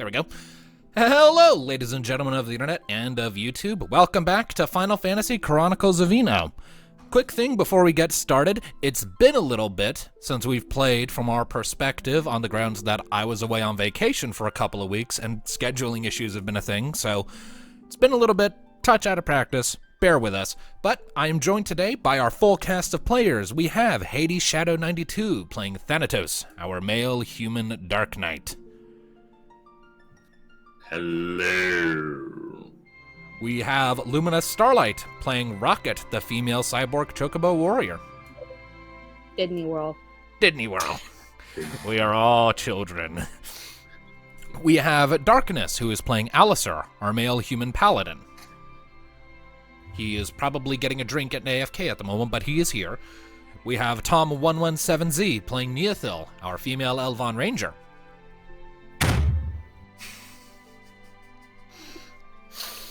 There we go. Hello, ladies and gentlemen of the internet and of YouTube. Welcome back to Final Fantasy Chronicles of Eno. Quick thing before we get started, it's been a little bit since we've played from our perspective on the grounds that I was away on vacation for a couple of weeks and scheduling issues have been a thing, so it's been a little bit touch out of practice. Bear with us. But I am joined today by our full cast of players. We have Hades Shadow 92 playing Thanatos, our male human Dark Knight. Hello. We have Luminous Starlight playing Rocket, the female cyborg chocobo warrior. Disney World. Disney World. We are all children. We have Darkness, who is playing Alisar, our male human paladin. He is probably getting a drink at AFK at the moment, but he is here. We have Tom117Z playing Neothil, our female Elvon ranger.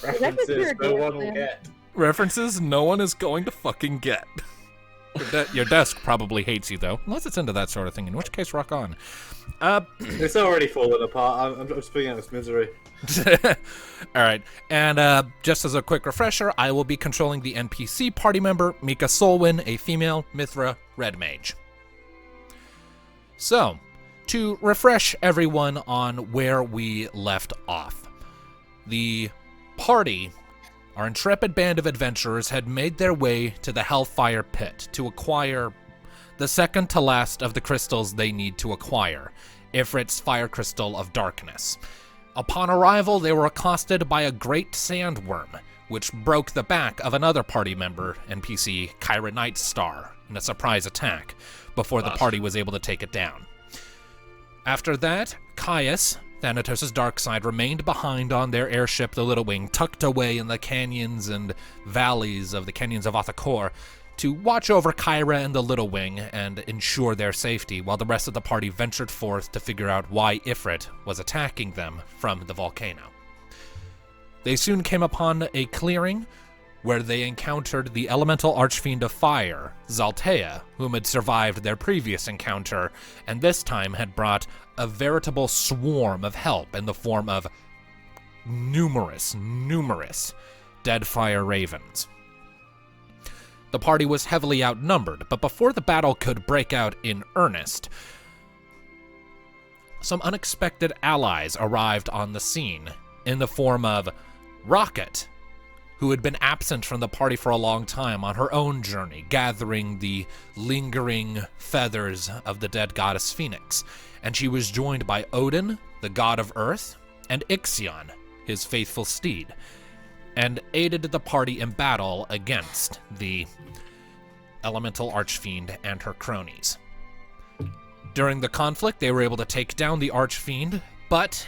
References no one will get. References no one is going to fucking get. Your desk probably hates you, though. Unless it's into that sort of thing, in which case, rock on. It's already fallen apart. I'm just feeling out its misery. Alright, and just as a quick refresher, I will be controlling the NPC party member, Mika Solwyn, a female Mithra Red Mage. So, to refresh everyone on where we left off. The party, our intrepid band of adventurers, had made their way to the Hellfire Pit to acquire the second to last of the crystals they need to acquire, Ifrit's Fire Crystal of Darkness. Upon arrival, they were accosted by a great sandworm, which broke the back of another party member, NPC Kyra Nightstar, in a surprise attack, before the party was able to take it down. After that, Caius, Thanatos' dark side, remained behind on their airship, the Little Wing, tucked away in the canyons and valleys of the canyons of Athakor, to watch over Kyra and the Little Wing and ensure their safety, while the rest of the party ventured forth to figure out why Ifrit was attacking them from the volcano. They soon came upon a clearing where they encountered the elemental archfiend of fire, Zaltea, whom had survived their previous encounter, and this time had brought a veritable swarm of help in the form of numerous dead fire ravens. The party was heavily outnumbered, but before the battle could break out in earnest, some unexpected allies arrived on the scene in the form of Rocket, who had been absent from the party for a long time on her own journey, gathering the lingering feathers of the dead goddess Phoenix, and she was joined by Odin, the god of earth, and Ixion, his faithful steed, and aided the party in battle against the elemental archfiend and her cronies. During the conflict, they were able to take down the archfiend, but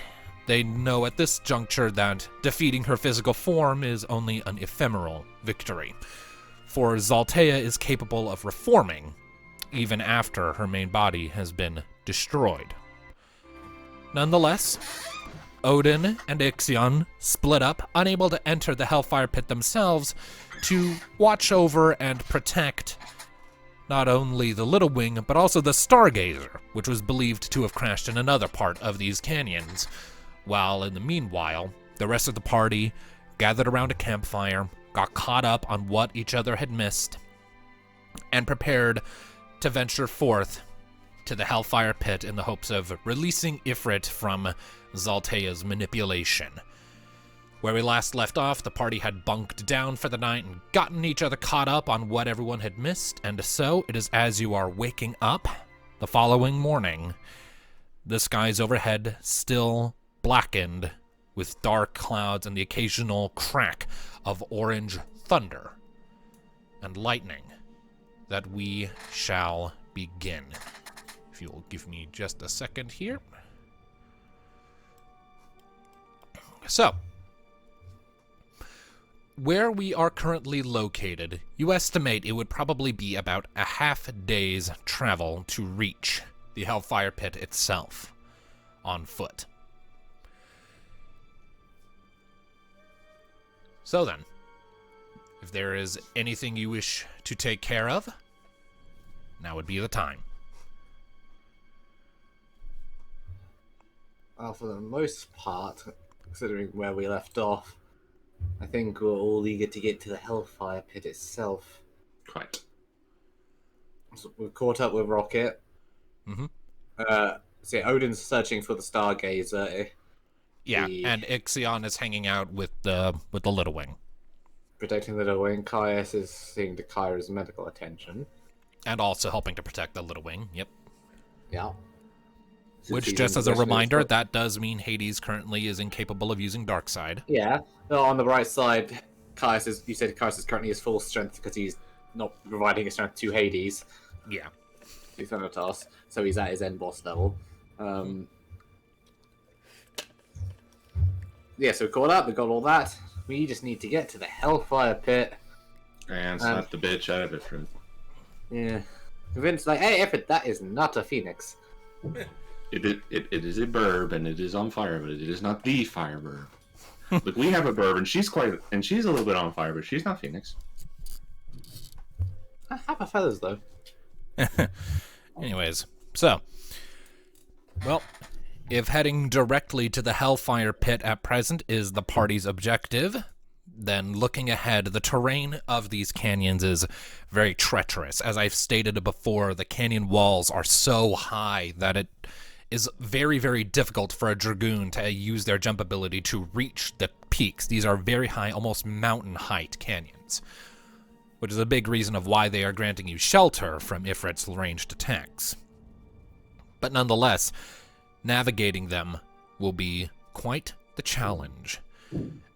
they know at this juncture that defeating her physical form is only an ephemeral victory, for Zaltea is capable of reforming even after her main body has been destroyed. Nonetheless, Odin and Ixion split up, unable to enter the Hellfire Pit themselves, to watch over and protect not only the Little Wing, but also the Stargazer, which was believed to have crashed in another part of these canyons, while in the meanwhile, the rest of the party gathered around a campfire, got caught up on what each other had missed, and prepared to venture forth to the Hellfire Pit in the hopes of releasing Ifrit from Zaltea's manipulation. Where we last left off, the party had bunked down for the night and gotten each other caught up on what everyone had missed, and so it is as you are waking up the following morning, the skies overhead still blackened with dark clouds and the occasional crack of orange thunder and lightning, that we shall begin. If you'll give me just a second here. So, where we are currently located, you estimate it would probably be about a half day's travel to reach the Hellfire Pit itself on foot. So then, if there is anything you wish to take care of, now would be the time. for the most part, considering where we left off, I think we're all eager to get to the Hellfire Pit itself. Quite. So we've caught up with Rocket. Mm-hmm. So Odin's searching for the Stargazer. Yeah, and Ixion is hanging out with the Little Wing. Protecting the Little Wing. Caius is seeing to Kyra's medical attention. And also helping to protect the Little Wing, yep. Yeah. Which, just as a reminder, that does mean Hades currently is incapable of using Darkseid. Yeah. No, on the right side, you said Caius is currently his full strength because he's not providing his strength to Hades. Yeah. To Thanatos, so he's at his end boss level. Yeah, so we caught up, we got all that. We just need to get to the Hellfire Pit. And slap the bitch out of it for it. Yeah. Convinced, like, hey, Effort, that is not a phoenix. It is a burb, and it is on fire, but it is not the fire burb. Look, we have a burb, and she's a little bit on fire, but she's not Phoenix. How about feathers, though? Anyways, so, well, if heading directly to the Hellfire Pit at present is the party's objective, then looking ahead, the terrain of these canyons is very treacherous. As I've stated before, the canyon walls are so high that it is very, very difficult for a Dragoon to use their jump ability to reach the peaks. These are very high, almost mountain height canyons, which is a big reason of why they are granting you shelter from Ifrit's ranged attacks. But nonetheless, navigating them will be quite the challenge.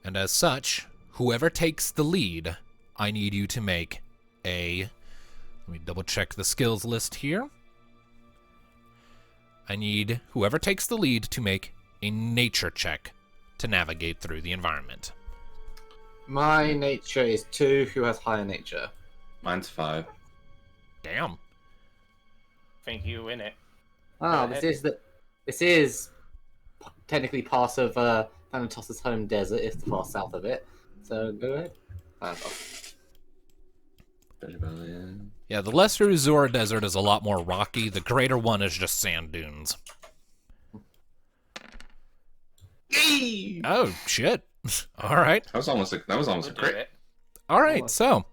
And as such, whoever takes the lead, I need you to make let me double check the skills list here. I need whoever takes the lead to make a nature check to navigate through the environment. My nature is 2. Who has higher nature? Mine's 5. Damn. Think you in it. Ah, this is technically part of Thanatos' home desert. It's the far south of it. So go ahead. Yeah, the Lesser Uzura Desert is a lot more rocky. The greater one is just sand dunes. Yay! Oh, shit. All right. That was almost a crit. All right, so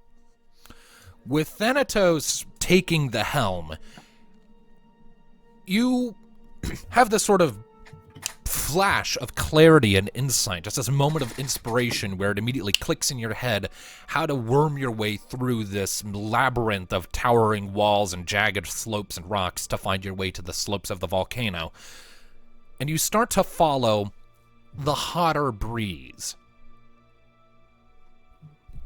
with Thanatos taking the helm, you have this sort of flash of clarity and insight, just this moment of inspiration where it immediately clicks in your head how to worm your way through this labyrinth of towering walls and jagged slopes and rocks to find your way to the slopes of the volcano. And you start to follow the hotter breeze,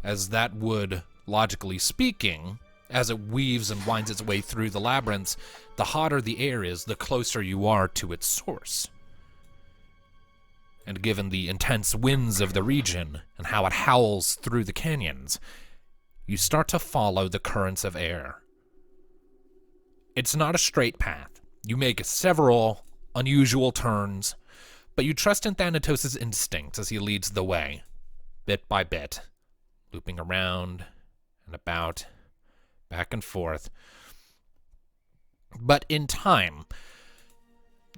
as that would, logically speaking, as it weaves and winds its way through the labyrinths, the hotter the air is, the closer you are to its source. And given the intense winds of the region and how it howls through the canyons, you start to follow the currents of air. It's not a straight path. You make several unusual turns, but you trust in Thanatos' instincts as he leads the way, bit by bit, looping around and about, back and forth. But in time,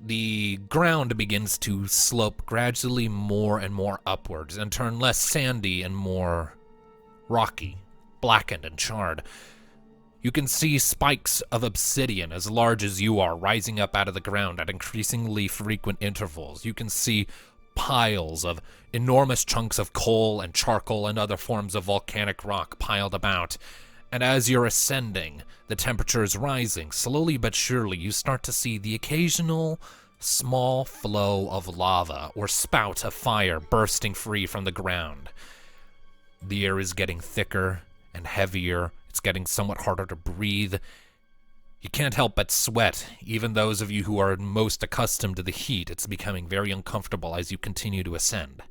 the ground begins to slope gradually more and more upwards and turn less sandy and more rocky, blackened and charred. You can see spikes of obsidian as large as you are rising up out of the ground at increasingly frequent intervals. You can see piles of enormous chunks of coal and charcoal and other forms of volcanic rock piled about. And as you're ascending, the temperature is rising. Slowly but surely, you start to see the occasional small flow of lava or spout of fire bursting free from the ground. The air is getting thicker and heavier. It's getting somewhat harder to breathe. You can't help but sweat. Even those of you who are most accustomed to the heat, it's becoming very uncomfortable as you continue to ascend.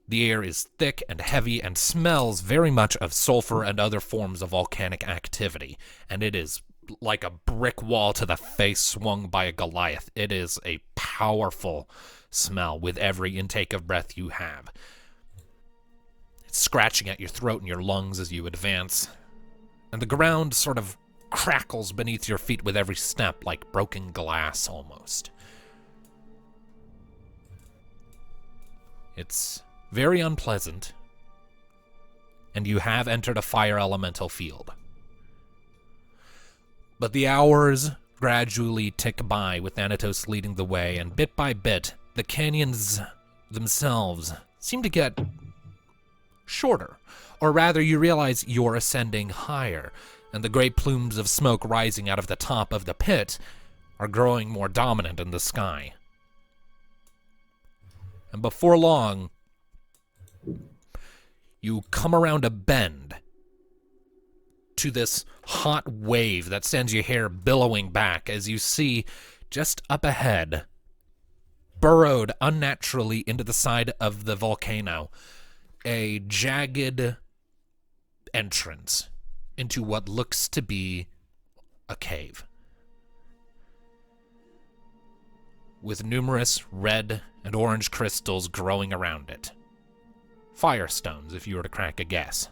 The air is thick and heavy and smells very much of sulfur and other forms of volcanic activity, and it is like a brick wall to the face swung by a Goliath. It is a powerful smell with every intake of breath you have. It's scratching at your throat and your lungs as you advance, and the ground sort of crackles beneath your feet with every step like broken glass almost. It's very unpleasant, and you have entered a fire elemental field. But the hours gradually tick by with Thanatos leading the way, and bit by bit, the canyons themselves seem to get shorter. Or rather, you realize you're ascending higher, and the great plumes of smoke rising out of the top of the pit are growing more dominant in the sky. And before long, you come around a bend to this hot wave that sends your hair billowing back as you see just up ahead, burrowed unnaturally into the side of the volcano, a jagged entrance into what looks to be a cave, with numerous red and orange crystals growing around it. Firestones, if you were to crack a guess.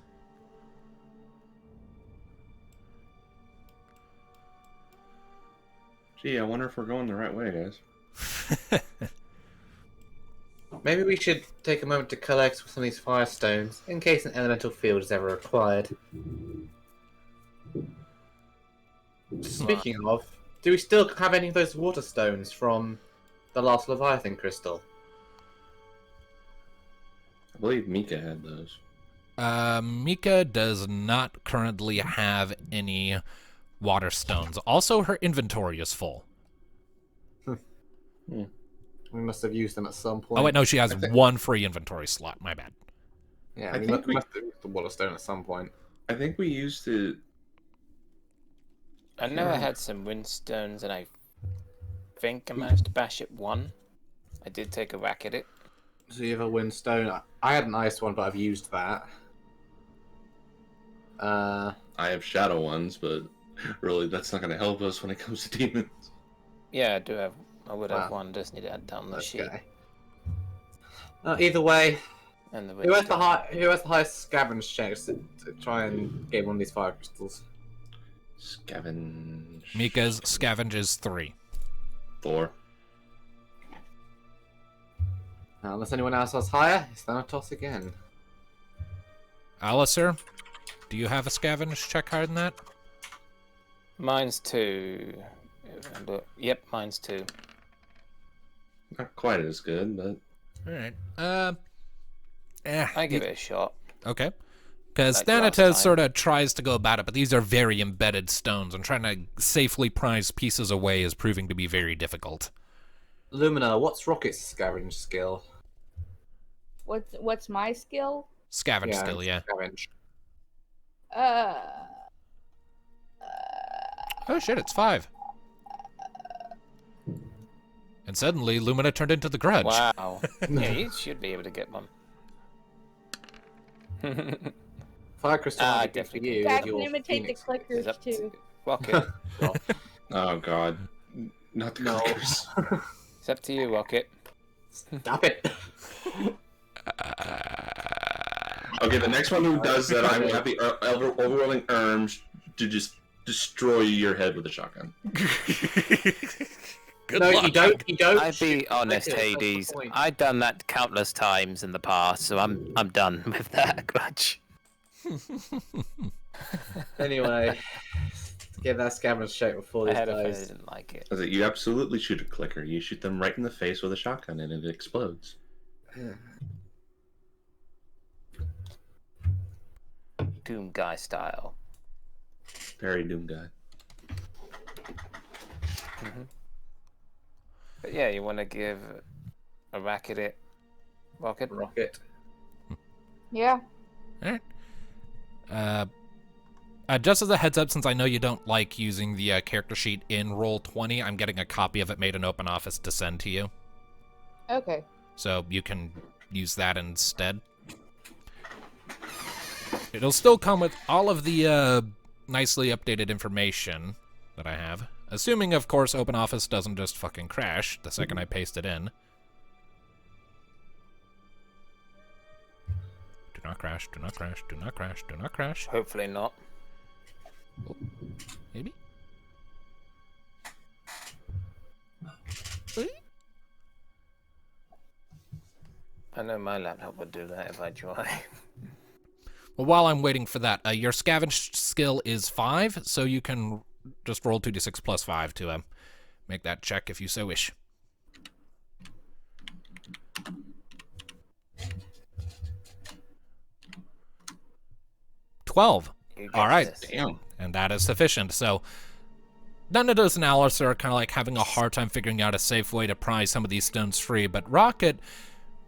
Gee, I wonder if we're going the right way, guys. Maybe we should take a moment to collect some of these firestones in case an elemental field is ever required. Speaking of, do we still have any of those water stones from the last Leviathan crystal? I believe Mika had those. Mika does not currently have any water stones. Also, her inventory is full. We must have used them at some point. Oh, wait, no, she has one free inventory slot. My bad. Yeah, I we think must have used the water stone at some point. I think we used it. I know I had some windstones, and I think I managed to bash it one. I did take a whack at it. So you have a windstone. I had an ice one, but I've used that. I have shadow ones, but really that's not going to help us when it comes to demons. Yeah, I do have. I would have one. Just need to add down the sheet. Either way, And the who has the windstone. who has the highest scavenge checks to try and get one of these fire crystals? Scavenge. Mika's scavenge is 3. 4. Now, unless anyone else has higher, it's Thanatos again. Alistair, do you have a scavenge check higher than that? Mine's 2. Yep, mine's 2. Not quite as good, but Alright. I give it a shot. Okay. Because Like last Thanatos time. sort of tries to go about it, but these are very embedded stones, and trying to safely prize pieces away is proving to be very difficult. Lumina, what's Rocket's scavenge skill? What's my skill? Scavenge skill, yeah. Scavenge. Oh shit, it's 5. And suddenly, Lumina turned into the Grudge. Wow. Yeah, you should be able to get one. Fire crystal I might be good for definitely you. I with can your imitate Phoenix. the Is clickers up to too. Rocket. oh god, not the No. clickers. It's up to you, Rocket. Stop it. Okay, the next one who does that, I will have the overwhelming urge to just destroy your head with a shotgun. Good No, luck. you don't. You don't. I'd be shoot honest, clickers, that's the Hades. point. I've done that countless times in the past, so I'm done with that grudge. Anyway, get that scavenge check before I these had a feeling I guys. didn't like it. Is it you absolutely shoot a clicker? You shoot them right in the face with a shotgun and it explodes. Doom guy style. Very Doom guy. But yeah, you want to give a whack at it, Rocket? Rocket. Yeah. Alright. Just as a heads up, since I know you don't like using the character sheet in Roll20, I'm getting a copy of it made in Open Office to send to you. Okay. So you can use that instead. It'll still come with all of the nicely updated information that I have. Assuming, of course, Open Office doesn't just fucking crash the second I paste it in. Do not crash, do not crash, do not crash, do not crash. Hopefully not. Oh, maybe? I know my laptop would do that if I try. Well, while I'm waiting for that, your scavenge skill is 5, so you can just roll 2d6 plus 5 to make that check if you so wish. $12. All right. This. Damn. And that is sufficient. So Dundados and Alice are kind of like having a hard time figuring out a safe way to pry some of these stones free, but Rocket,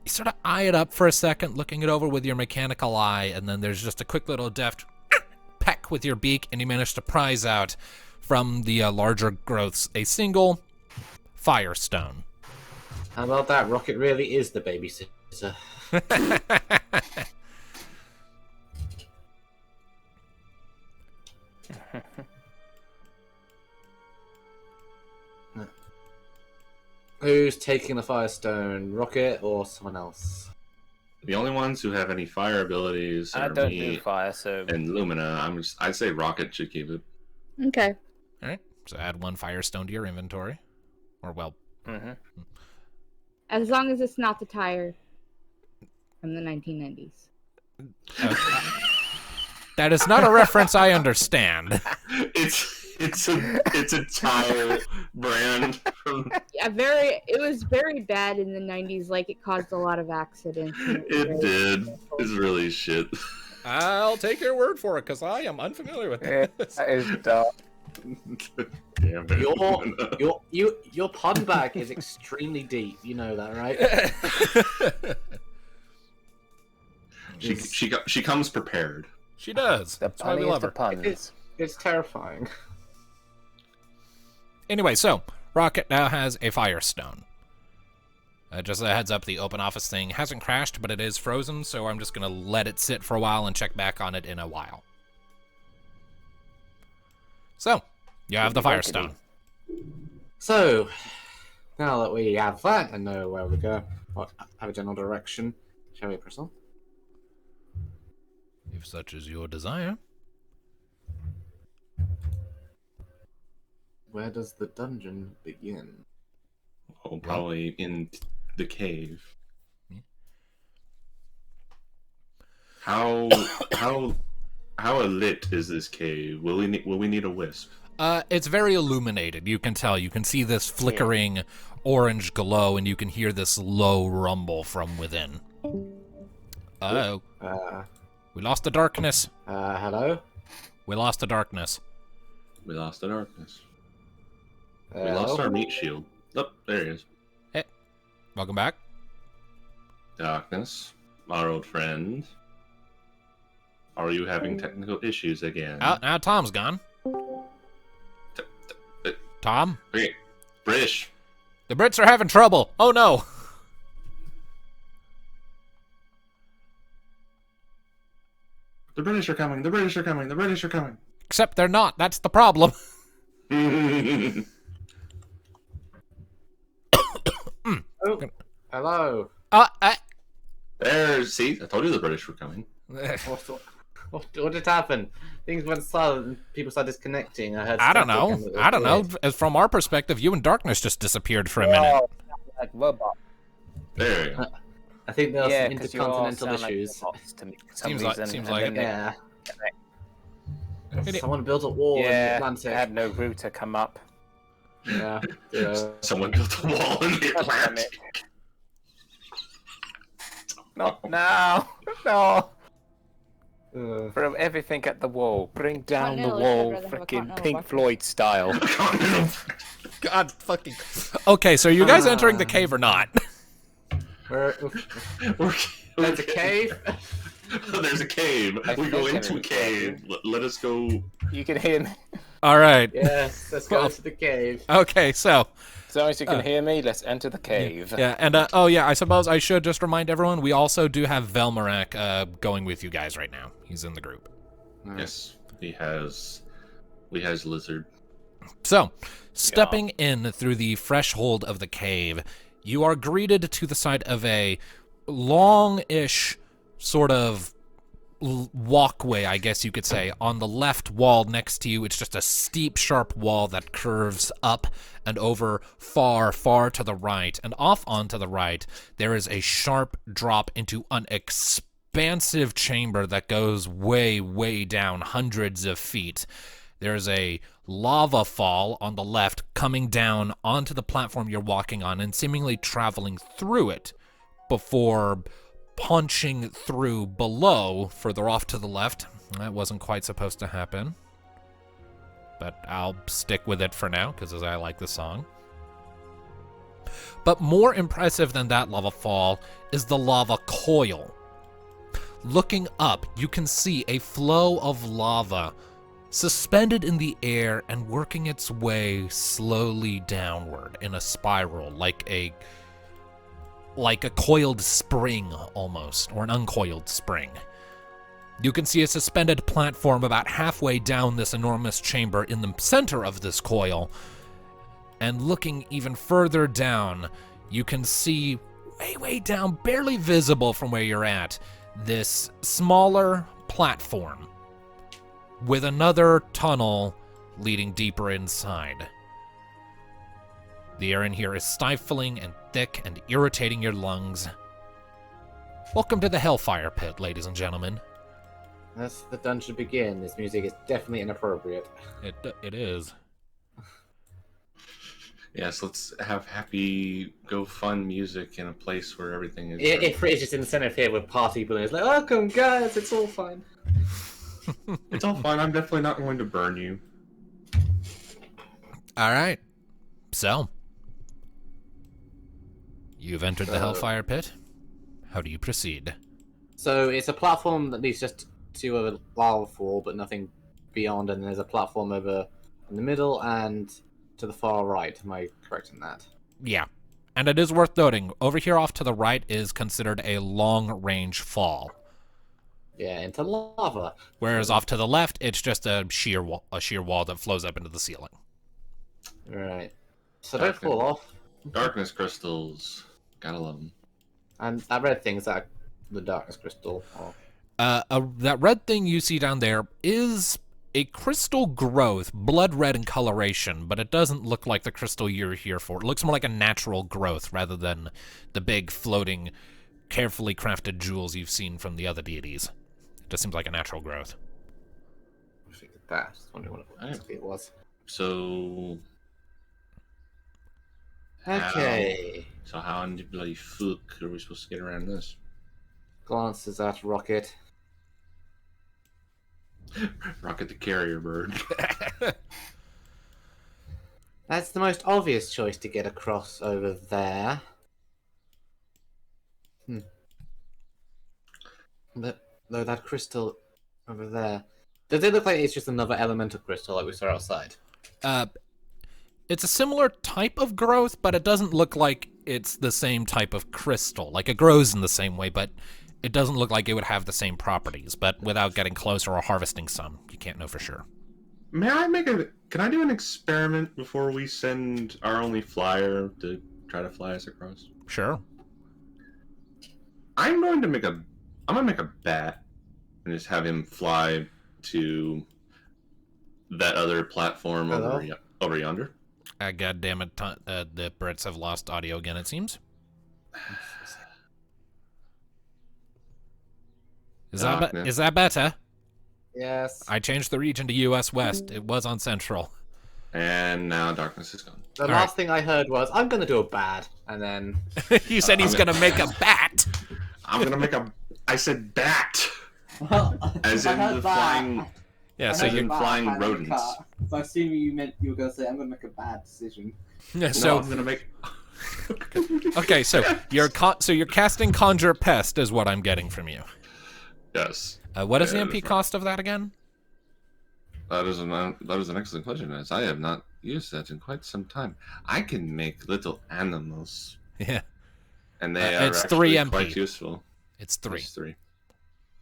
you sort of eye it up for a second, looking it over with your mechanical eye, and then there's just a quick little deft peck with your beak, and you manage to prize out from the larger growths a single firestone. How about that? Rocket really is the babysitter. Who's taking the Firestone? Rocket or someone else? The only ones who have any fire abilities I are don't me do fire, so and Lumina. I'd say Rocket should keep it. Okay. All right, so add 1 firestone to your inventory. Or, well, As long as it's not the tire from the 1990s. that is not a reference I understand. It's a tire brand from. Yeah, it was very bad in the 90s. Like, it caused a lot of accidents. It did. It's really shit. I'll take your word for it, because I am unfamiliar with this. that is dark. Damn it. Your pun bag is extremely deep. You know that, right? She comes prepared. She does. That's why we love her. Puns. It's terrifying. Anyway, so Rocket now has a firestone. Just a heads up, the open office thing hasn't crashed, but it is frozen, so I'm just going to let it sit for a while and check back on it in a while. So, you have the firestone. So, now that we have that and know where we go, have a general direction, shall we press on? If such is your desire. Where does the dungeon begin? Oh, probably in the cave. How lit is this cave? Will we need a wisp? It's very illuminated. You can tell. You can see this flickering orange glow, and you can hear this low rumble from within. Uh-oh. We lost the darkness. Hello? We lost the darkness. We lost the darkness. We Hello? lost our meat shield. Oh, there he is. Hey, welcome back. Darkness, our old friend. Are you having technical issues again? Now Tom's gone. Tom? Okay, British. The Brits are having trouble. Oh no. The British are coming. The British are coming. The British are coming. Except they're not. That's the problem. Oh, hello. See, I told you the British were coming. What did happen? Things went silent and people started disconnecting. I don't know. As from our perspective, you and Darkness just disappeared for a minute. Like robot. There you go. I think there are some 'cause you all intercontinental sound like issues. robots to me for some Seems like- reason, seems and like then it. Yeah. they- Someone built a wall in the Yeah, Atlantic. had no router come up. Yeah. Someone built a wall in the God damn it. Atlantic. No. Uh, Throw everything at the wall. Bring down the Continental, wall, I'd rather have a freaking continental Pink bucket. Floyd style. God fucking. Okay, so are you guys entering the cave or not? There's a cave. There's a cave. I We go think into a I'm cave. Let us go. You can hear me. All right. Yes, let's go to the cave. Okay, so As long as you can hear me, let's enter the cave. yeah, and I suppose I should just remind everyone we also do have Velmarak going with you guys right now. He's in the group. Yes, we has lizard. So, stepping in through the threshold of the cave, you are greeted to the side of a long-ish sort of walkway, I guess you could say, on the left wall next to you. It's just a steep, sharp wall that curves up and over far, far to the right. And off onto the right, there is a sharp drop into an expansive chamber that goes way, way down, hundreds of feet. There's a lava fall on the left coming down onto the platform you're walking on and seemingly traveling through it before punching through below, further off to the left. That wasn't quite supposed to happen, but I'll stick with it for now because I like the song. But more impressive than that lava fall is the lava coil. Looking up, you can see a flow of lava suspended in the air and working its way slowly downward in a spiral, like a coiled spring almost, or an uncoiled spring. You can see a suspended platform about halfway down this enormous chamber in the center of this coil, and looking even further down, you can see way, way down, barely visible from where you're at, this smaller platform with another tunnel leading deeper inside. The air in here is stifling and thick and irritating your lungs. Welcome to the Hellfire Pit, ladies and gentlemen. As the dungeon begin, this music is definitely inappropriate. It is. Yes, let's have happy, go fun music in a place where everything is... If it's just in the center here with party balloons, like, welcome guys, it's all fine. It's all fine, I'm definitely not going to burn you. Alright. So, you've entered the Hellfire Pit. How do you proceed? So it's a platform that leads just to a lava fall, but nothing beyond, and there's a platform over in the middle and to the far right. Am I correct in that? Yeah. And it is worth noting, over here off to the right is considered a long-range fall. Yeah, into lava. Whereas off to the left, it's just a sheer wall that flows up into the ceiling. Right. So don't fall off. Darkness crystals. Gotta love them. And that red thing, is that the darkness crystal? Or... that red thing you see down there is a crystal growth, blood red in coloration, but it doesn't look like the crystal you're here for. It looks more like a natural growth rather than the big, floating, carefully crafted jewels you've seen from the other deities. It just seems like a natural growth. I figured that. Just wondering what it was. So... Okay. So how in the bloody fuck are we supposed to get around this? Glances at Rocket. Rocket the carrier bird. That's the most obvious choice to get across over there. Though that crystal over there... Does it look like it's just another elemental crystal like we saw outside? It's a similar type of growth, but it doesn't look like it's the same type of crystal. Like, it grows in the same way, but it doesn't look like it would have the same properties. But without getting closer or harvesting some, you can't know for sure. May I can I do an experiment before we send our only flyer to try to fly us across? Sure. I'm gonna make a bat and just have him fly to that other platform over yonder. God damn it, the Brits have lost audio again, it seems. Is that better? Yes. I changed the region to US West. It was on Central. And now darkness is gone. The last thing I heard was, I'm going to do a bat, and then... You said he's going to make a bat! I'm going to make a... I said bat! Well, As in the flying... Yeah, so you're flying rodents. So I assume you meant you were going to say, I'm going to make a bad decision. Yeah, So I'm going to make... Okay, so you're casting Conjure Pest is what I'm getting from you. Yes. What is the MP cost of that again? That is an excellent question, as I have not used that in quite some time. I can make little animals. Yeah. And they are it's actually 3 MP. quite useful. It's 3. It's 3.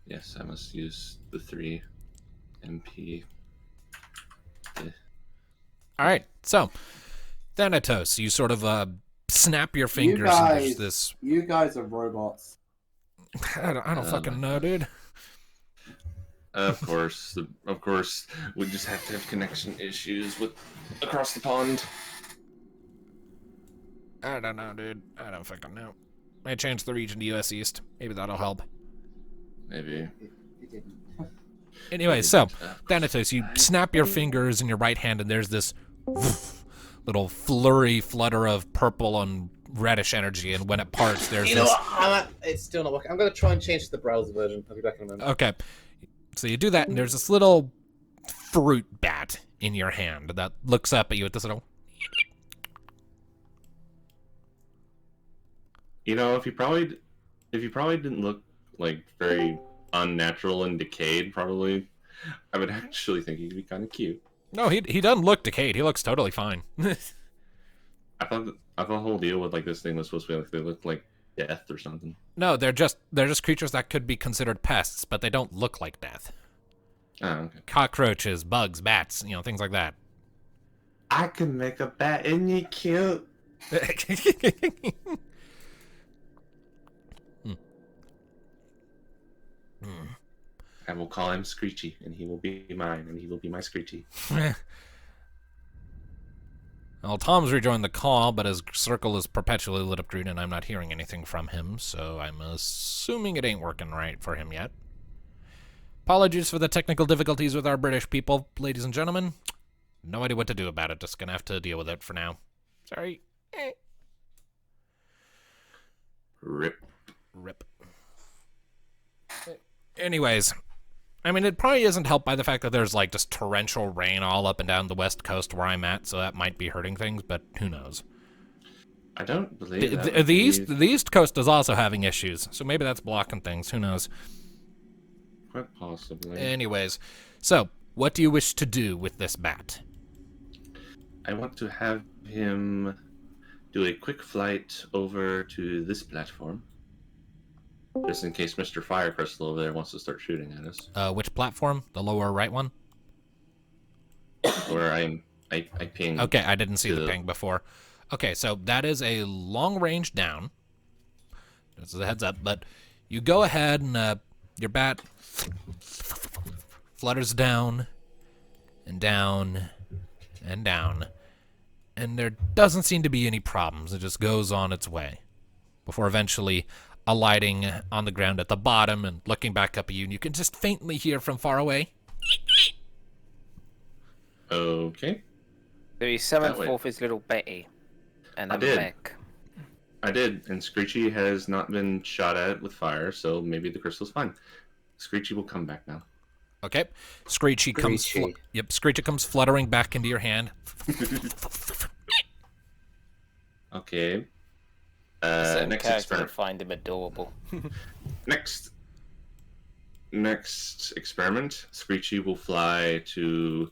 Yes, I must use the 3 MP. Yeah. Alright, so Thanatos, you sort of snap your fingers and there's this... You guys are robots. I don't fucking know, dude. Of course, we just have to have connection issues with across the pond. I don't know, dude. I don't fucking know. I changed the region to US East. Maybe that'll help. Maybe. It didn't. Anyway, so, Thanatos, you snap your fingers in your right hand, and there's this little flurry flutter of purple and reddish energy, and when it parts, there's You know this... what? It's still not working. I'm going to try and change to the browser version. I'll be back in a moment. Okay. So you do that, and there's this little fruit bat in your hand that looks up at you with this little... You know, if you probably didn't look like very unnatural and decayed, probably, I would actually think he'd be kind of cute. No, he doesn't look decayed. He looks totally fine. I thought the whole deal with like this thing was supposed to be like they looked like death or something. No, they're just creatures that could be considered pests, but they don't look like death. Oh, okay. Cockroaches, bugs, bats, things like that. I can make a bat, isn't he cute? I will call him Screechy, and he will be mine, and he will be my Screechy. Well, Tom's rejoined the call, but his circle is perpetually lit up green, and I'm not hearing anything from him, so I'm assuming it ain't working right for him yet. Apologies for the technical difficulties with our British people, ladies and gentlemen. No idea what to do about it, just gonna have to deal with it for now. Sorry. Rip. Rip. Anyways, I mean, it probably isn't helped by the fact that there's, like, just torrential rain all up and down the west coast where I'm at, so that might be hurting things, but who knows. I don't believe The east coast is also having issues, so maybe that's blocking things, who knows. Quite possibly. Anyways, so, what do you wish to do with this bat? I want to have him do a quick flight over to this platform. Just in case Mr. Fire Crystal over there wants to start shooting at us. Which platform? The lower right one? Where I ping. Okay, I didn't see the ping before. Okay, so that is a long range down. Just as a heads up, but you go ahead and your bat flutters down and down and down. And there doesn't seem to be any problems. It just goes on its way before eventually alighting on the ground at the bottom and looking back up at you, and you can just faintly hear from far away. Okay. So he summoned That way. forth his little Betty and I a did. mech. I did, and Screechy has not been shot at with fire, so maybe the crystal's fine. Screechy will come back now. Okay, Screechy comes. Screechy. Screechy comes fluttering back into your hand. Okay. Certain Next characters experiment. find him adorable. Next experiment, Screechy will fly to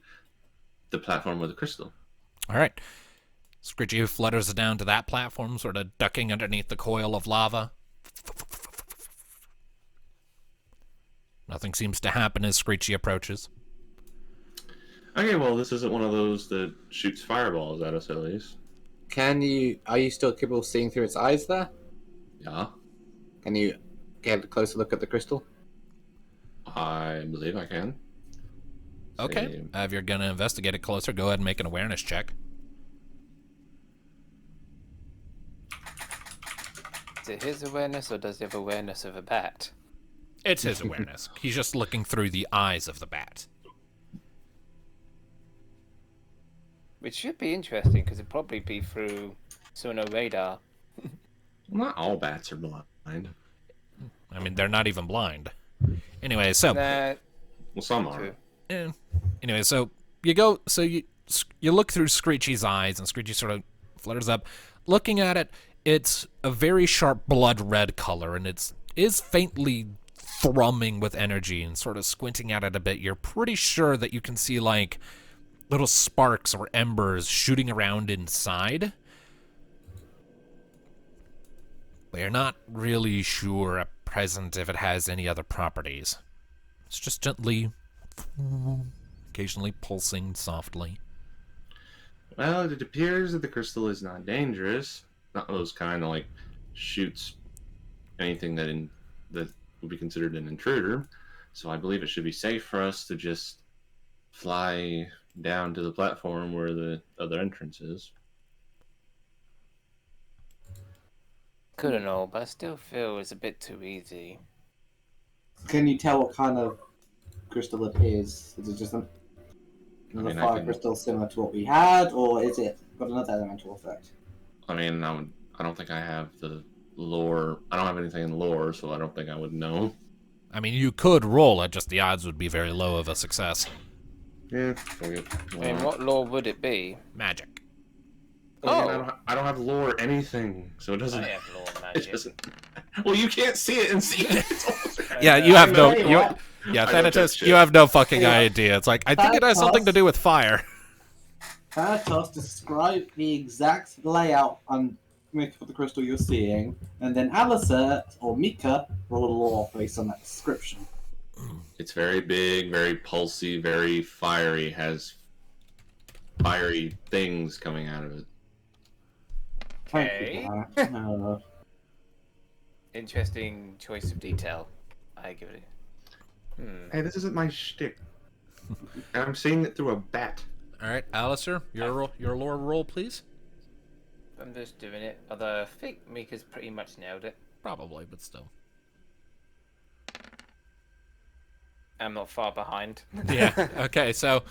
the platform with the crystal. All right, Screechy flutters down to that platform, sort of ducking underneath the coil of lava. Nothing seems to happen as Screechy approaches. Okay, well, this isn't one of those that shoots fireballs at us, at least. Are you still capable of seeing through its eyes there? Yeah, Can you get a closer look at the crystal? I believe I can. Okay, Same. if you're gonna investigate it closer, go ahead and make an awareness check. Is it his awareness or does he have awareness of a bat? It's his awareness. He's just looking through the eyes of the bat. Which should be interesting because it'd probably be through sonar radar. Not all bats are blind. I mean, they're not even blind. Anyway, so Nah, Well, some are. true. anyway, so you look through Screechy's eyes, and Screechy sort of flutters up. Looking at it, it's a very sharp blood red color, and it is faintly thrumming with energy. And sort of squinting at it a bit, you're pretty sure that you can see like little sparks or embers shooting around inside. But you're not really sure at present if it has any other properties. It's just gently, occasionally pulsing softly. Well, it appears that the crystal is not dangerous. Not those kind of like shoots anything that would be considered an intruder. So I believe it should be safe for us to just fly down to the platform where the other entrance is. Good and all, but I still feel it's a bit too easy. Can you tell what kind of crystal it is? Is it just another fire crystal similar to what we had, or is it got another elemental effect? I mean, I don't think I have the lore. I don't have anything in lore, so I don't think I would know. I mean, you could roll it, just the odds would be very low of a success. Yeah. I mean, what lore would it be? Magic. I don't have lore or anything, so it doesn't. I have lore It magic. doesn't. Well, you can't see it and see it. Yeah, you have no. tell you You, what. yeah, I don't Thanatos, get you shit. have no fucking Yeah. idea. It's like I think it has something to do with fire. Thanatos, describe the exact layout and makeup of the crystal you're seeing, and then Alistair or Mika roll a lore based on that description. It's very big, very pulsy, very fiery. Has fiery things coming out of it. Thank Okay. you, Dana. Interesting choice of detail. I give it a... Hey, this isn't my shtick. I'm seeing it through a bat. All right, Alistair, your lore roll, please. I'm just doing it. Although I think Mika's pretty much nailed it. Probably, but still. I'm not far behind. Yeah. Okay. So,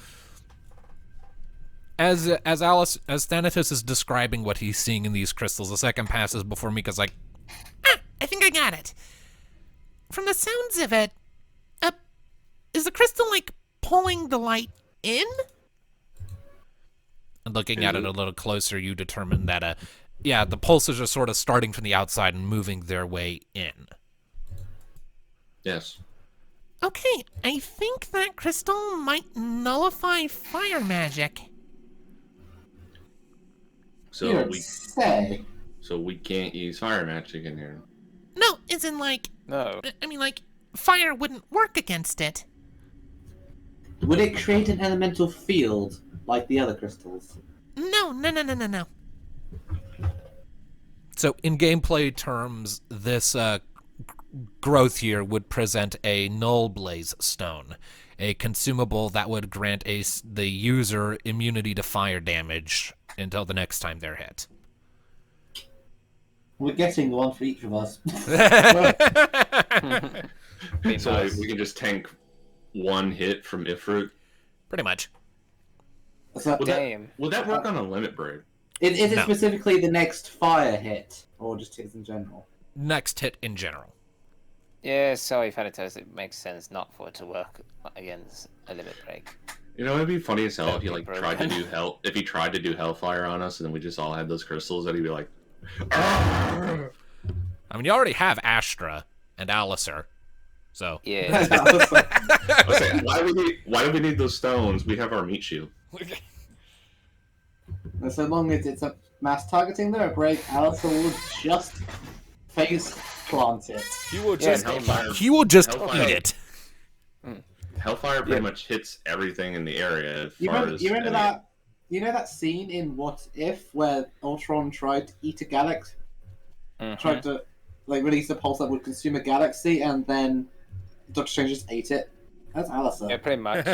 as Thanatos is describing what he's seeing in these crystals, a second passes before Mika's like, I think I got it. From the sounds of it, is the crystal like pulling the light in? and looking at it a little closer, you determine that, yeah, the pulses are sort of starting from the outside and moving their way in. Yes. Okay, I think that crystal might nullify fire magic. So You would we say. so we can't use fire magic in here. No, as in like, No. I mean like, fire wouldn't work against it. Would it create an elemental field like the other crystals? No. So in gameplay terms, this growth here would present a null blaze stone, a consumable that would grant the user immunity to fire damage until the next time they're hit. We're getting one for each of us. Be So nice. we can just tank one hit from Ifrit. Pretty much. So Damn. Would that work on a limit break? is it No. specifically the next fire hit, or just hits in general? Next hit in general. Yeah, sorry, Thanatos, it makes sense not for it to work against a limit break. You know, it'd be funny as hell if he That'd like be tried to broken. do if he tried to do Hellfire on us, and then we just all had those crystals. That he'd be like, "Arrgh!" I mean, you already have Astra and Alistair, so Yeah. I was saying, why do we need those stones? We have our meat shield. And so long as it's a mass targeting there, a break, Alistair will just face plant it. he will Yeah, just Hellfire, he will just Hellfire. eat it. Hellfire pretty much hits everything in the area. As You far remember, as you remember any- that? You know that scene in What If where Ultron tried to eat a galaxy, tried to like release a pulse that would consume a galaxy, and then Doctor Strange just ate it? That's Alistair. Yeah, pretty much.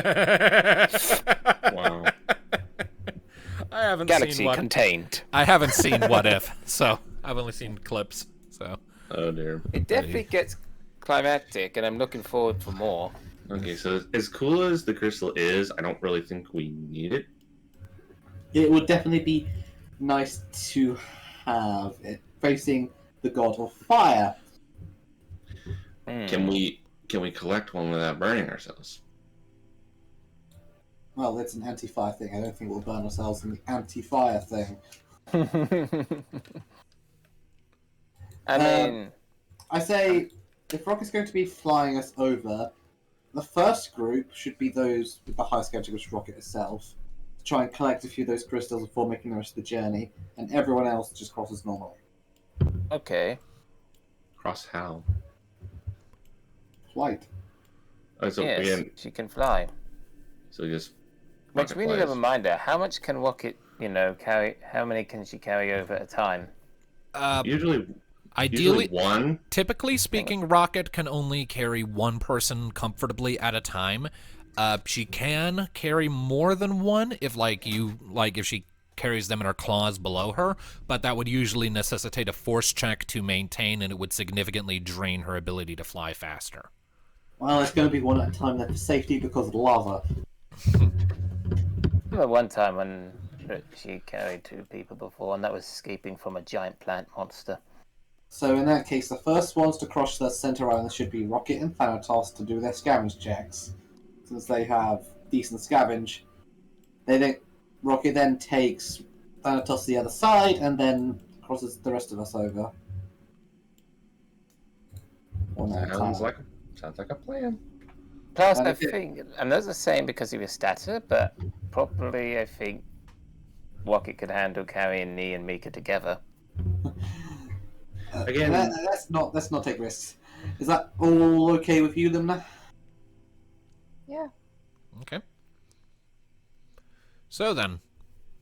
Wow. I haven't Galaxy seen contained. I haven't seen What If, so I've only seen clips. So Oh dear. It definitely gets climactic, and I'm looking forward for more. Okay, so as cool as the crystal is, I don't really think we need it. It would definitely be nice to have it facing the god of fire. Can we collect one without burning ourselves? Well, it's an anti-fire thing. I don't think we'll burn ourselves in the anti-fire thing. I mean, I say, if Rock is going to be flying us over, the first group should be those with the highest schedule, which is Rocket itself, to try and collect a few of those crystals before making the rest of the journey, and everyone else just crosses normally. okay. Cross how? Flight. Oh, so Yes, again, she can fly. so just. Which we need a flies. reminder, how much can Rocket, carry, how many can she carry over at a time? Usually Ideally, Usually one. typically speaking, Rocket can only carry one person comfortably at a time. She can carry more than one if if she carries them in her claws below her, but that would usually necessitate a force check to maintain, and it would significantly drain her ability to fly faster. Well, it's going to be one at a time then for safety because of lava. Remember one time when she carried 2 people before, and that was escaping from a giant plant monster. So in that case, the first ones to cross the center island should be Rocket and Thanatos to do their scavenge checks. Since they have decent scavenge, Rocket then takes Thanatos to the other side and then crosses the rest of us over. One at a time. Sounds like a plan. Plus, And I if it- think, and that's the same because of your stature, but probably I think Rocket could handle carrying Nee and Mika together. Again- let's not take risks. Is that all okay with you, Limna? Yeah. Okay. So then,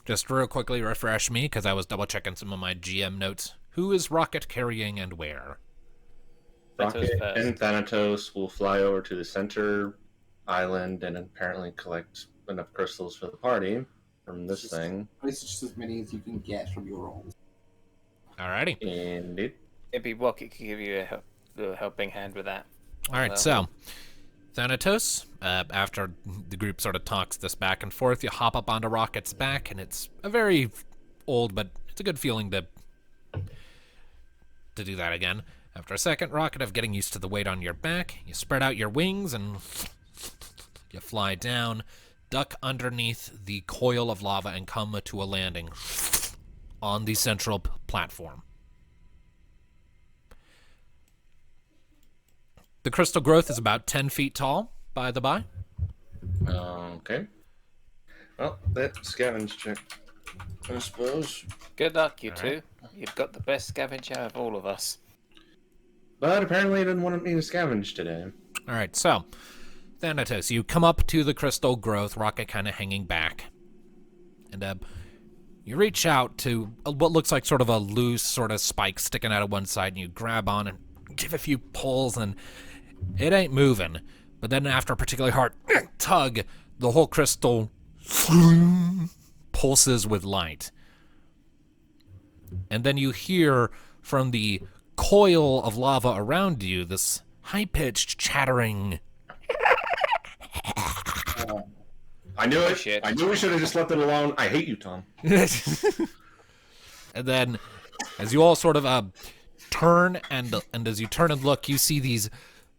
just real quickly refresh me, because I was double-checking some of my GM notes. Who is Rocket carrying and where? Rocket first. and Thanatos will fly over to the center island and apparently collect enough crystals for the party from this thing. It's just as many as you can get from your rolls. Alrighty. Indeed. Maybe Rocket could give you a helping hand with that. Alright, so, Thanatos, after the group sort of talks this back and forth, you hop up onto Rocket's back, and it's a very old, but it's a good feeling to do that again. After a second, Rocket, of getting used to the weight on your back, you spread out your wings and you fly down, duck underneath the coil of lava, and come to a landing on the central platform. The crystal growth is about 10 feet tall, by the by. Okay. Well, that scavenge check, I suppose. Good luck, you All two. right. You've got the best scavenger of all of us. But apparently, he didn't want me to scavenge today. All right, so, Thanatos, you come up to the crystal growth, Rocket kind of hanging back. And you reach out to what looks like sort of a loose sort of spike sticking out of one side, and you grab on and give a few pulls, and it ain't moving. But then after a particularly hard tug, the whole crystal pulses with light. And then you hear from the coil of lava around you this high-pitched chattering. I knew it. Shit. I knew we should have just left it alone. I hate you, Tom. And then, as you all sort of turn, and as you turn and look, you see these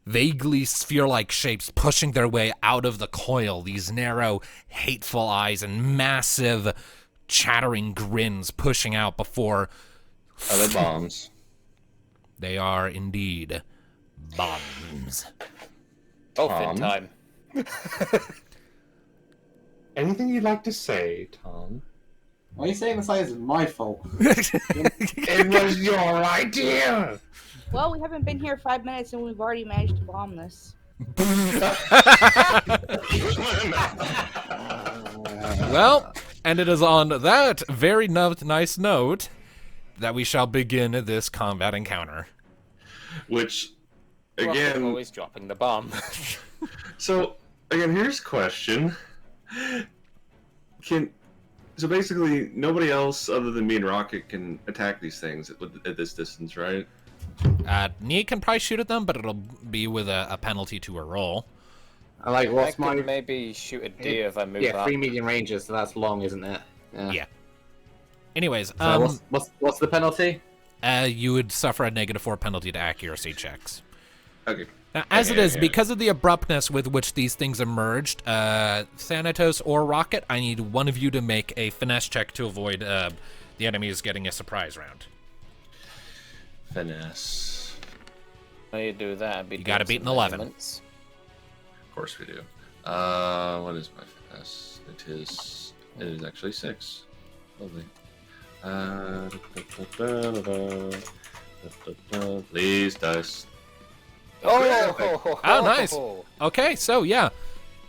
vaguely sphere-like shapes pushing their way out of the coil, these narrow, hateful eyes and massive, chattering grins pushing out before Other bombs. they are indeed bombs. Dolphin time. Anything you'd like to say, Tom? Why are you saying the science is my fault? It was your idea. Well, we haven't been here 5 minutes and we've already managed to bomb this. Well, and it is on that very nice note that we shall begin this combat encounter. Which, Rocket again, always dropping the bomb. so again, here's a question. So basically, nobody else other than me and Rocket can attack these things at this distance, right? Nia can probably shoot at them, but it'll be with a penalty to a roll. I like I what's could my maybe shoot a deer if I move up. 3 medium ranges, so that's long, isn't it? Yeah. Anyways, So what's the penalty? you would suffer a -4 penalty to accuracy checks. Okay. Now, as it is, Yeah. because of the abruptness with which these things emerged, Thanatos or Rocket, I need one of you to make a finesse check to avoid the enemies getting a surprise round. Finesse. How you do that? I'd be You gotta doing beat an some 11. measurements. Of course we do. What is my finesse? It is actually 6. Lovely. Please, dice. Oh, Oh, nice. Okay, so yeah,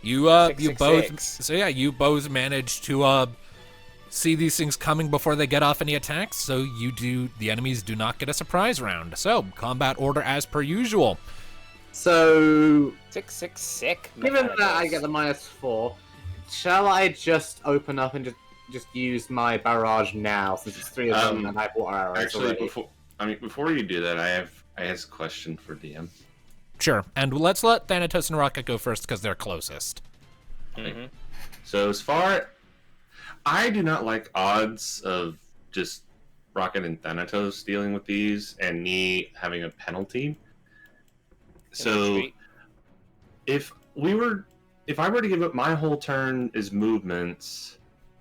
you Six, you six, both six. so yeah, you both managed to see these things coming before they get off any attacks, so the enemies do not get a surprise round. So, combat order as per usual. So, Sick. given that I get the -4, shall I just open up and just use my barrage now, since it's 3 of them and I have water arrows Actually, already? before you do that, I have a question for DM. Sure, and let's let Thanatos and Rocket go first because they're closest. Mm-hmm. So as far, I do not like odds of just Rocket and Thanatos dealing with these and me having a penalty. So if I were to give up my whole turn as movements,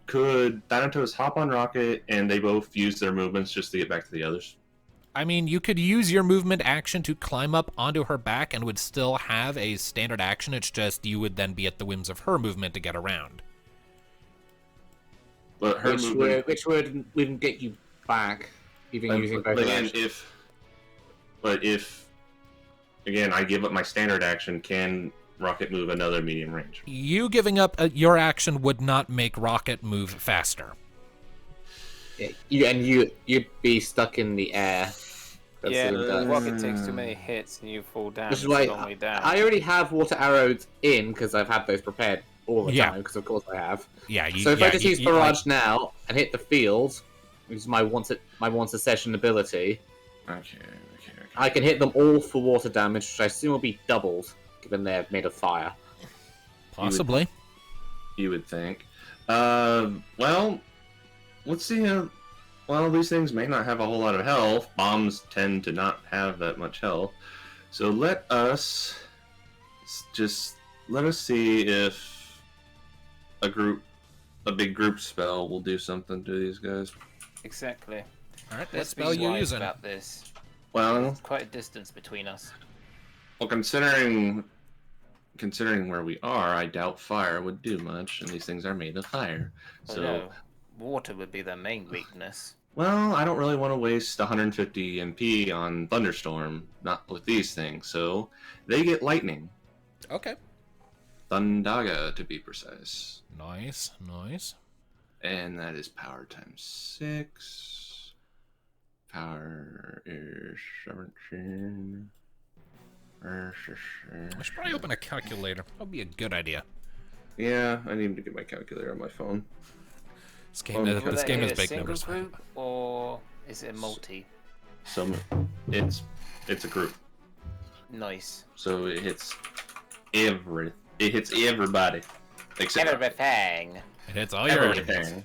could Thanatos hop on Rocket and they both use their movements just to get back to the others? I mean, you could use your movement action to climb up onto her back and would still have a standard action. It's just you would then be at the whims of her movement to get around. But her movement, which wouldn't get you back, even using both again, actions. if again I give up my standard action, can Rocket move another medium range? You giving up your action would not make Rocket move faster. Yeah, you'd be stuck in the air. Rocket takes too many hits and you fall down. Which is why long way down. I already have water arrows in because I've had those prepared all the time. Because of course I have. Yeah. So if I just use barrage now and hit the field, use my once a session ability, Okay. I can hit them all for water damage, which I assume will be doubled given they're made of fire. Possibly. You would think. Well, let's see. Well, these things may not have a whole lot of health. Bombs tend to not have that much health. So let us see if a big group spell will do something to these guys. Exactly. All right, what Let's spell be you wise using? about this. Well, There's quite a distance between us. considering where we are, I doubt fire would do much, and these things are made of fire. Oh, So, no. Water would be their main weakness. well, I don't really want to waste 150 MP on Thunderstorm, not with these things. So, they get lightning. Okay. Thundaga, to be precise. Nice. And that is power times 6. Power is 17. I should probably open a calculator. That would be a good idea. Yeah, I need to get my calculator on my phone. This game Will is that hit big a single numbers. group, or is it a multi? So it's a group. Nice. So it hits everybody. Except Everything. It hits all your enemies. everything.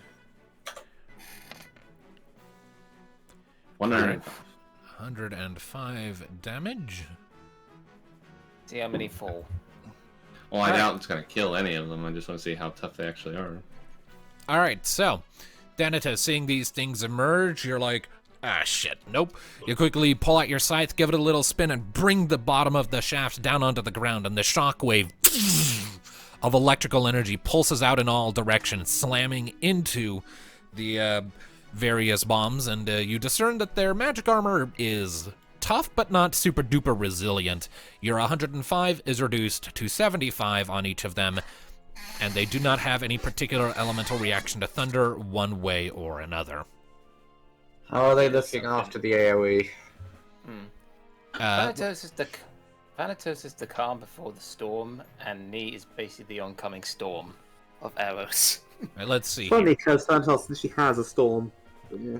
105. 105 damage. See how many fall. Well, I doubt it's going to kill any of them. I just want to see how tough they actually are. All right, so Thanatos, seeing these things emerge, you're like, ah, shit, nope. You quickly pull out your scythe, give it a little spin, and bring the bottom of the shaft down onto the ground, and the shockwave of electrical energy pulses out in all directions, slamming into the various bombs, and you discern that their magic armor is tough, but not super duper resilient. Your 105 is reduced to 75 on each of them, and they do not have any particular elemental reaction to thunder one way or another. How are they looking after the AoE? Thanatos is the calm before the storm, and Ni is basically the oncoming storm of arrows. Right, let's see. Funny because Thanatos literally has a storm. Yeah.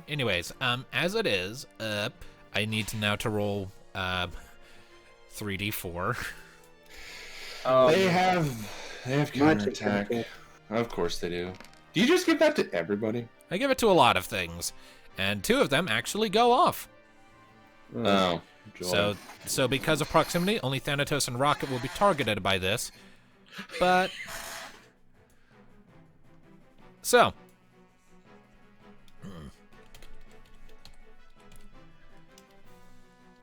Anyways, as it is, I need to now to roll 3d4. They have counterattack. Magic. Of course they do. Do you just give that to everybody? I give it to a lot of things, and 2 of them actually go off. Oh. Joy. So because of proximity, only Thanatos and Rocket will be targeted by this. But so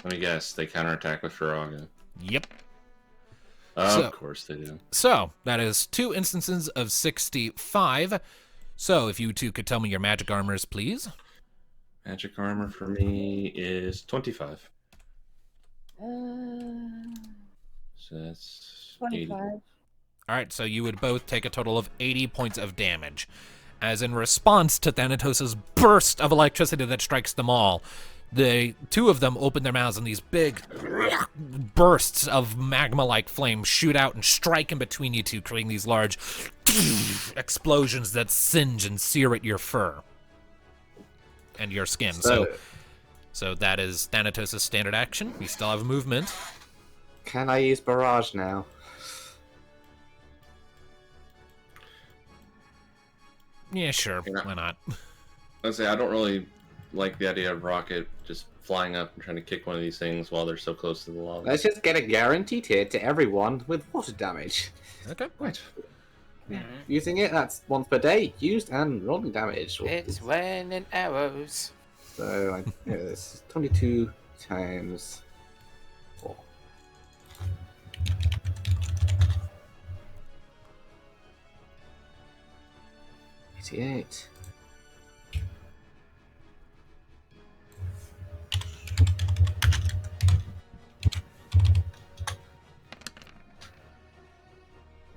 Let me guess. They counterattack with Firaga. yep. Of course they do. So that is 2 instances of 65. So if you 2 could tell me your magic armors, please. Magic armor for me is 25. So that's 80. 25. All right, so you would both take a total of 80 points of damage. as in response to Thanatos' burst of electricity that strikes them all, the two of them open their mouths and these big bursts of magma-like flame shoot out and strike in between you two, creating these large explosions that singe and sear at your fur and your skin. So that is Thanatos' standard action. You still have movement. Can I use barrage now? Yeah, sure. Yeah. Why not? I say I don't really like the idea of Rocket just flying up and trying to kick one of these things while they're so close to the lava. Let's just get a guaranteed hit to everyone with water damage. Okay. Right. Using it, that's once per day, used and rolling damage. It's raining arrows. So, this is 22 times 4. $88.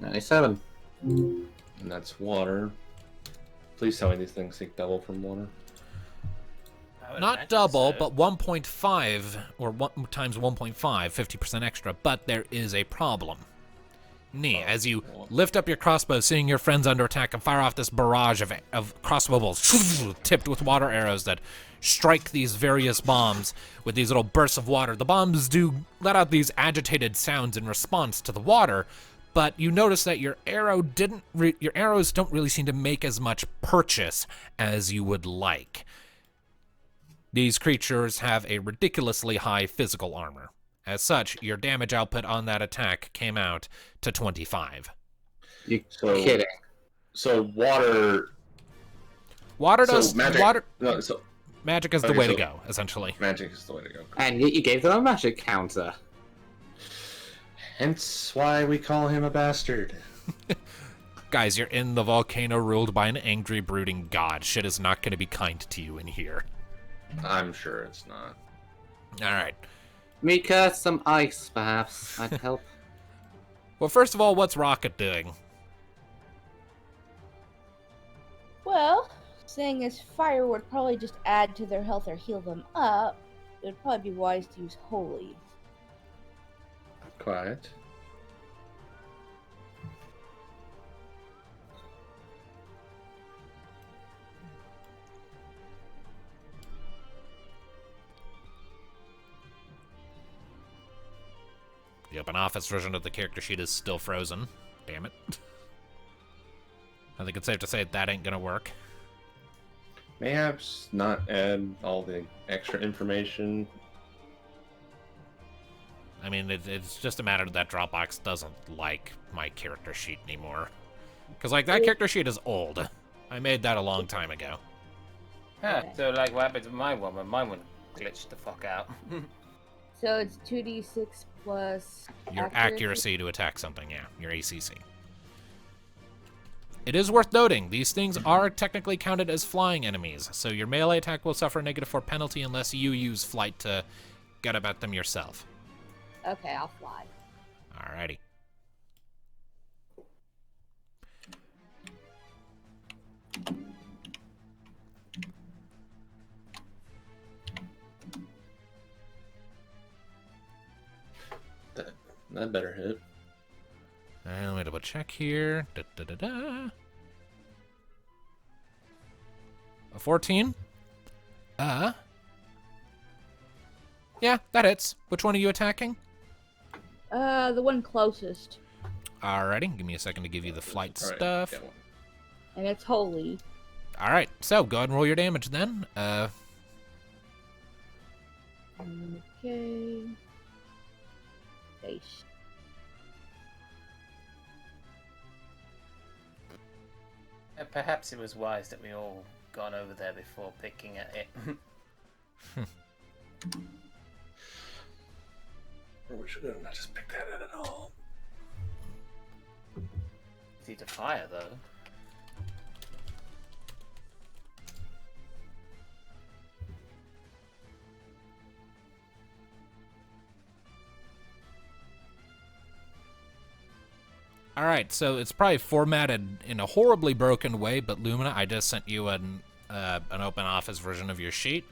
$97. And that's water. Please tell me these things take double from water. I would Not imagine double, so. but 1.5, or 1 times 1.5, 50% extra, but there is a problem. As you lift up your crossbow, seeing your friends under attack, and fire off this barrage of crossbow bolts tipped with water arrows that strike these various bombs with these little bursts of water. The bombs do let out these agitated sounds in response to the water, but you notice that your arrows don't really seem to make as much purchase as you would like. These creatures have a ridiculously high physical armor. As such, your damage output on that attack came out to 25. You're So- kidding. So water. Water So does magic. water. No, so Magic is the Okay, way to so- go, essentially. magic is the way to go. And yet you gave them a magic counter. Hence why we call him a bastard. Guys, you're in the volcano ruled by an angry, brooding god. Shit is not going to be kind to you in here. I'm sure it's not. All right. Mika, some ice, perhaps. I'd help. Well, first of all, what's Rocket doing? Well, seeing as fire would probably just add to their health or heal them up, it would probably be wise to use holy. Quiet. The open office version of the character sheet is still frozen. Damn it. I think it's safe to say that ain't gonna work. Mayhaps not add all the extra information. I mean, it's just a matter that Dropbox doesn't like my character sheet anymore. Because, like, that character sheet is old. I made that a long time ago. Huh, so like what happened to my one when mine one glitched the fuck out. So it's 2d6 plus Your accuracy to attack something, yeah. Your ACC. It is worth noting, these things are technically counted as flying enemies, so your melee attack will suffer a -4 penalty unless you use flight to get about them yourself. Okay, I'll fly. Alrighty. That better hit. And let me double check here. A 14? Yeah, that hits. Which one are you attacking? The one closest. Alrighty, give me a second to give you the flight All right, stuff. got one. And it's holy. Alright, so go ahead and roll your damage then. Okay. Base. Perhaps it was wise that we all gone over there before picking at it. Or we should have not just picked that at all. Easy to fire though. All right, so it's probably formatted in a horribly broken way, but Lumina, I just sent you an open office version of your sheet,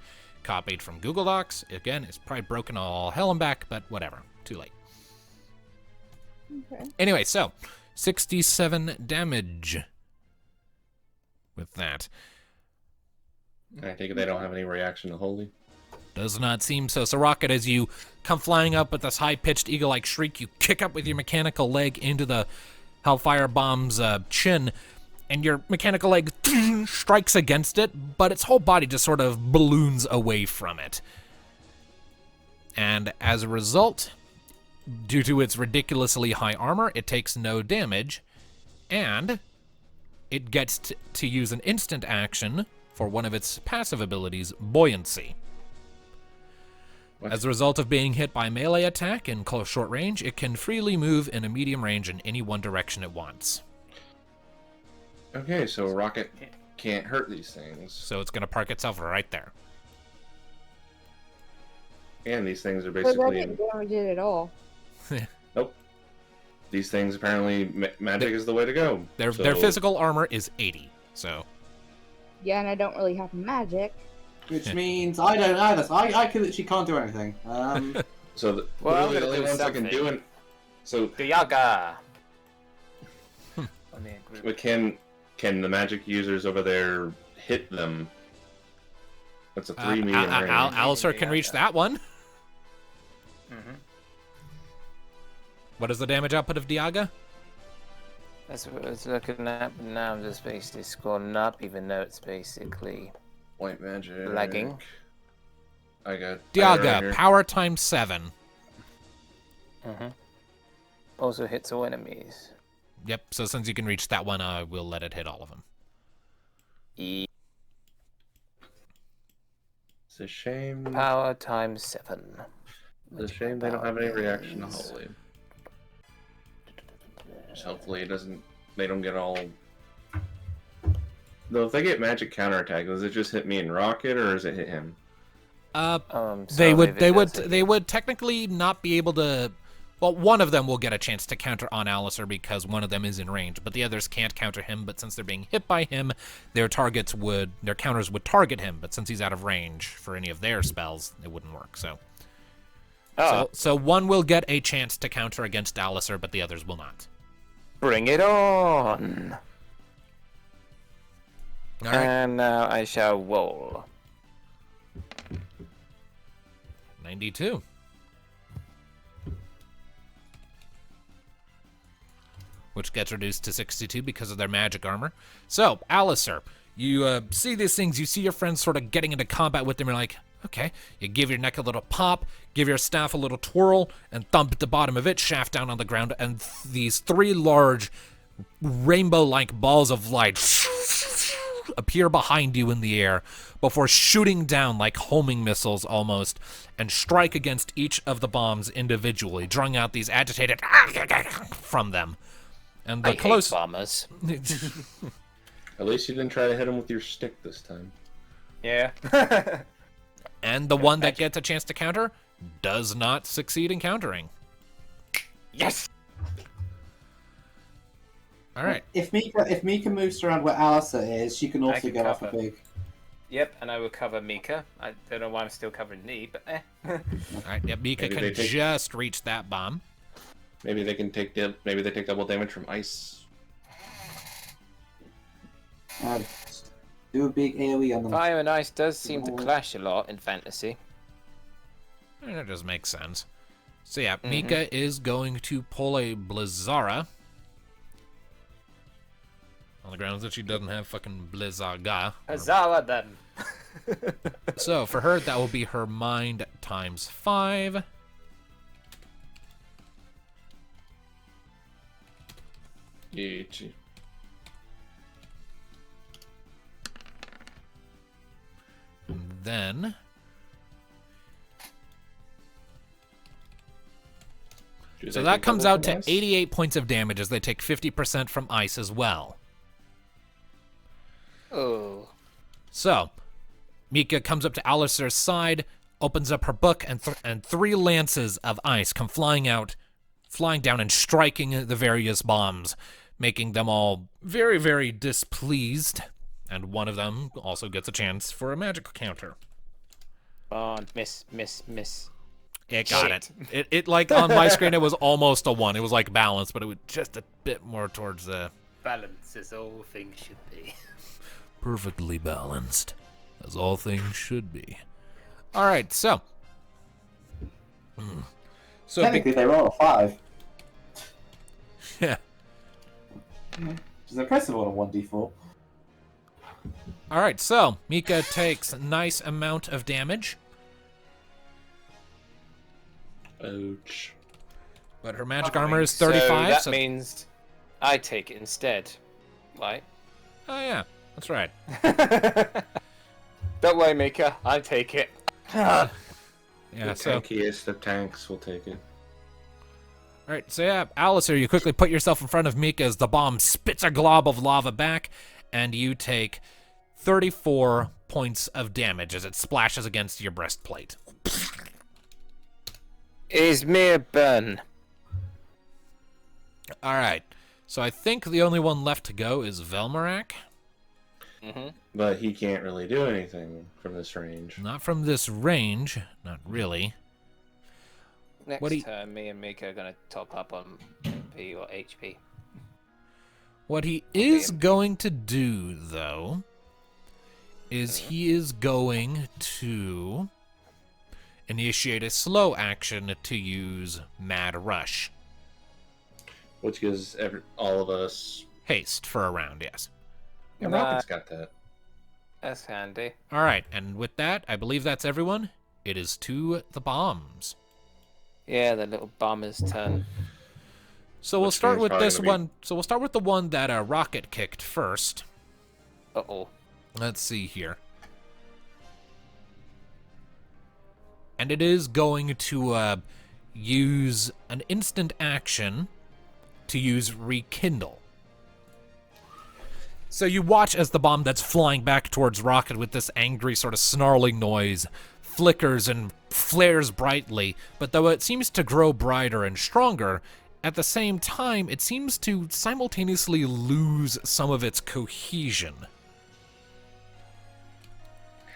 copied from Google Docs. Again, it's probably broken all hell and back, but whatever. Too late. Okay. Anyway, so 67 damage with that. I take it they don't have any reaction to holy. Does not seem so. So, Rocket, as you come flying up with this high-pitched eagle-like shriek, you kick up with your mechanical leg into the Hellfire Bomb's chin, and your mechanical leg strikes against it, but its whole body just sort of balloons away from it. And as a result, due to its ridiculously high armor, it takes no damage, and it gets to use an instant action for one of its passive abilities, Buoyancy. What? As a result of being hit by melee attack in close short range, it can freely move in a medium range in any one direction it wants. Okay, so Rocket can't hurt these things. So it's going to park itself right there. And these things are So that basically... didn't damage it at all. Nope. These things, apparently, magic is the way to go. Their So- physical armor is 80, so... Yeah, and I don't really have magic. Which means I don't either. So I literally can't do anything. So, Well, I'm literally the gonna only do ones I can do... something. So, Diaga! but can the magic users over there hit them? That's a 3 medium range. Alistair can reach that one. Mm-hmm. What is the damage output of Diaga? That's what I was looking at, but now I'm just basically scrolling up, even though it's basically White magic. lagging. I got... Diaga, power times 7. Mm-hmm. Also hits all enemies. Yep, so since you can reach that one, we'll let it hit all of them. E It's a shame. power times 7. It's a shame they don't have any reaction to holy. Just hopefully it doesn't... They don't get all... Though if they get magic counterattack, does it just hit me and Rocket, or does it hit him? They would technically not be able to. Well, one of them will get a chance to counter on Alistair because one of them is in range, but the others can't counter him. But since they're being hit by him, their counters would target him. But since he's out of range for any of their spells, it wouldn't work. So one will get a chance to counter against Alistair, but the others will not. Bring it on! All right, And now I shall roll. 92. Which gets reduced to 62 because of their magic armor. So, Alistair, you see these things, you see your friends sort of getting into combat with them, you're like, okay. You give your neck a little pop, give your staff a little twirl, and thump at the bottom of it, shaft down on the ground, and these 3 large rainbow-like balls of light appear behind you in the air before shooting down like homing missiles almost and strike against each of the bombs individually, drawing out these agitated from them. And the I hate bombers. At least you didn't try to hit him with your stick this time. Yeah. And the one that gets a chance to counter does not succeed in countering. Yes! All right. if Mika moves around where Alistair is, she can I also can get off a cover. big. Yep, and I will cover Mika. I don't know why I'm still covering knee, but eh. All right. Yeah, Mika Maybe can they take- just reach that bomb. Maybe they can take maybe they take double damage from ice. Do a big AoE on them. Fire and ice does seem to clash a lot in fantasy. That just makes sense. So yeah, Mika is going to pull a Blizzara. On the grounds that she doesn't have fucking Blizzaga. Azara then. So for her, that will be her mind times 5. Yeechi. Then Do so they that take comes double out from to ice? 88 points of damage as they take 50% from ice as well. Oh. So, Mika comes up to Alistair's side, opens up her book, and 3 lances of ice come flying out flying down and striking the various bombs, making them all very, very displeased. And one of them also gets a chance for a magic counter. Oh, miss, miss, miss. It got Shit. it. It like on my screen, it was almost a 1. It was like balanced, but it was just a bit more towards the Balance is all things should be. perfectly balanced, as all things should be. All right, so. So Technically, they roll a 5. yeah. Which is impressive on a 1d4. All right, so Mika takes a nice amount of damage, Ouch. but her magic armor is 35. So that means I take it instead, right? Oh yeah, that's right. Don't worry, Mika. I take it. Yeah. The So tankiest of tanks will take it. all right, so yeah, Alistair, you quickly put yourself in front of Mika as the bomb spits a glob of lava back, and you take 34 points of damage as it splashes against your breastplate. Is me a burn? All right, so I think the only one left to go is Velmarak. Mm-hmm. But he can't really do anything from this range. Not from this range, not really. Next What do you- turn, me and Mika are gonna top up on MP or HP. What he is going to do, though, is he is going to initiate a slow action to use Mad Rush. Which gives all of us... Haste for a round, yes. Yeah, Nah. Rocket's got that. That's handy. All right, and with that, I believe that's everyone. It is to the bombs. Yeah, the little bomber's turn. So we'll Which start means with probably this gonna be- one. So we'll start with the one that Rocket kicked first. Uh-oh. Let's see here. And it is going to use an instant action to use Rekindle. So you watch as the bomb that's flying back towards Rocket with this angry sort of snarling noise flickers and flares brightly, but though it seems to grow brighter and stronger, at the same time it seems to simultaneously lose some of its cohesion.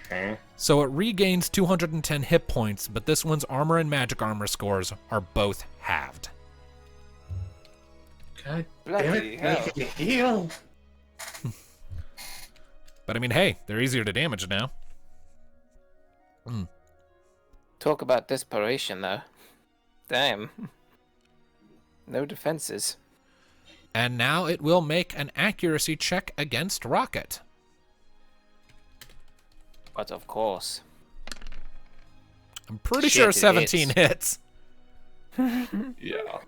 Huh? So it regains 210 hit points, but this one's armor and magic armor scores are both halved. God Bloody hell. make it heal! But I mean, hey, they're easier to damage now. Talk about desperation, though. Damn. No defenses. And now it will make an accuracy check against Rocket. But of course. I'm pretty Shit, sure it 17 is. hits. Yeah.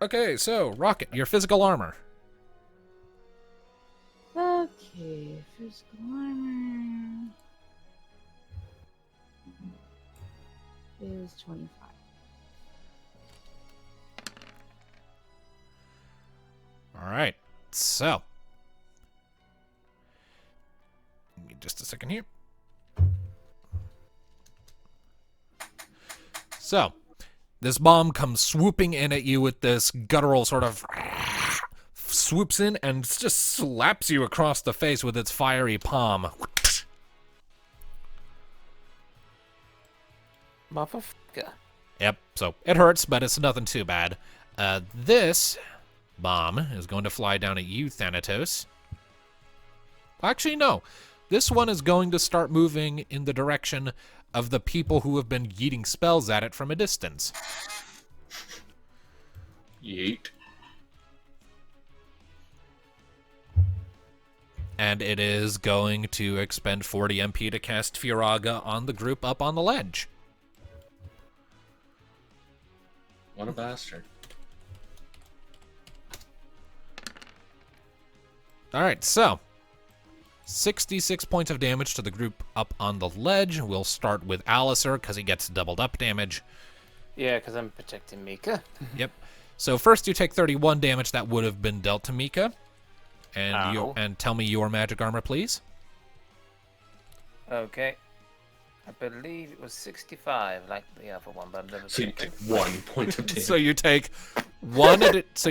Okay, so Rocket, your physical armor. Okay, physical armor is 25. All right, so give me just a second here. So this bomb comes swooping in at you with this guttural sort of swoops in and just slaps you across the face with its fiery palm. Motherfucker. Yep, so it hurts, but it's nothing too bad. This bomb is going to fly down at you, Thanatos. Actually, no. This one is going to start moving in the direction of the people who have been yeeting spells at it from a distance. Yeet. And it is going to expend 40 MP to cast Firaga on the group up on the ledge. What a bastard. Alright, so 66 points of damage to the group up on the ledge. We'll start with Alistair because he gets doubled up damage. Yeah, because I'm protecting Mika. Yep. So first you take 31 damage that would have been dealt to Mika. And Ow. and tell me your magic armor, please. Okay. I believe it was 65, like the other one, but I'm never So you checking. take 1 point of damage. So you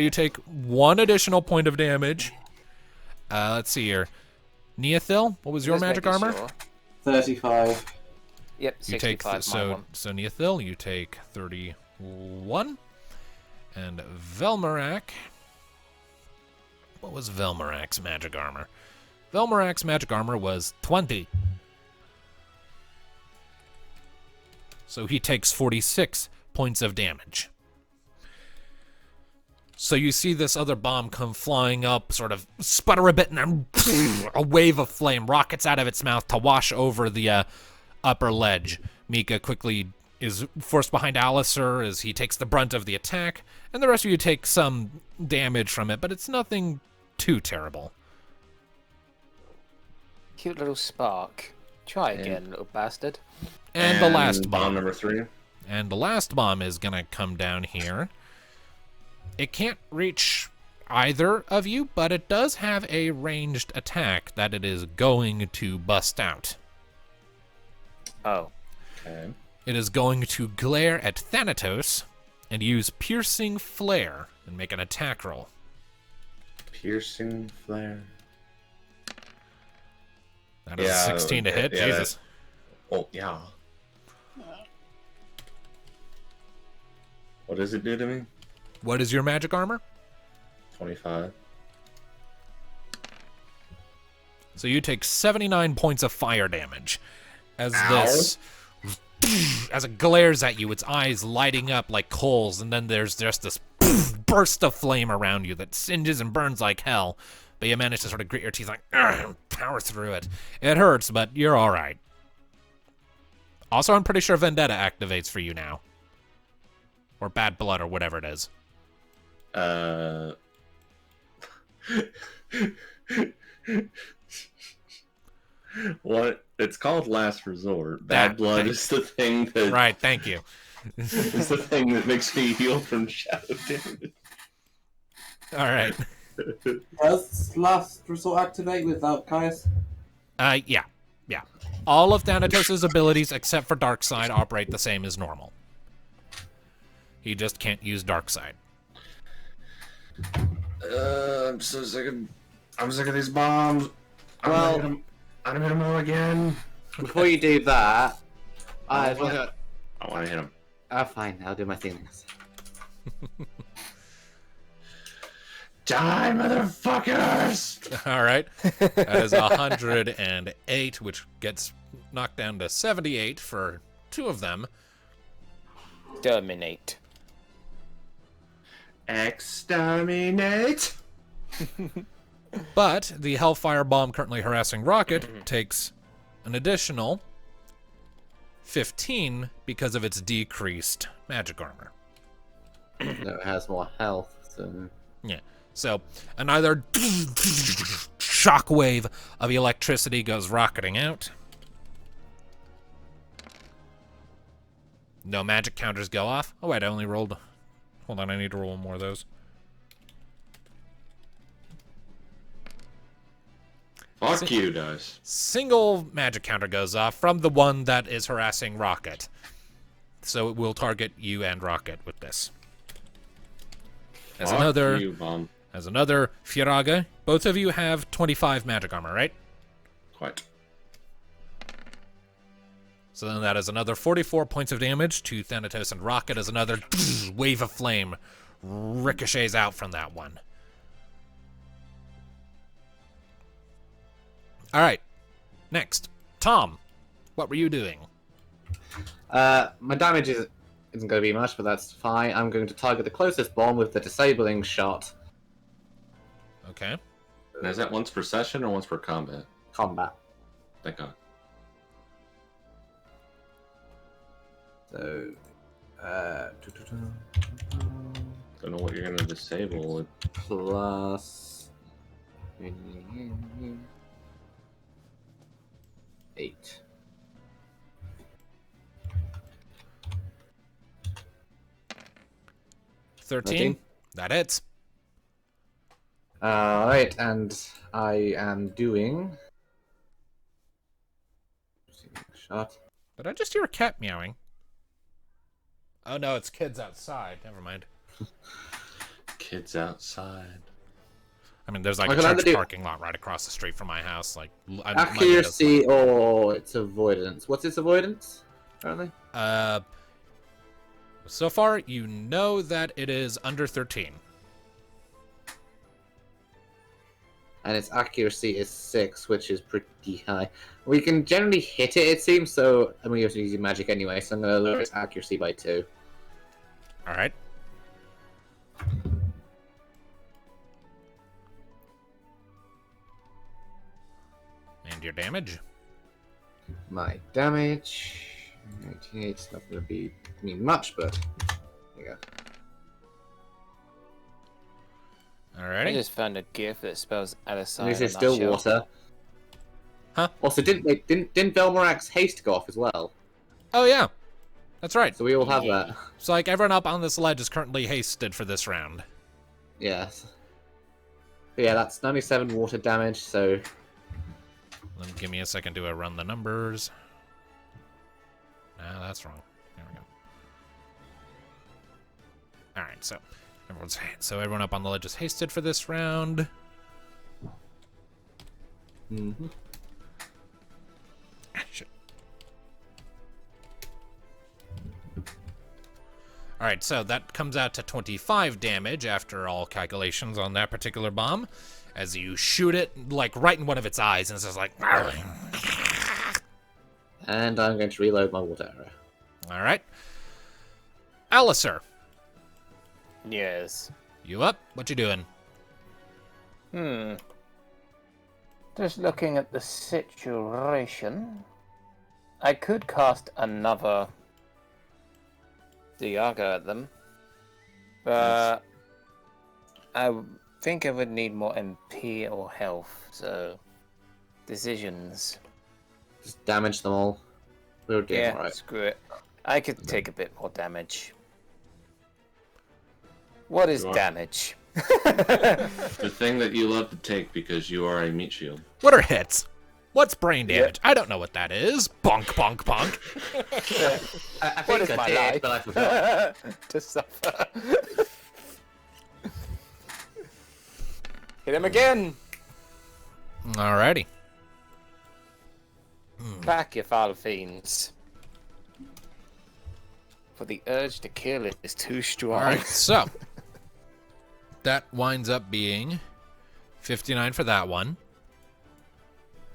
take one additional point of damage. Let's see here. Neothil, what was your Just magic making armor? sure. 35. Yep, You take 65 my one. so Neothil, you take 31, and Velmarak. What was Velmarak's magic armor? Velmarak's magic armor was 20. So he takes 46 points of damage. So you see this other bomb come flying up, sort of sputter a bit, and then a wave of flame rockets out of its mouth to wash over the upper ledge. Mika quickly is forced behind Alistair as he takes the brunt of the attack, and the rest of you take some damage from it, but it's nothing too terrible. Cute little spark. Try again, little bastard. And the last bomb bomb. number 3. And the last bomb is going to come down here. It can't reach either of you, but it does have a ranged attack that it is going to bust out. Oh. Okay. It is going to glare at Thanatos and use Piercing Flare and make an attack roll. Piercing flare. That is 16 to hit. yeah, Jesus. Oh, yeah. What does it do to me? What is your magic armor? 25. So you take 79 points of fire damage as as it glares at you, its eyes lighting up like coals, and then there's just this burst of flame around you that singes and burns like hell. But you manage to sort of grit your teeth like, power through it. It hurts, but you're all right. Also, I'm pretty sure Vendetta activates for you now. Or Bad Blood, or whatever it is. What? It's called Last Resort. Bad Blood is the thing that... Right, thank you. is the thing that makes me heal from shadow damage. All right. Does Last Resort activate without Caius? Yeah. All of Thanatos' abilities, except for Darkside, operate the same as normal. He just can't use Darkside. I'm so sick of these bombs. I'm gonna hit him all again. Before you do that, I want to. I want to hit him. Fine, I'll do my things. Die, motherfuckers! All right. That is 108, which gets knocked down to 78 for two of them. Terminate. Exterminate! But the Hellfire Bomb currently harassing Rocket takes an additional 15 because of its decreased magic armor. No, it has more health, so. Yeah. So another shockwave of electricity goes rocketing out. No magic counters go off. Oh wait, I only rolled. Hold on, I need to roll more of those. Fuck you, guys. Single magic counter goes off from the one that is harassing Rocket. So it will target you and Rocket with this. As Fuck another you, bomb. As another Firaga, both of you have 25 magic armor, right? Quite. So then that is another 44 points of damage to Thanatos and Rocket as another wave of flame ricochets out from that one. All right, next. Tom, what were you doing? My damage isn't going to be much, but that's fine. I'm going to target the closest bomb with the disabling shot. Okay. Now, is that once per session or once per combat? Combat. Thank God. So, Don't know what you're gonna disable. plus 8. $13. That hits. Alright, and I am doing... Shot. Did I just hear a cat meowing? Oh no, it's kids outside. Never mind. Kids outside. I mean, there's like I a can either church do- parking lot right across the street from my house. Like, Accuracy or its avoidance. What's its avoidance, apparently? So far, you know that it is under 13. And its accuracy is 6, which is pretty high. We can generally hit it seems, so... I mean, you have to use your magic anyway, so I'm going to lower its accuracy by 2. Alright. And your damage? My damage... 98's not going to mean much, but... There you go. I Alrighty. just found a GIF that spells Alisai. And this is still water. Huh? Also, didn't Velmarak's haste go off as well? Oh, yeah. That's right. So we all have that. So, like, everyone up on this ledge is currently hasted for this round. Yes. But yeah, that's 97 water damage, so... Then give me a second to run the numbers. Nah, that's wrong. There we go. Alright, so everyone up on the ledge is hasted for this round. Mm-hmm. Shit. Alright, so that comes out to 25 damage after all calculations on that particular bomb. As you shoot it, like, right in one of its eyes, and it's just like... And I'm going to reload my water arrow. Alright. Alistair, Yes. you up? What you doing? Just looking at the situation, I could cast another Diaga at them, but I think I would need more MP or health, so decisions. Just damage them all. We were doing Yeah, alright. screw it. I could take a bit more damage. What is You are- damage? The thing that you love to take because you are a meat shield. What are hits? What's brain damage? I don't know what that is. Bonk, bonk, bonk. I What think is my did, life? but I forgot. To suffer. Hit him again! Alrighty. Back, you foul fiends. For the urge to kill it is too strong. Alright, so. That winds up being 59 for that one.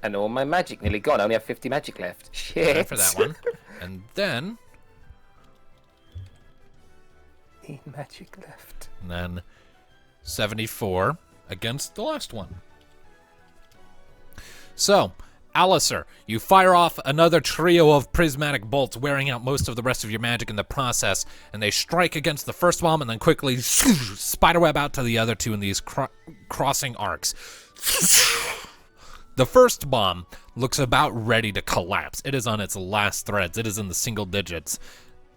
And all my magic nearly gone. I only have 50 magic left. Shit. For that one. And then... Magic left. And then 74 against the last one. So, Alistair, you fire off another trio of prismatic bolts, wearing out most of the rest of your magic in the process, and they strike against the first bomb and then quickly spiderweb out to the other two in these crossing arcs. The first bomb looks about ready to collapse. It is on its last threads. It is in the single digits.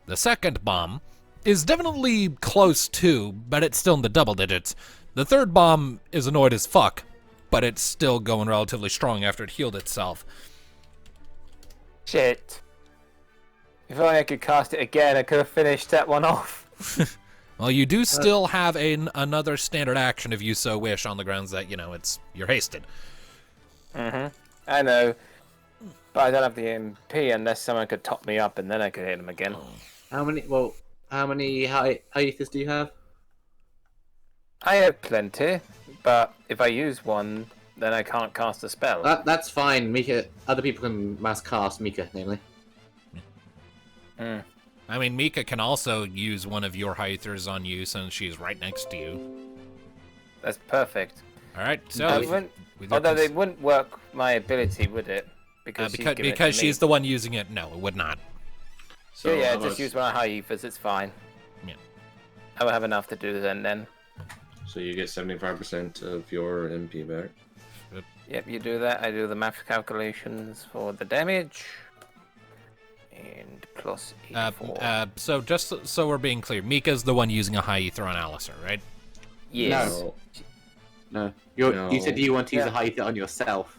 The second bomb is definitely close to, but it's still in the double digits. The third bomb is annoyed as fuck, but it's still going relatively strong after it healed itself. Shit. If only I could cast it again, I could have finished that one off. Well, you do still have another standard action if you so wish, on the grounds that, you're hasted. I know. But I don't have the MP unless someone could top me up and then I could hit him again. How many hiatus do you have? I have plenty, but if I use one, then I can't cast a spell. That's fine. Mika. Other people can mass cast Mika, namely. I mean, Mika can also use one of your Hythers on you since she's right next to you. That's perfect. Alright, so... Although they wouldn't work my ability, would it? Because she's the one using it, no, it would not. So yeah, how just much- use one of Hyethers, it's fine. Yeah. I will have enough to do then. So you get 75% of your MP back. Yep, you do that. I do the math calculations for the damage. And plus 84. So just so we're being clear, Mika's the one using a Hyether on Alistair, right? Yes. No. No. You said you want to use Yeah. a hiatus on yourself.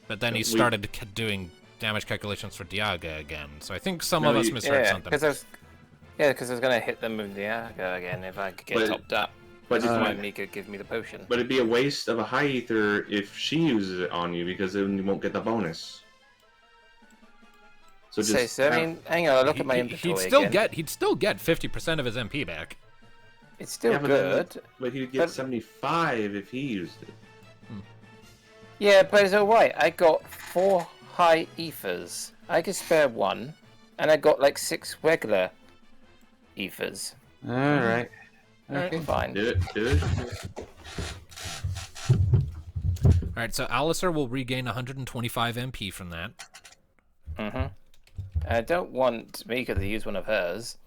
But then he We- started doing damage calculations for Diaga again. So I think some of us misheard something. Because I was going to hit them with Diaga again if I could get topped up. But why Mika give me the potion. But it'd be a waste of a high ether if she uses it on you, because then you won't get the bonus. So just hang on, look at my inventory He'd still get 50% of his MP back. It's still good. But he'd get 75 if he used it. Yeah, but it's alright. I got 4 high ethers. I could spare 1, and I got like 6 regular ethers. Alright. Okay. Fine. Do it. Alright, so Alistair will regain 125 MP from that. Mm-hmm. I don't want Mika to use one of hers.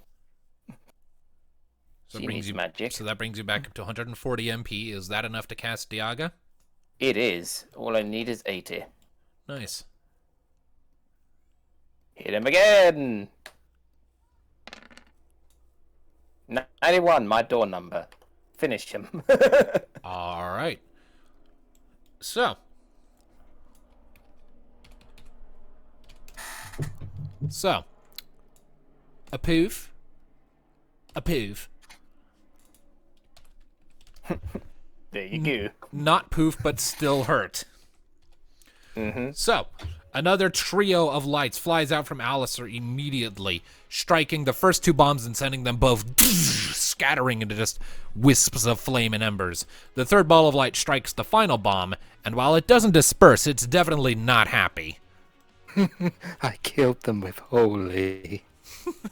So She needs magic. So that brings you back up to 140 MP. Is that enough to cast Diaga? It is. All I need is 80. Nice. Hit him again! 91, my door number. Finish him. Alright. So, a poof. There you go. Not poof, but still hurt. Mm-hmm. So, another trio of lights flies out from Alistair immediately, striking the first 2 bombs and sending them both scattering into just wisps of flame and embers. The third ball of light strikes the final bomb, and while it doesn't disperse, it's definitely not happy. I killed them with holy.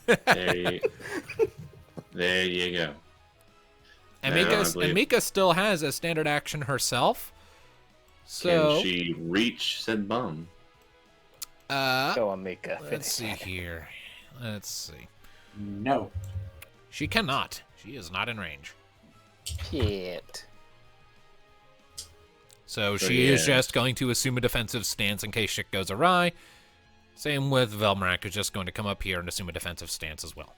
There you go. And Mika still has a standard action herself. So can she reach said bomb? Go on, Mika. Let's see here. Let's see. No. She cannot. She is not in range. Shit. So she is just going to assume a defensive stance in case shit goes awry. Same with Velmarak, who's just going to come up here and assume a defensive stance as well.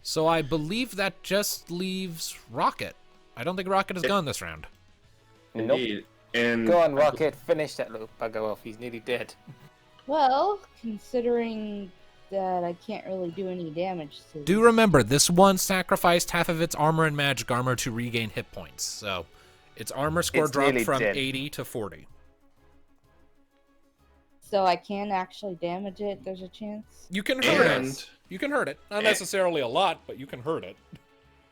So I believe that just leaves Rocket. I don't think Rocket is gone this round. Indeed. And Go on, Rocket. Finish that little bugger off. He's nearly dead. Well, considering that I can't really do any damage to Do remember, this one sacrificed half of its armor and magic armor to regain hit points. So its armor score It's dropped nearly from dead. 80 to 40. So I can actually damage it, there's a chance? You can hurt And- it. You can hurt it. Not necessarily a lot, but you can hurt it.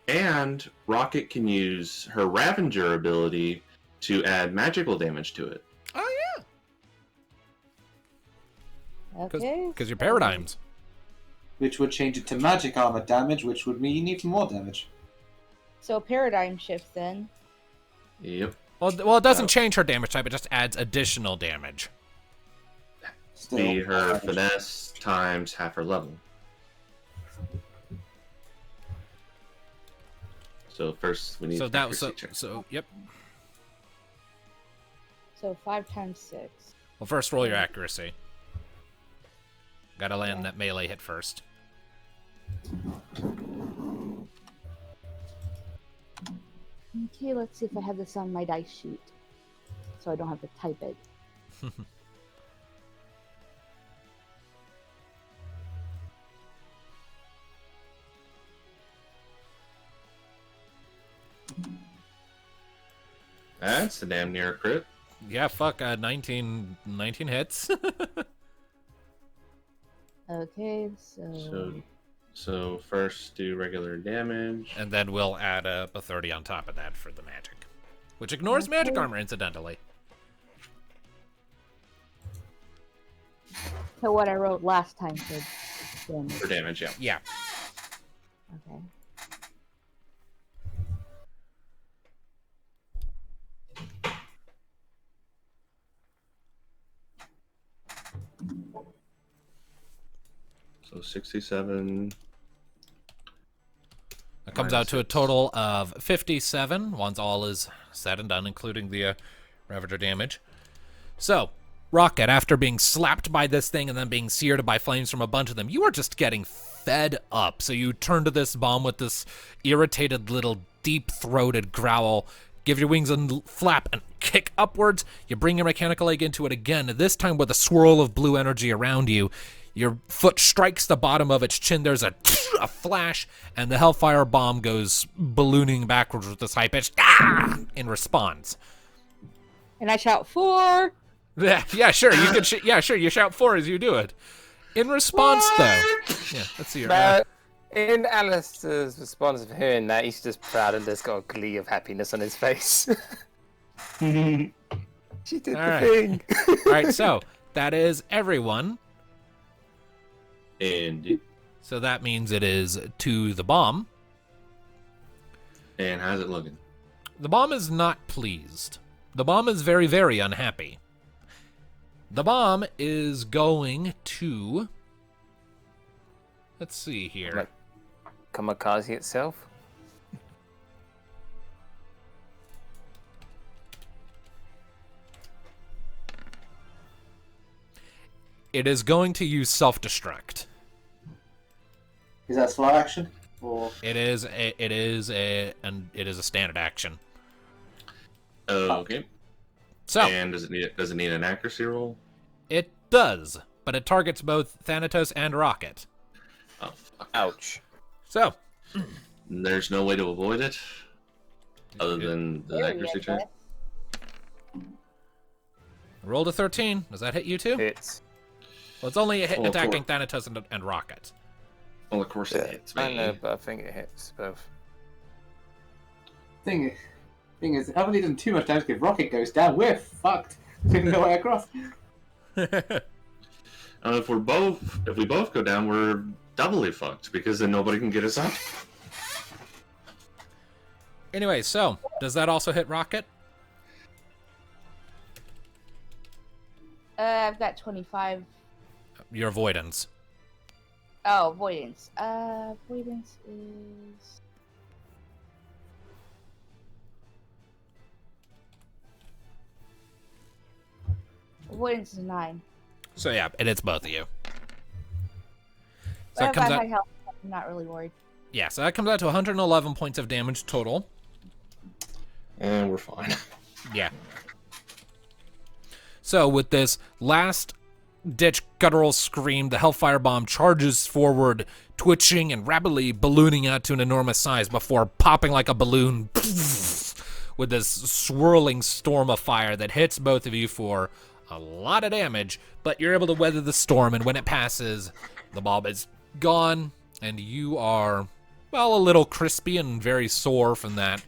And Rocket can use her Ravager ability to add magical damage to it. Oh, yeah. Okay. Because your paradigms. Which would change it to magic armor damage, which would mean even more damage. So paradigm shift then. Yep. Well, it doesn't change her damage type. It just adds additional damage. Still, Be her damage. finesse times half her level. So first we need So that was accuracy check. yep. So 5 times 6. Well, first roll your accuracy. Gotta land that melee hit first. Okay, let's see if I have this on my dice sheet. So I don't have to type it. That's a damn near crit. Yeah, fuck, 19 hits. Okay, So first do regular damage. And then we'll add up a 30 on top of that for the magic. Which ignores magic armor, incidentally. So what I wrote last time for damage. For damage, yeah. Yeah. Okay. So 67. It comes out to a total of 57 once all is said and done, including the Ravager damage. So, Rocket, after being slapped by this thing and then being seared by flames from a bunch of them, you are just getting fed up. So you turn to this bomb with this irritated little deep-throated growl, give your wings a flap and kick upwards. You bring your mechanical leg into it again, this time with a swirl of blue energy around you. Your foot strikes the bottom of its chin. There's a flash, and the Hellfire bomb goes ballooning backwards with this high-pitched in response. And I shout 4. Yeah, sure. You can. Sure. You shout 4 as you do it. In response, though, let's see. In Alistair's response of hearing that, he's just proud and there's got a glee of happiness on his face. She did the thing. All right, so that is everyone. Indeed. So that means it is to the bomb. And how's it looking? The bomb is not pleased. The bomb is very, very unhappy. The bomb is going to... Let's see here. Like kamikaze itself? It is going to use self-destruct. Is that slow action? Or It is a standard action. Okay. So And does it need an accuracy roll? it does, but it targets both Thanatos and Rocket. Oh, fuck. Ouch. So There's no way to avoid it other than the accuracy check. rolled a 13. Does that hit you too? It's... Well, it's only a hit Well, of attacking Thanatos and Rocket. Well, of course it hits me. I know, but I think it hits both. thing is, haven't we done too much damage? If Rocket goes down, we're fucked. There's no way across. If we both go down, we're doubly fucked because then nobody can get us up. Anyway, so does that also hit Rocket? I've got 25. Your avoidance. Oh, avoidance. Avoidance is... Avoidance is 9. So yeah, it hits both of you. So But it comes if I out. had health, I'm not really worried. Yeah, so that comes out to 111 points of damage total. And we're fine. Yeah. So with this last ditch guttural scream, the Hellfire Bomb charges forward, twitching and rapidly ballooning out to an enormous size before popping like a balloon with this swirling storm of fire that hits both of you for a lot of damage, but you're able to weather the storm, and when it passes, the bomb is gone, and you are, well, a little crispy and very sore from that.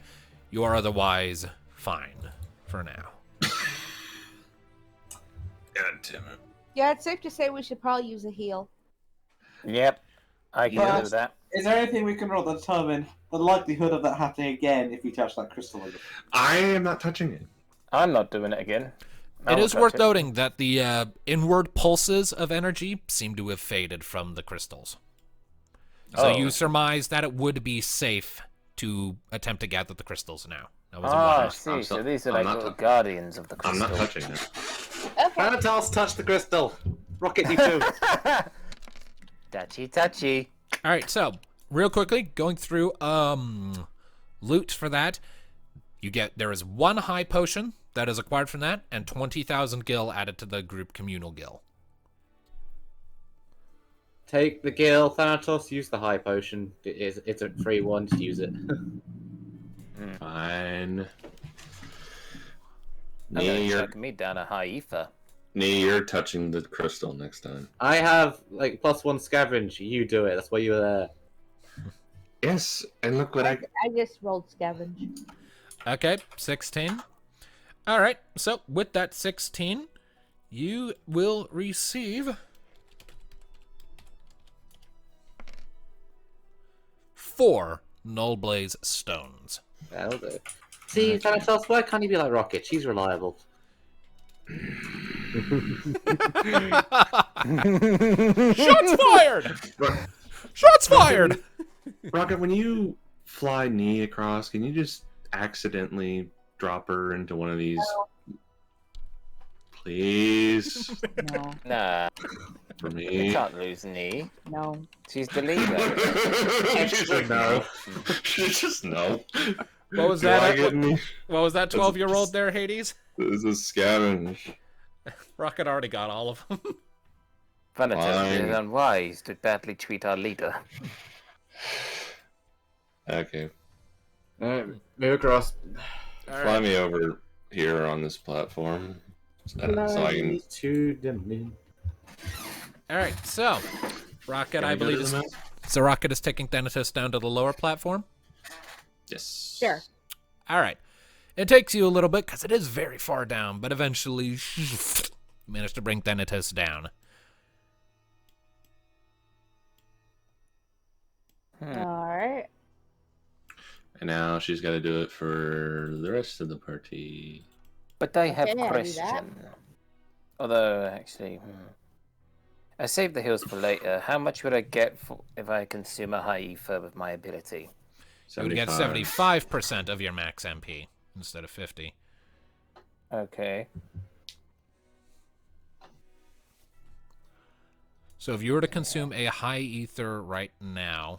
You are otherwise fine for now. God damn it. Yeah, it's safe to say we should probably use a heal. Yep. I can Yeah. do that. Is there anything we can roll to determine the likelihood of that happening again if we touch that crystal again? I am not touching it. I'm not doing it again. I It won't is touch worth it. noting that the inward pulses of energy seem to have faded from the crystals. So Oh. you surmise that it would be safe to attempt to gather the crystals now. That was a Ah, I bonus. see. I'm So so- these are I'm like not little tou- guardians of the I'm crystal. not touching it. Okay. Thanatos, touch the crystal. Rocket, you too. Touchy, touchy. All right, so real quickly, going through loot for that, there is one high potion that is acquired from that, and 20,000 gil added to the group communal gil. Take the gil, Thanatos. Use the high potion. It's a free one. Just use it. Fine. I'm gonna Nee, chuck me down a high ether. you're touching the crystal next time. I have like +1 scavenge. You do it. That's why you were there. Yes, and look what I... I just rolled scavenge. Okay, 16. All right, so with that 16, you will receive 4 Null Blaze stones. That'll do. See, Thanatos, why can't you be like Rocket? She's reliable. Shots fired! Shots fired! Rocket, when you fly knee across, can you just accidentally drop her into one of these? Please, No, Nah, for you me. can't lose knee. no. She's the leader. She just no. She just no. What was Do I that? get any? What was that 12-year-old there, Hades? This is scavenge. Rocket already got all of them. Thanatos is Fine. unwise to badly treat our leader. Okay. Move across. Fly me over here on this platform. So I can. To the moon. All right, so Rocket, Can I I go believe to is the map? so. Rocket is taking Thanatos down to the lower platform. Yes. Sure. All right, it takes you a little bit because it is very far down, but eventually you manage to bring Thanatos down. Alright. And now she's got to do it for the rest of the party. But I have Okay, a I'll do that. question. Although, actually, I saved the heals for later. How much would I get if I consume a high ether with my ability? You would get 75% of your max MP instead of 50. Okay. So if you were to consume a high ether right now,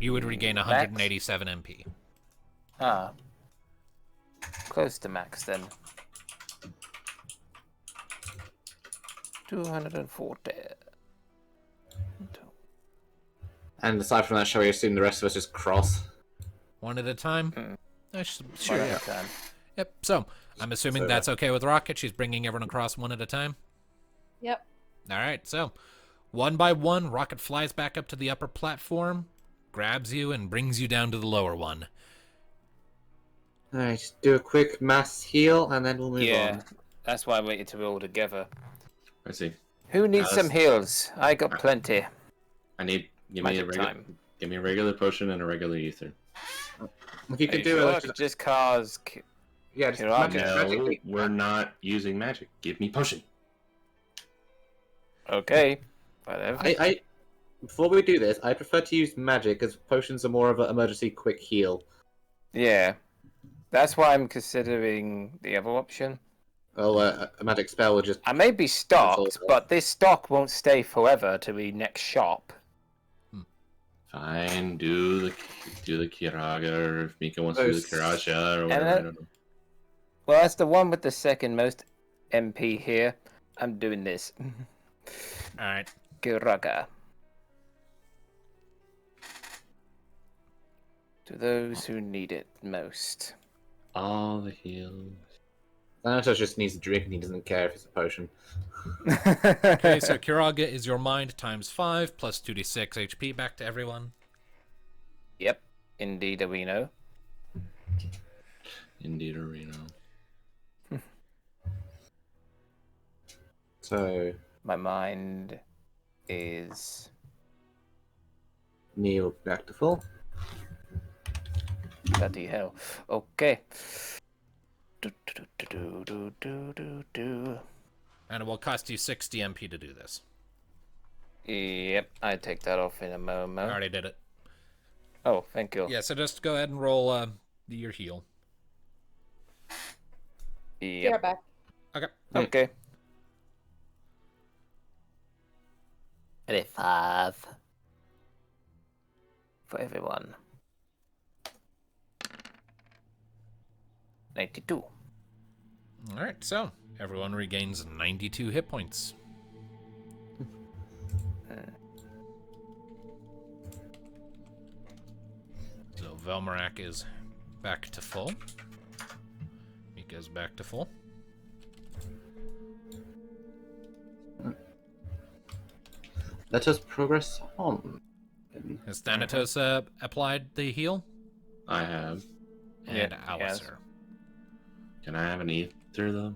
you would regain 187 MP. Ah. Close to max then. 240. And aside from that, shall we assume the rest of us just cross? One at a time? Sure. One at a time. Yep. So I'm assuming So, that's okay with Rocket. She's bringing everyone across one at a time. Yep. All right. So one by one, Rocket flies back up to the upper platform, grabs you, and brings you down to the lower one. Alright, do a quick mass heal, and then we'll move Yeah, on. that's why I waited till we're all together. I see. Who needs Alice. some heals? I got plenty. I need. Give Magic me time. Give me a regular potion and a regular ether. If you Are could you do sure? it, Just cause. yeah, just Here, I'll magic, go. No, magic. we're not using magic. Give me potion. Okay. Whatever. I before we do this, I prefer to use magic as potions are more of an emergency quick heal. Yeah. That's why I'm considering the other option. Well, a magic spell would just. I may be stocked, also- but this stock won't stay forever to the next shop. Fine. Do the Kiraga, or if Mika wants to do the Kiraja, or whatever. I don't know. Well, that's the one with the second most MP here. I'm doing this. All right. Giraga. To those who need it most. All the heals. Thanatos just needs a drink and he doesn't care if it's a potion. Okay, so Kiraga is your mind times 5 plus 2d6 HP back to everyone. Yep, indeed, we know. Indeed, Reno. So, My mind is Neil back to full. bloody hell. Okay. Do, do, do, do, do, do, do, do. And it will cost you 60 MP to do this. Yep, I take that off in a I moment. already did it. Oh, thank you. Yeah, so just go ahead and roll your heal. Be right Yep. back. Okay. Okay. 25 for everyone. 92. All right, so everyone regains 92 hit points. So Velmarak is back to full. Mika's back to full. Let us progress on. Has Thanatos applied the heal? I have. And Yeah, yes. Alistair. Can I have an ether though?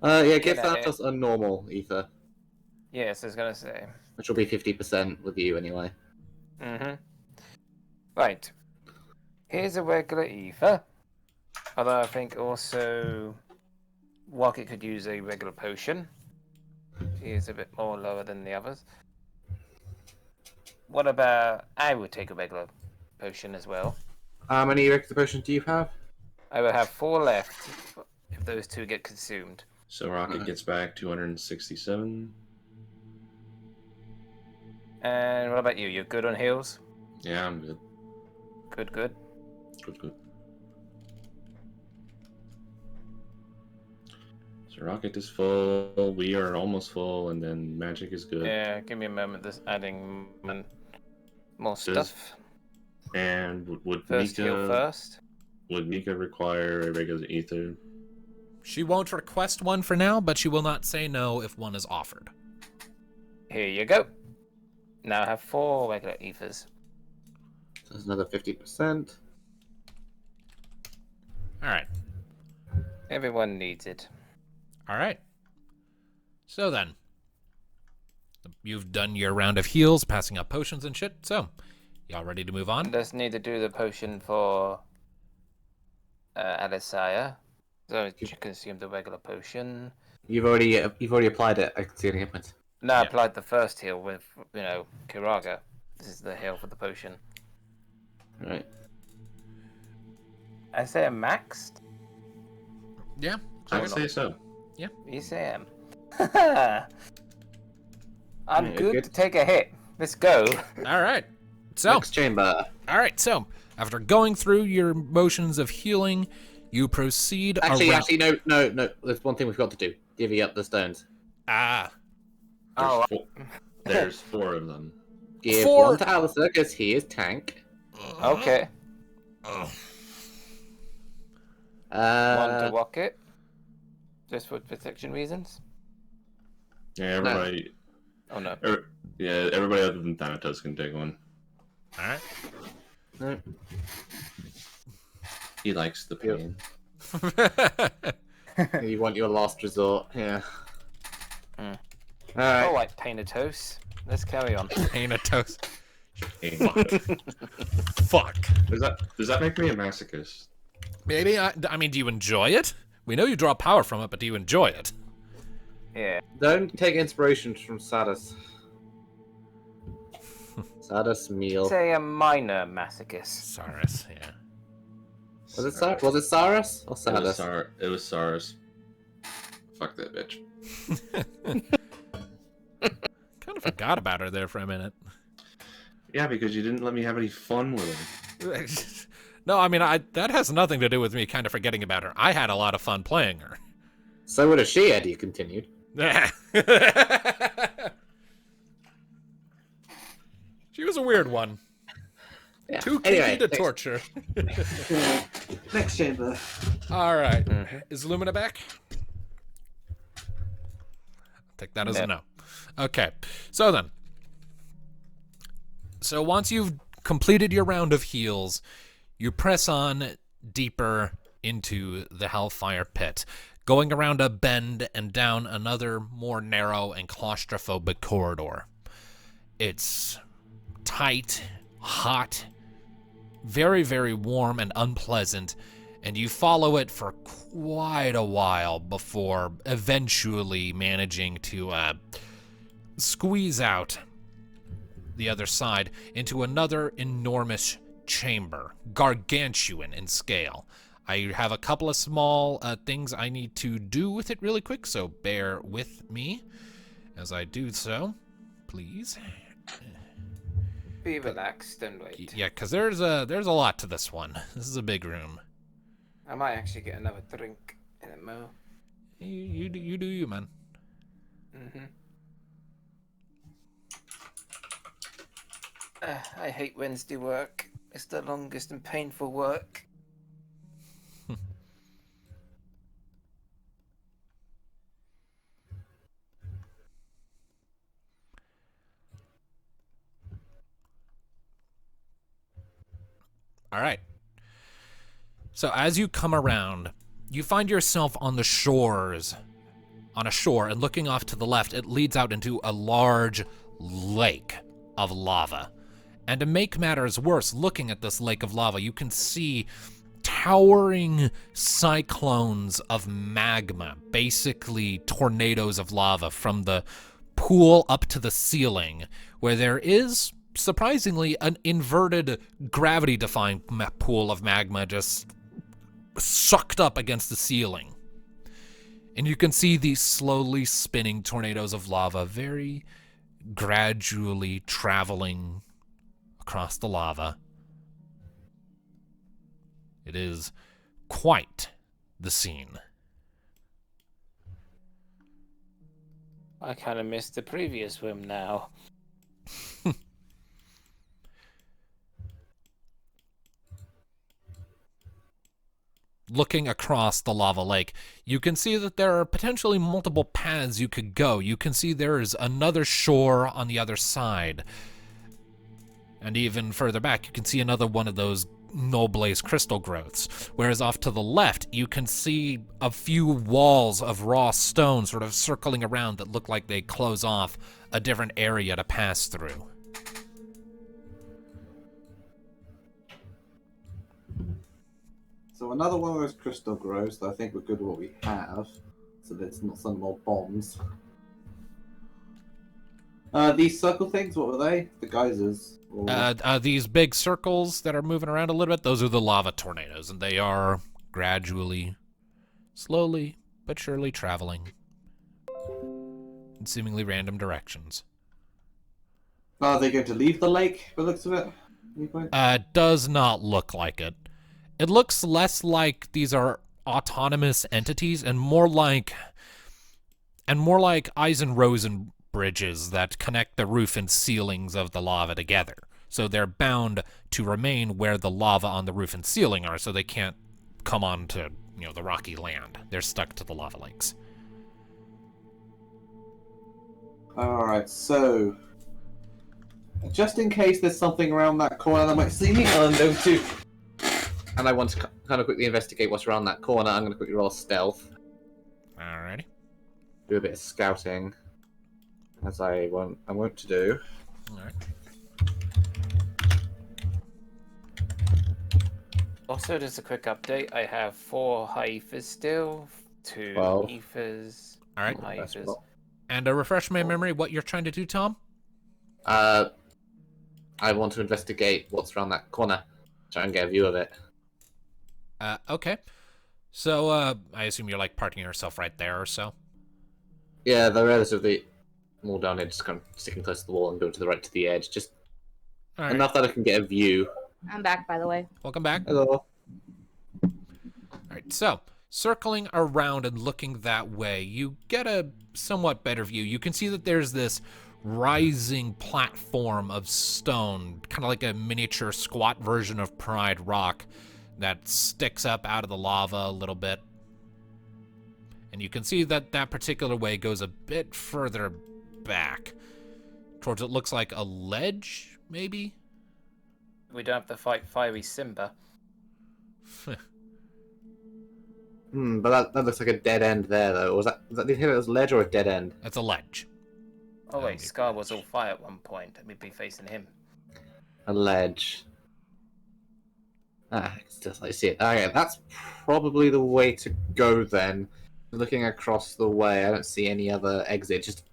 Yeah, give Get at Thanatos a normal ether, Yes, I was gonna say. which will be 50% with you anyway. Mm-hmm. Right. Here's a regular ether. Although I think also Rocket could use a regular potion. He is a bit more lower than the others. What about I would take a regular potion as well. How many regular potions do you have? I will have 4 left if those 2 get consumed. So Rocket gets back 267. And what about you? You're good on heals? Yeah, I'm good. Good, good. Good. So rocket is full. We are almost full, and then magic is good. Yeah, give me a moment. Just adding more Does- stuff. And would First heal Mika first. would Mika require a regular ether? She won't request one for now, but she will not say no if one is offered. Here you go. Now I have 4 regular ethers. So there's another 50%. All right. Everyone needs it. All right. So then, you've done your round of heals, passing up potions and shit. So, y'all ready to move on? Just need to do the potion for Alisaya. So you consume the regular potion. You've already applied it. I can see any hit points. No, I Yeah. applied the first heal with, Kiraga. This is the heal for the potion. Right. I say I'm maxed? Yeah. I would say so. You say I'm. I'm Yeah, good good. to take a hit. Let's go. All right. So, Next chamber. all right. So, after going through your motions of healing, you proceed Actually, around. no. There's one thing we've got to do. Divvy up the stones. Ah. There's 4 of them. Give 4. one to Alistair because he is tank. Okay. Oh. One to Rocket. Just for protection reasons. Yeah, everybody. Oh no. Yeah, everybody other than Thanatos can take one. All right. No. He likes the pain. You want your last resort. Yeah. Mm. Alright. Alright, Painatos. Let's carry on. Ain't a toast. Pain. Fuck. Does that make me a masochist? Maybe. I mean, do you enjoy it? We know you draw power from it, but do you enjoy it? Yeah. Don't take inspiration from Sadus. Sadus meal. Say a minor masochist. Saris, yeah. Was it Saris or It was Sadus? It was SARS. Fuck that bitch. Kind of forgot about her there for a minute. Yeah, because you didn't let me have any fun with her. No, I mean, that has nothing to do with me kind of forgetting about her. I had a lot of fun playing her. So would she, Eddie continued. She was a weird one. Yeah. Too kinky Anyway, to next- torture. Next chamber. All right. Mm-hmm. Is Lumina back? I'll take that as a no. Okay. So then. So once you've completed your round of heals, you press on deeper into the Hellfire Pit, going around a bend and down another more narrow and claustrophobic corridor. It's tight, hot, very, very warm and unpleasant, and you follow it for quite a while before eventually managing to squeeze out the other side into another enormous chamber, gargantuan in scale. I have a couple of small things I need to do with it really quick, so bear with me as I do so, please. Be relaxed and wait. Yeah, because there's a lot to this one. This is a big room. I might actually get another drink in a mo. You do you, man. Mm-hmm. I hate Wednesday work. It's the longest and painful work. All right. So as you come around, you find yourself on a shore, and looking off to the left, it leads out into a large lake of lava. And to make matters worse, looking at this lake of lava, you can see towering cyclones of magma, basically tornadoes of lava from the pool up to the ceiling, where there is, surprisingly, an inverted gravity-defying pool of magma just sucked up against the ceiling. And you can see these slowly spinning tornadoes of lava very, gradually traveling across the lava. It is quite the scene. I kind of missed the previous room now. Looking across the lava lake, you can see that there are potentially multiple paths you could go. You can see there is another shore on the other side. And even further back, you can see another one of those Noble's crystal growths. Whereas off to the left, you can see a few walls of raw stone sort of circling around that look like they close off a different area to pass through. So another one of those crystal growths that I think we're good with what we have, so that it's not some more bombs. These circle things, what were they? The geysers? Or... These big circles that are moving around a little bit, those are the lava tornadoes, and they are gradually, slowly, but surely traveling in seemingly random directions. Are they going to leave the lake, by the looks of it? Does not look like it. It looks less like these are autonomous entities and more like Eisenrosen bridges that connect the roof and ceilings of the lava together. So they're bound to remain where the lava on the roof and ceiling are, so they can't come onto, the rocky land. They're stuck to the lava lakes. Alright, so... just in case there's something around that corner that might see me, I'm going to... And I want to kind of quickly investigate what's around that corner. I'm going to quickly roll stealth. Alrighty. Do a bit of scouting, as I wont to do. Alright. Also, just a quick update. I have 4 Hyphas still, 2 Wow. Ethers, Alright. Hyphas. And refresh my memory, what you're trying to do, Tom? I want to investigate what's around that corner. Try and get a view of it. Okay. So, I assume you're, parking yourself right there or so? Yeah, they're relatively more down here, just kind of sticking close to the wall and going to the right to the edge. Just Alright. enough that I can get a view. I'm back, by the way. Welcome back. Hello. Alright, so, circling around and looking that way, you get a somewhat better view. You can see that there's this rising platform of stone, kind of like a miniature squat version of Pride Rock that sticks up out of the lava a little bit. And you can see that that particular way goes a bit further back towards what looks like a ledge, maybe? We don't have to fight Fiery Simba. But that looks like a dead end there, though. Was that did you hear it was a ledge or a dead end? That's a ledge. Oh wait, Scar was all fire at one point, and we'd be facing him. A ledge. It's just, I see it. Okay, that's probably the way to go then. Looking across the way, I don't see any other exit. Just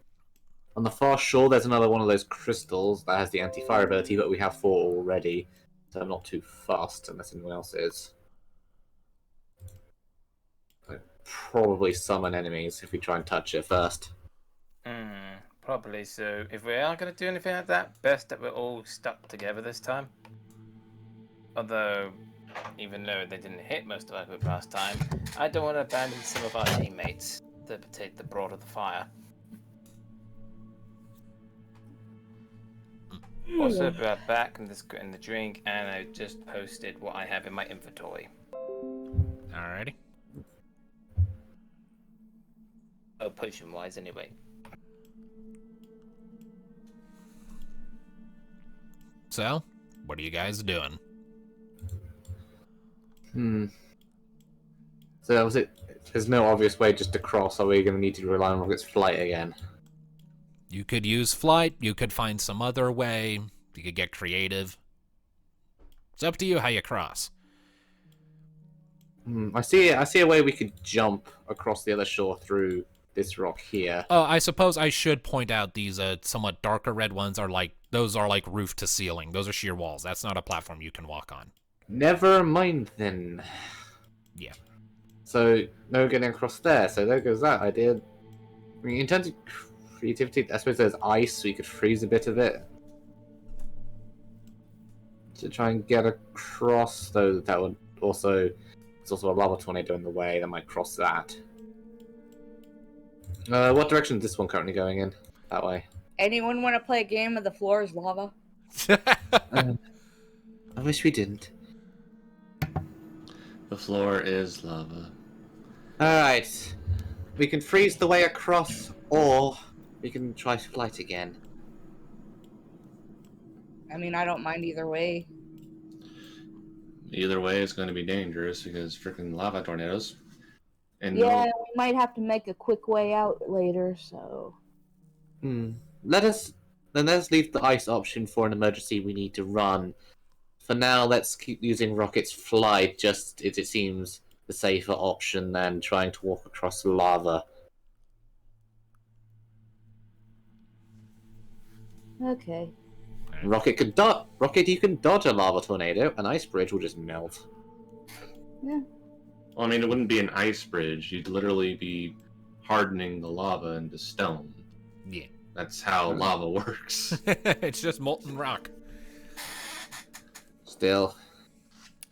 on the far shore, there's another one of those crystals that has the anti-fire ability, but we have 4 already, so I'm not too fast unless anyone else is. I'd probably summon enemies if we try and touch it first. Probably. So if we are going to do anything like that, best that we're all stuck together this time. Although, even though they didn't hit most of our group last time, I don't want to abandon some of our teammates to take the broad of the fire. Also, we're back in the drink, and I just posted what I have in my inventory. Alrighty. Oh, potion-wise, anyway. So, what are you guys doing? So was it? There's no obvious way just to cross. Are we going to need to rely on Rocket's flight again? You could use flight. You could find some other way. You could get creative. It's up to you how you cross. I see a way we could jump across the other shore through this rock here. Oh, I suppose I should point out these somewhat darker red ones are like roof to ceiling. Those are sheer walls. That's not a platform you can walk on. Never mind then. Yeah. So no getting across there. So there goes that idea. I mean, in terms of creativity. I suppose there's ice, so you could freeze a bit of it to try and get across. Though that would also, there's also a lava tornado in the way that might cross that. What direction is this one currently going in? That way. Anyone want to play a game of the floor is lava? I wish we didn't. The floor is lava. Alright. We can freeze the way across, or we can try flight again. I mean, I don't mind either way. Either way, it's going to be dangerous because freaking lava tornadoes. And Yeah, we might have to make a quick way out later, so... Let us leave the ice option for an emergency we need to run. For now, let's keep using rocket's flight, just as it seems the safer option than trying to walk across lava. Okay. Rocket, you can dodge a lava tornado. An ice bridge will just melt. Yeah. Well, I mean, it wouldn't be an ice bridge. You'd literally be hardening the lava into stone. Yeah. That's how lava works. It's just molten rock. Still.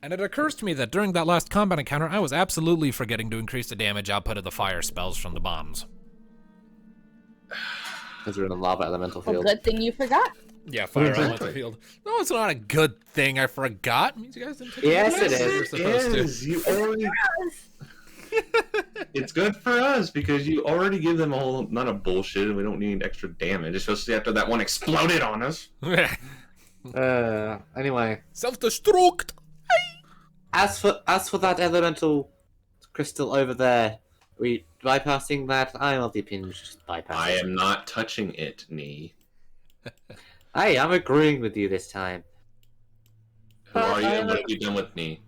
And it occurs to me that during that last combat encounter, I was absolutely forgetting to increase the damage output of the fire spells from the bombs. Because we're in a lava elemental Well, field. good thing you forgot. Yeah, fire elemental field. No, it's not a good thing I forgot. It means you guys didn't take Yes, it it as you're supposed to. You already... It's good for us because you already give them a whole amount of bullshit and we don't need extra damage, especially after that one exploded on us. Anyway. Self-destruct! As for that elemental crystal over there, we bypassing that? I'm of the opinion we should just bypass I it. am not touching it, Nee. Hey, I'm agreeing with you this time. Who are you and what have you done with Nee?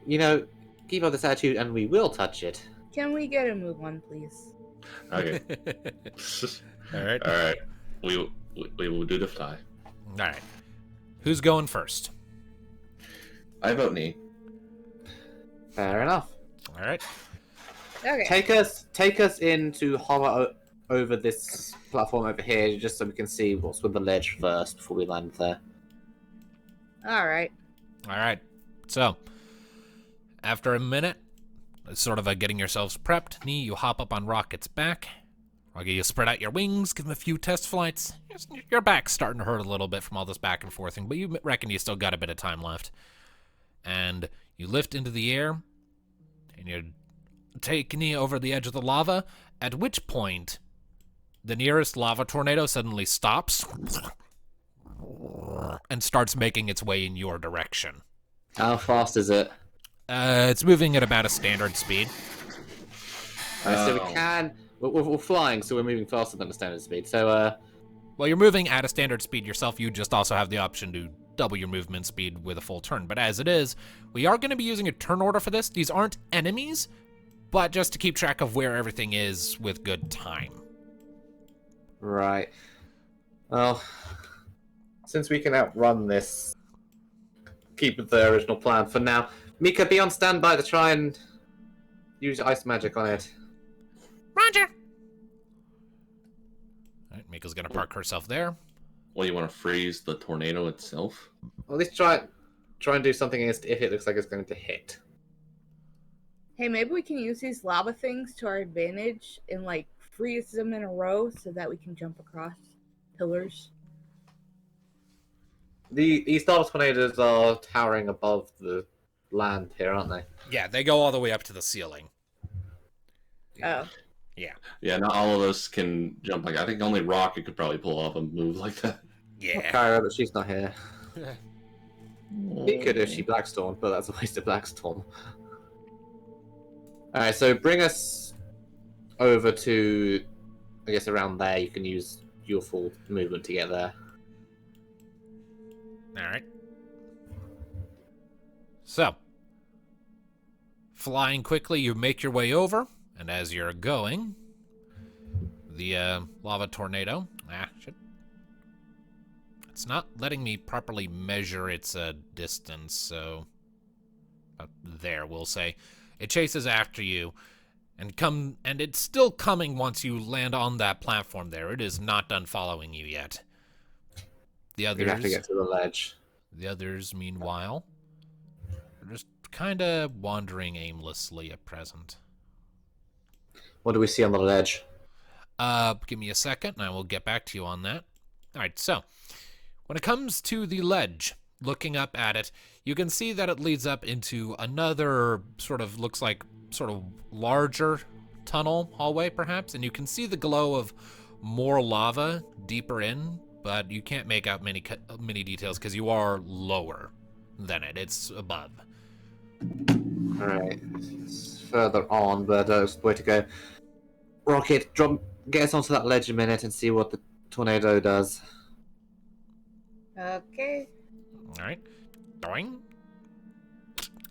You know, keep up this attitude and we will touch it. Can we get a move on, please? Okay. Alright. Alright. We will do the fly. Alright. Who's going first? I vote Nee. Fair enough. Alright. Okay. Take us in to hover over this platform over here, just so we can see what's with the ledge first before we land there. Alright. Alright. So, after a minute, sort of getting yourselves prepped, Nee, you hop up on Rocket's back. Rocket, you spread out your wings, give him a few test flights. Your back's starting to hurt a little bit from all this back and forthing, but you reckon you still got a bit of time left. And you lift into the air, and you take Nee over the edge of the lava, at which point the nearest lava tornado suddenly stops and starts making its way in your direction. How fast is it? It's moving at about a standard speed. So we can... We're flying, so we're moving faster than the standard speed. So, Well, you're moving at a standard speed yourself. You just also have the option to double your movement speed with a full turn. But as it is, we are going to be using a turn order for this. These aren't enemies, but just to keep track of where everything is with good time. Right. Well, since we can outrun this, keep with the original plan for now. Mika, be on standby to try and use ice magic on it. Roger. Alright, Mika's going to park herself there. Well, you want to freeze the tornado itself? Well, at least try and do something against if it looks like it's going to hit. Hey, maybe we can use these lava things to our advantage and, like, freeze them in a row so that we can jump across pillars. These lava tornadoes are towering above the land here, aren't they? Yeah, they go all the way up to the ceiling. Oh. Yeah, not all of us can jump like I think only Rocket could probably pull off a move like that. Yeah. Kyra, but she's not here. He could if she Blackstorm, but that's a waste of Blackstorm. Alright, so bring us over to, I guess around there. You can use your full movement to get there. Alright. So, flying quickly, you make your way over, and as you're going, the lava tornado... shit. It's not letting me properly measure its distance, so... there, we'll say. It chases after you, And it's still coming once you land on that platform there. It is not done following you yet. We have to get to the ledge. The others, meanwhile, are just kind of wandering aimlessly at present. What do we see on the ledge? Give me a second, and I will get back to you on that. All right, so when it comes to the ledge, looking up at it, you can see that it leads up into another looks like larger tunnel hallway, perhaps, and you can see the glow of more lava deeper in, but you can't make out many details because you are lower than it. It's above. All right, it's further on, but it's the way to go. Rocket, get us onto that ledge a minute and see what the tornado does. Okay. All right, doing.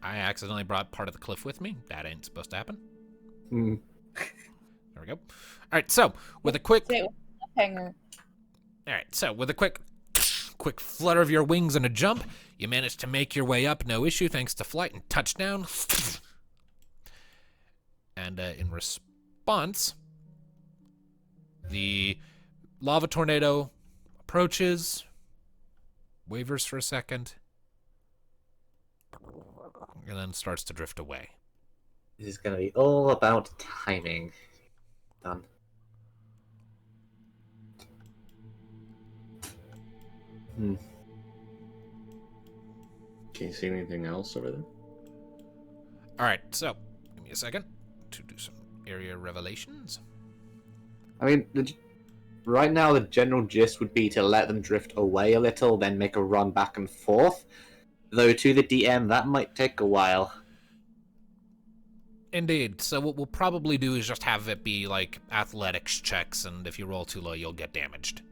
I accidentally brought part of the cliff with me. That ain't supposed to happen. Hmm. There we go. All right, so with a quick... Hanger. All right, so with a quick flutter of your wings and a jump, you manage to make your way up, no issue, thanks to flight and touchdown. And in response, the lava tornado approaches, wavers for a second, and then starts to drift away. This is going to be all about timing. Done. Can you see anything else over there? All right, so give me a second to do some area revelations. I mean, right now the general gist would be to let them drift away a little, then make a run back and forth. Though to the DM, that might take a while. Indeed. So what we'll probably do is just have it be like athletics checks, and if you roll too low, you'll get damaged.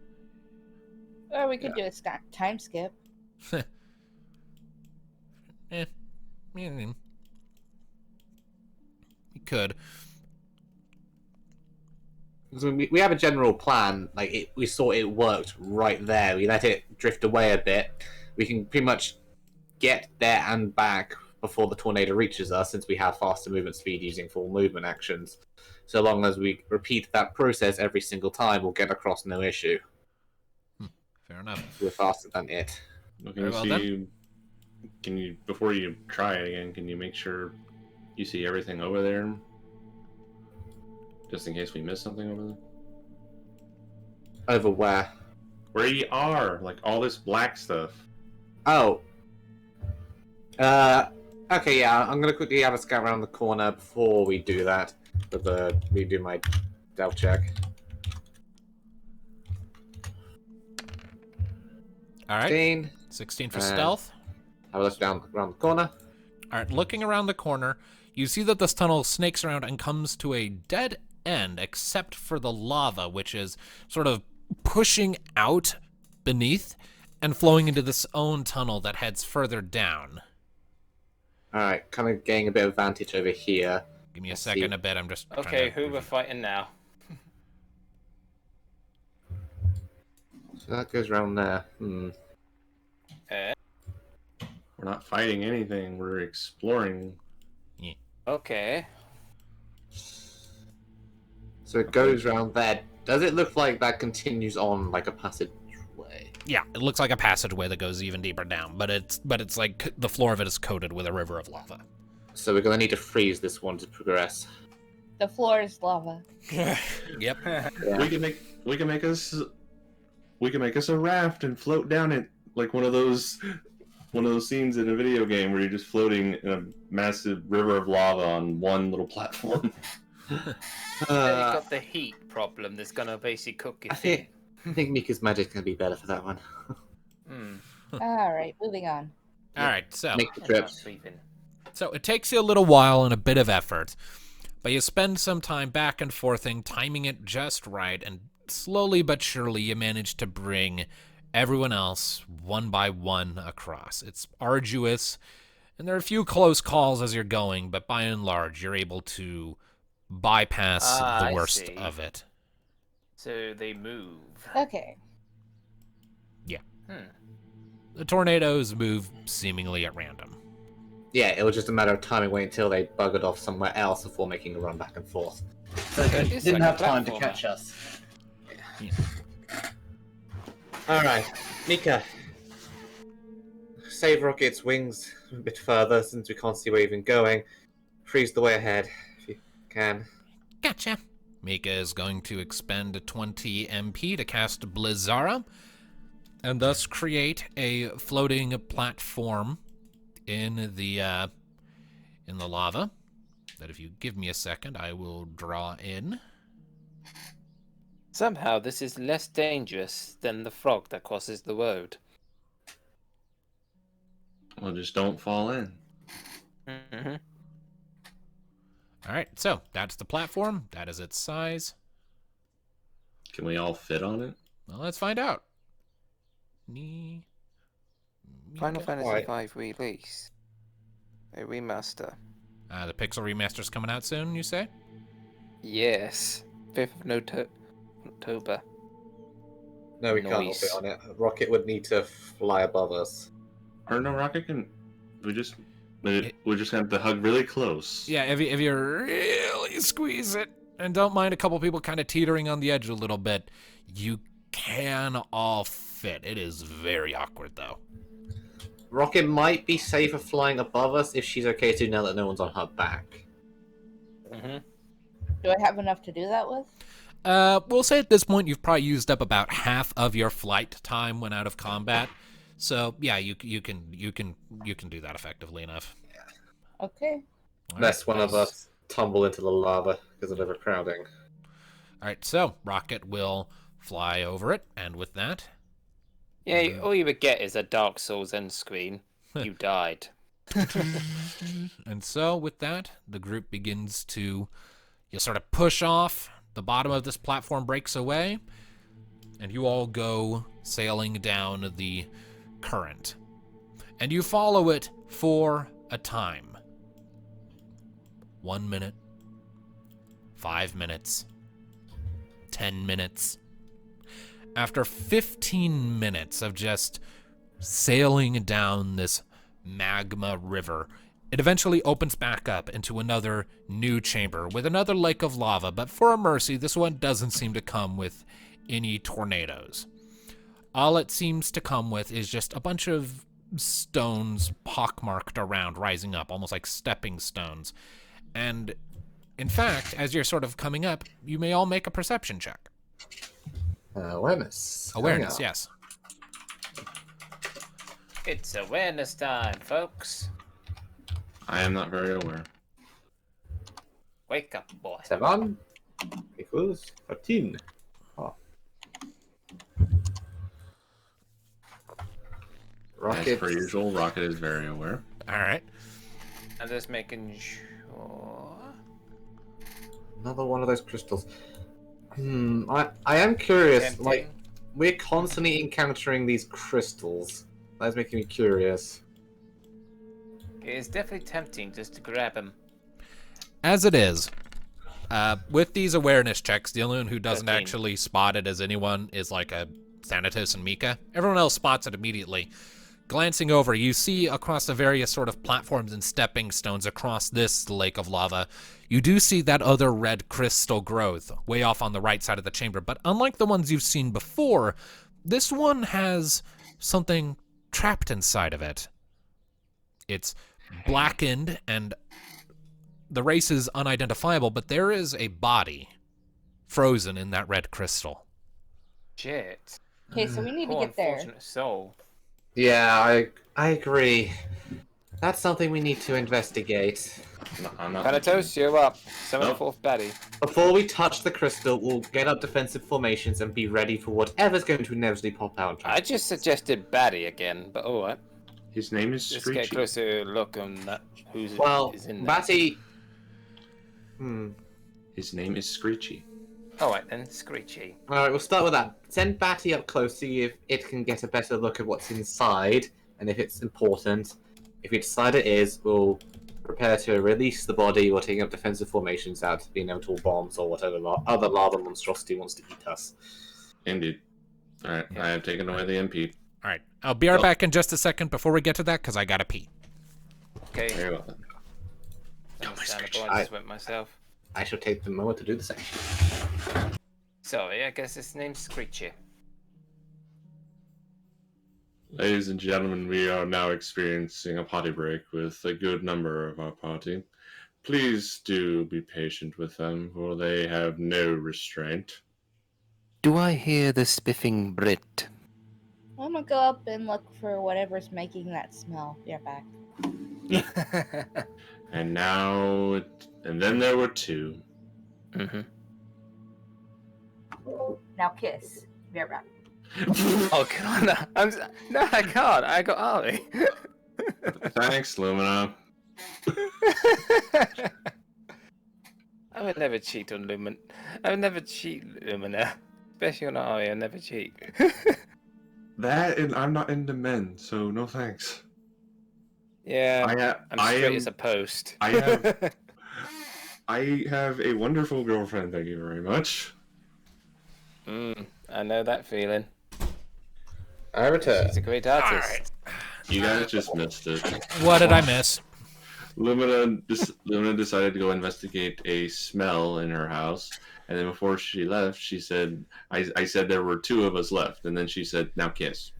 Or we could do a time skip. You could. So we have a general plan. Like we saw it worked right there. We let it drift away a bit. We can pretty much get there and back before the tornado reaches us, since we have faster movement speed using full movement actions. So long as we repeat that process every single time, we'll get across no issue. Fair enough. We're faster than it. Can you, before you try it again, can you make sure you see everything over there? Just in case we miss something over there? Over where? Where you are! Like, all this black stuff. Oh. Okay, yeah, I'm gonna quickly have a scout around the corner before we do that. Redo my stealth check. All right. 16. 16 for stealth. Have a look down around the corner. All right, looking around the corner, you see that this tunnel snakes around and comes to a dead end, except for the lava, which is sort of pushing out beneath and flowing into this own tunnel that heads further down. Alright, kind of getting a bit of vantage over here. Give me a second, a bit. I'm just Okay, who we're fighting now? So that goes around there. We're not fighting anything, we're exploring. Yeah. Okay. So it goes around there. Does it look like that continues on like a passageway? Yeah, it looks like a passageway that goes even deeper down, but it's like the floor of it is coated with a river of lava. So we're gonna need to freeze this one to progress. The floor is lava. Yep. Yeah. We can make us a raft and float down it like one of those scenes in a video game where you're just floating in a massive river of lava on one little platform. You've got the heat problem that's gonna basically cook your thing. I think Mika's magic's gonna be better for that one. Alright, moving on. All right, so Make the trip. So it takes you a little while and a bit of effort, but you spend some time back and forthing, timing it just right, and slowly but surely you manage to bring everyone else one by one across. It's arduous, and there are a few close calls as you're going, but by and large, you're able to bypass the worst of it. So they move. Okay. Yeah. The tornadoes move seemingly at random. yeah, it was just a matter of timing, wait until they buggered off somewhere else before making a run back and forth. So they It's didn't like have a time to platformer. catch us. Alright, Mika. Save Rocket's wings a bit further since we can't see where you're even going. Freeze the way ahead, if you can. Gotcha. Mika is going to expend 20 MP to cast Blizzara, and thus create a floating platform in the lava. That if you give me a second, I will draw in. Somehow this is less dangerous than the frog that crosses the road. Well, just don't fall in. Mm-hmm. All right, so that's the platform. That is its size. Can we all fit on it? Well, let's find out. Final Fantasy Alright. V release. A remaster. The Pixel Remaster's coming out soon, you say? Yes. 5th of October. No, we can't all Nice. fit on it. Rocket would need to fly above us. Or no, Rocket can. We just have to hug really close. Yeah, if you really squeeze it and don't mind a couple people kind of teetering on the edge a little bit, you can all fit. It is very awkward, though. Rocket might be safer flying above us if she's okay to now that no one's on her back. Mm-hmm. Do I have enough to do that with? We'll say at this point you've probably used up about half of your flight time when out of combat. So yeah, you can do that effectively enough. Okay. All Unless right, one of nice. us tumble into the lava because of overcrowding. All right, so Rocket will fly over it, and with that, Yeah, all you would get is a Dark Souls end screen. You died. and so with that, the group begins to sort of push off. The bottom of this platform breaks away, and you all go sailing down the current. And you follow it for a time. 1 minute, 5 minutes, 10 minutes. After 15 minutes of just sailing down this magma river, it eventually opens back up into another new chamber with another lake of lava, but for a mercy, this one doesn't seem to come with any tornadoes. All it seems to come with is just a bunch of stones pockmarked around, rising up, almost like stepping stones. And in fact, as you're sort of coming up, you may all make a perception check. Awareness. Awareness, Hang on. yes. It's awareness time, folks. I am not very aware. Wake up, boy. 7 equals 13. Oh. As Rocket. per usual, Rocket is very aware. All right. I'm just making sure. Another one of those crystals. I am curious. Tempting. Like, we're constantly encountering these crystals. That's making me curious. It is definitely tempting just to grab him. As it is, with these awareness checks, the only one who doesn't 13. actually spot it as anyone is like a Thanatos and Mika. Everyone else spots it immediately. Glancing over, you see across the various sort of platforms and stepping stones across this lake of lava, you do see that other red crystal growth way off on the right side of the chamber. But unlike the ones you've seen before, this one has something trapped inside of it. It's blackened and the race is unidentifiable, but there is a body frozen in that red crystal. Shit. Okay, so we need to Poor get there. unfortunate soul. Yeah, I agree. That's something we need to investigate. No, I'm not. Thanatos, you're up. Summon the Nope. fourth baddie. Before we touch the crystal, we'll get up defensive formations and be ready for whatever's going to inevitably pop out. I just suggested baddie again, but alright. His name is Let's get a Screechy. closer look on that. Who's Well, is in there. Batty. His name is Screechy. Alright then, Screechy. Alright, we'll start with that. Send Batty up close, see if it can get a better look at what's inside, and if it's important. If we decide it is, we'll prepare to release the body or taking up defensive formations out, being able to bombs or whatever other lava monstrosity wants to eat us. Indeed. Alright, I have taken away the MP. All right, I'll be right back in just a second before we get to that because I gotta pee. Okay. Very well then. Understandable, I just went myself. I shall take the moment to do the same. Sorry, I guess his name's Screechy. Ladies and gentlemen, we are now experiencing a potty break with a good number of our party. Please do be patient with them, for they have no restraint. Do I hear the spiffing Brit? I'm gonna go up and look for whatever's making that smell. Be right back. And now, and then there were two. Mm-hmm. Now kiss. Be right back. Oh god, no, I can't. I got Ari. Thanks, Lumina. I would never cheat on Lumen. I would never cheat Lumina. Especially on Ari, I never cheat. That, and I'm not into men, so no thanks. Yeah, I'm straight as a post. I have a wonderful girlfriend, thank you very much. I know that feeling. I return. She's a great artist. You guys just missed it. What did I miss? Lumina decided to go investigate a smell in her house, and then before she left, she said, I said there were two of us left, and then she said, now kiss.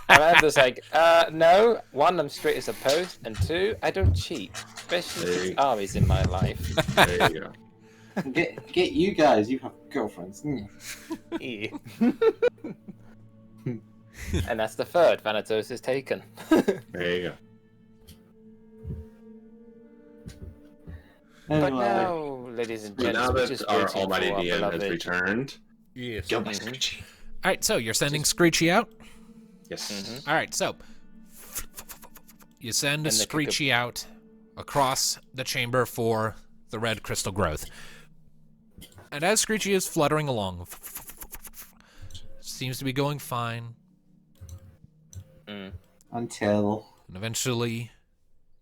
And I'm just like, no. One, I'm straight as a post, and two, I don't cheat. Especially since Ari's in my life. There you go. Get you guys. You have girlfriends. Yeah. And that's the third. Thanatos is taken. There you go. But now, ladies and Now gentlemen, we're that just our waiting almighty for our DM has beloved... returned, Yes. Go, my Screechy. All right, so you're sending Screechy out. yes. All right, so you send And the Screechy out across the chamber for the red crystal growth. And as Screechy is fluttering along, seems to be going fine. Until And eventually,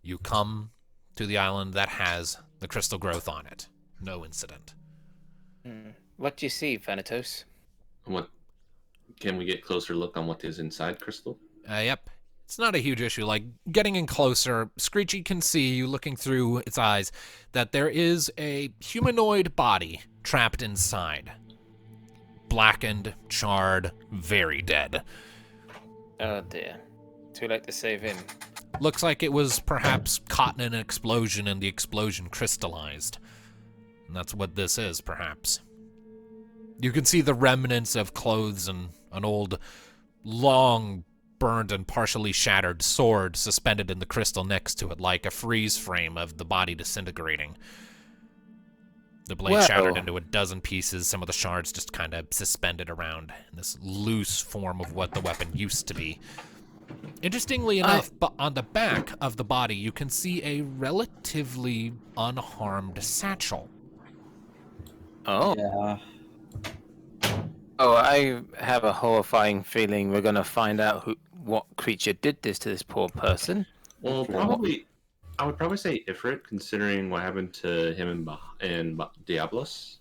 you come to the island that has the crystal growth on it. No incident. What do you see, Thanatos? What? Can we get closer look on what is inside Crystal? Yep. It's not a huge issue. Like, getting in closer, Screechy can see, you looking through its eyes, that there is a humanoid body trapped inside. Blackened, charred, very dead. Oh dear. Too late to save him. Looks like it was perhaps caught in an explosion and the explosion crystallized. And that's what this is, perhaps. You can see the remnants of clothes and an old, long, burned and partially shattered sword suspended in the crystal next to it, like a freeze frame of the body disintegrating. The blade shattered into a dozen pieces, some of the shards just kind of suspended around in this loose form of what the weapon used to be. Interestingly enough, but on the back of the body, you can see a relatively unharmed satchel. Oh. yeah. Oh, I have a horrifying feeling we're going to find out what creature did this to this poor person. Well, probably, I would probably say Ifrit, considering what happened to him in Diablos.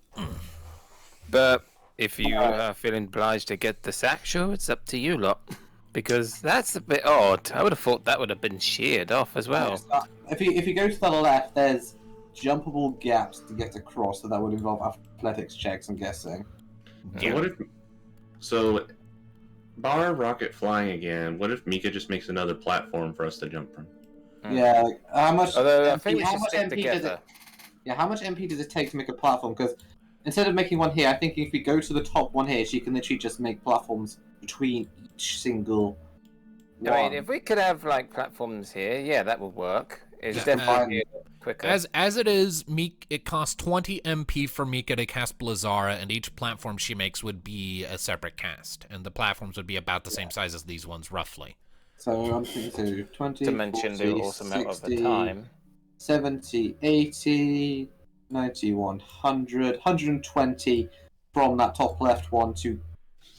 But if you are feeling obliged to get the satchel, it's up to you lot. Because that's a bit odd. I would have thought that would have been sheared off as well. If you go to the left, there's jumpable gaps to get across, so that would involve athletics checks, I'm guessing. Yeah. What if? So, bar rocket flying again. What if Mika just makes another platform for us to jump from? Yeah, like, how much? Although I think we how should much stick MP does together. how much MP does it take to make a platform? Because instead of making one here, I think if we go to the top one here, she can literally just make platforms between each single one. I mean, if we could have like platforms here, yeah, that would work. It's definitely quicker. As it is, it costs 20 MP for Mika to cast Blizzara, and each platform she makes would be a separate cast, and the platforms would be about the same size as these ones, roughly. So I'm thinking 20, to mention 40, the also amount of the 60, time. 70, 80, 90, 100, 120 from that top left one to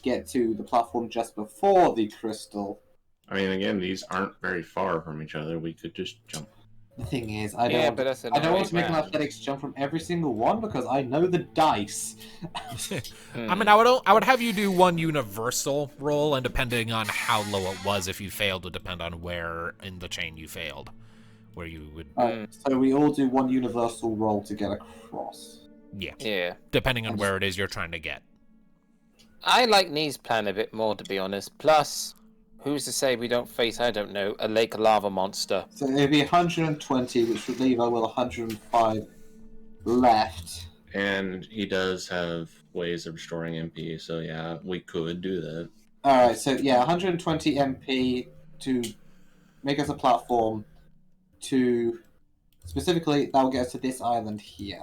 get to the platform just before the crystal. I mean, again, these aren't very far from each other. We could just jump. The thing is, I Yeah, don't, but that's I don't want to make an round. athletics jump from every single one because I know the dice. I mean, I would have you do one universal roll, and depending on how low it was, if you failed, would depend on where in the chain you failed, where you would. So we all do one universal roll to get across. Yeah. Depending on where it is you're trying to get. I like Nee's plan a bit more, to be honest. Plus, who's to say we don't face, I don't know, a lake lava monster? So it'd be 120, which would leave us with 105 left. And he does have ways of restoring MP, so yeah, we could do that. Alright, so yeah, 120 MP to make us a platform to... Specifically, that will get us to this island here.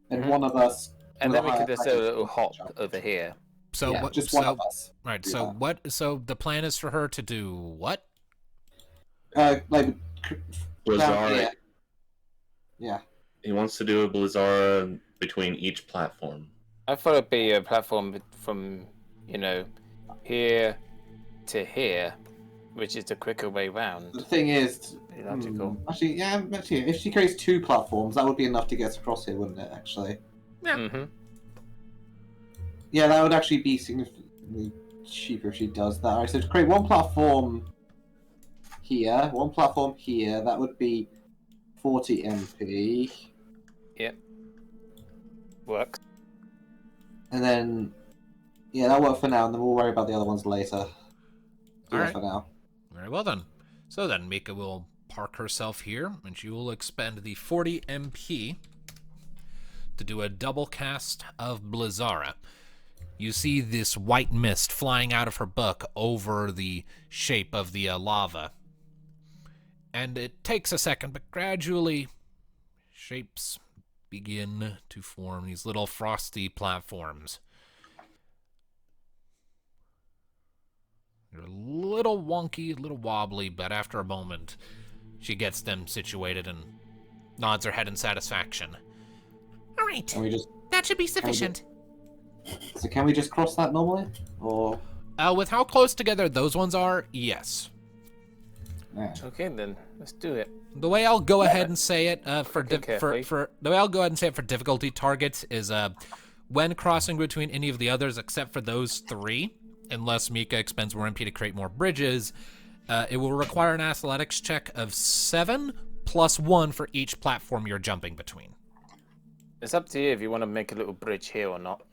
And one of us... And with then we could just do a athletics little can hop jump. over here. So Yeah, what? just so, one of us. Right. do So that. what? So the plan is for her to do what? Like, down Blizzard, here. Yeah. he wants to do a Blizzard between each platform. I thought it'd be a platform from, here to here, which is the quicker way round. The thing is... Logical. Actually, if she creates 2 platforms, that would be enough to get us across here, wouldn't it, actually? Yeah. Mm-hmm. Yeah, that would actually be significantly cheaper if she does that. Alright, so to create one platform here, one platform here, that would be 40 MP. Yep. Works. And then, yeah, that'll work for now, and then we'll worry about the other ones later. Do that Alright. for now. Very well then. So then Mika will park herself here, and she will expend the 40 MP to do a double cast of Blizzara. You see this white mist flying out of her book over the shape of the lava. And it takes a second, but gradually shapes begin to form, these little frosty platforms. They're a little wonky, a little wobbly, but after a moment, she gets them situated and nods her head in satisfaction. All right, Can we just... that should be sufficient. So can we just cross that normally? Or... With how close together those ones are, yes. Yeah. Okay, then let's do it. The way I'll go ahead and say it for carefully. the way I'll go ahead and say it for difficulty targets is when crossing between any of the others except for those 3, unless Mika expends more MP to create more bridges, it will require an athletics check of 7 plus 1 for each platform you're jumping between. It's up to you if you want to make a little bridge here or not.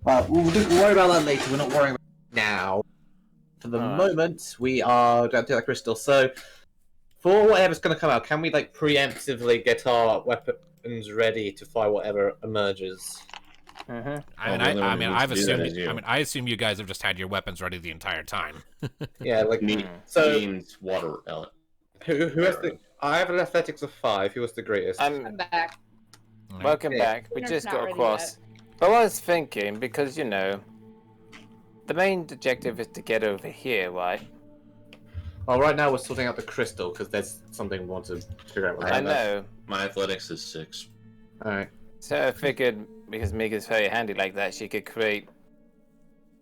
We'll worry about that later. We're not worrying about it now. For the moment, we are going to do that crystal. So, for whatever's going to come out, can we preemptively get our weapons ready to fire whatever emerges? Mm-hmm. I assume you guys have just had your weapons ready the entire time. Yeah, So means water element. Who has the? I have an athletics of 5. Who was the greatest? I'm back. Welcome Okay. back. We Dinner's just not got ready across. But I was thinking, because, the main objective is to get over here, right? Well, right now we're sorting out the crystal because there's something we want to figure out. I know. My athletics is 6. All right. So I figured, because Mika's very handy like that, she could create,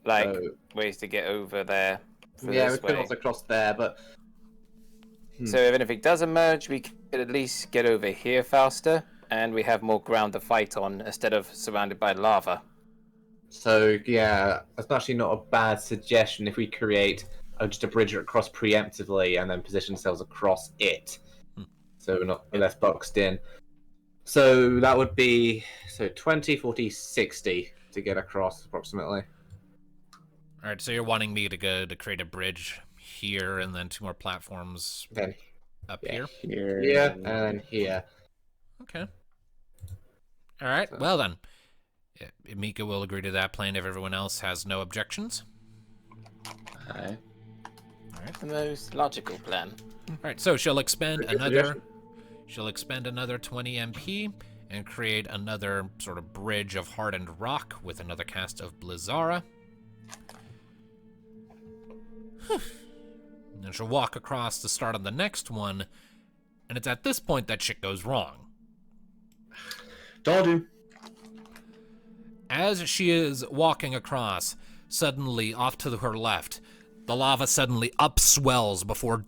ways to get over there. Yeah, we this could way. also cross there, but So even if it does emerge, we could at least get over here faster, and we have more ground to fight on instead of surrounded by lava. so yeah, that's actually not a bad suggestion if we create just a bridge across preemptively and then position ourselves across it, so we're less boxed in. So that would be 20, 40, 60 to get across approximately. All right, so you're wanting me to go to create a bridge here and then 2 more platforms Then up here? here and then here. Okay. All right, well then. Mika will agree to that plan if everyone else has no objections. Aye. The most logical plan. All right, so she'll expend Good another suggestion. 20 MP and create another sort of bridge of hardened rock with another cast of Blizzara. And then she'll walk across to start on the next one, and it's at this point that shit goes wrong. Don't do. As she is walking across, suddenly off to her left, the lava suddenly upswells before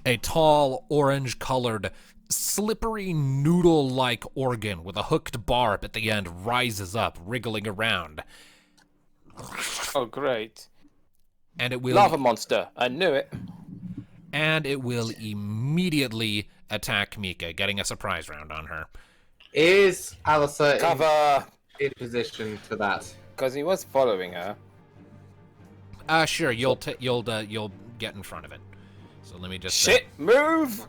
a tall, orange-colored, slippery noodle-like organ with a hooked barb at the end rises up, wriggling around. Oh, great. And it will Lava monster. I knew it. and it will immediately attack Mika, getting a surprise round on her. Is Alistair Cover. in position for that? Because he was following her. Sure, you'll get in front of it. So let me just Shit, move!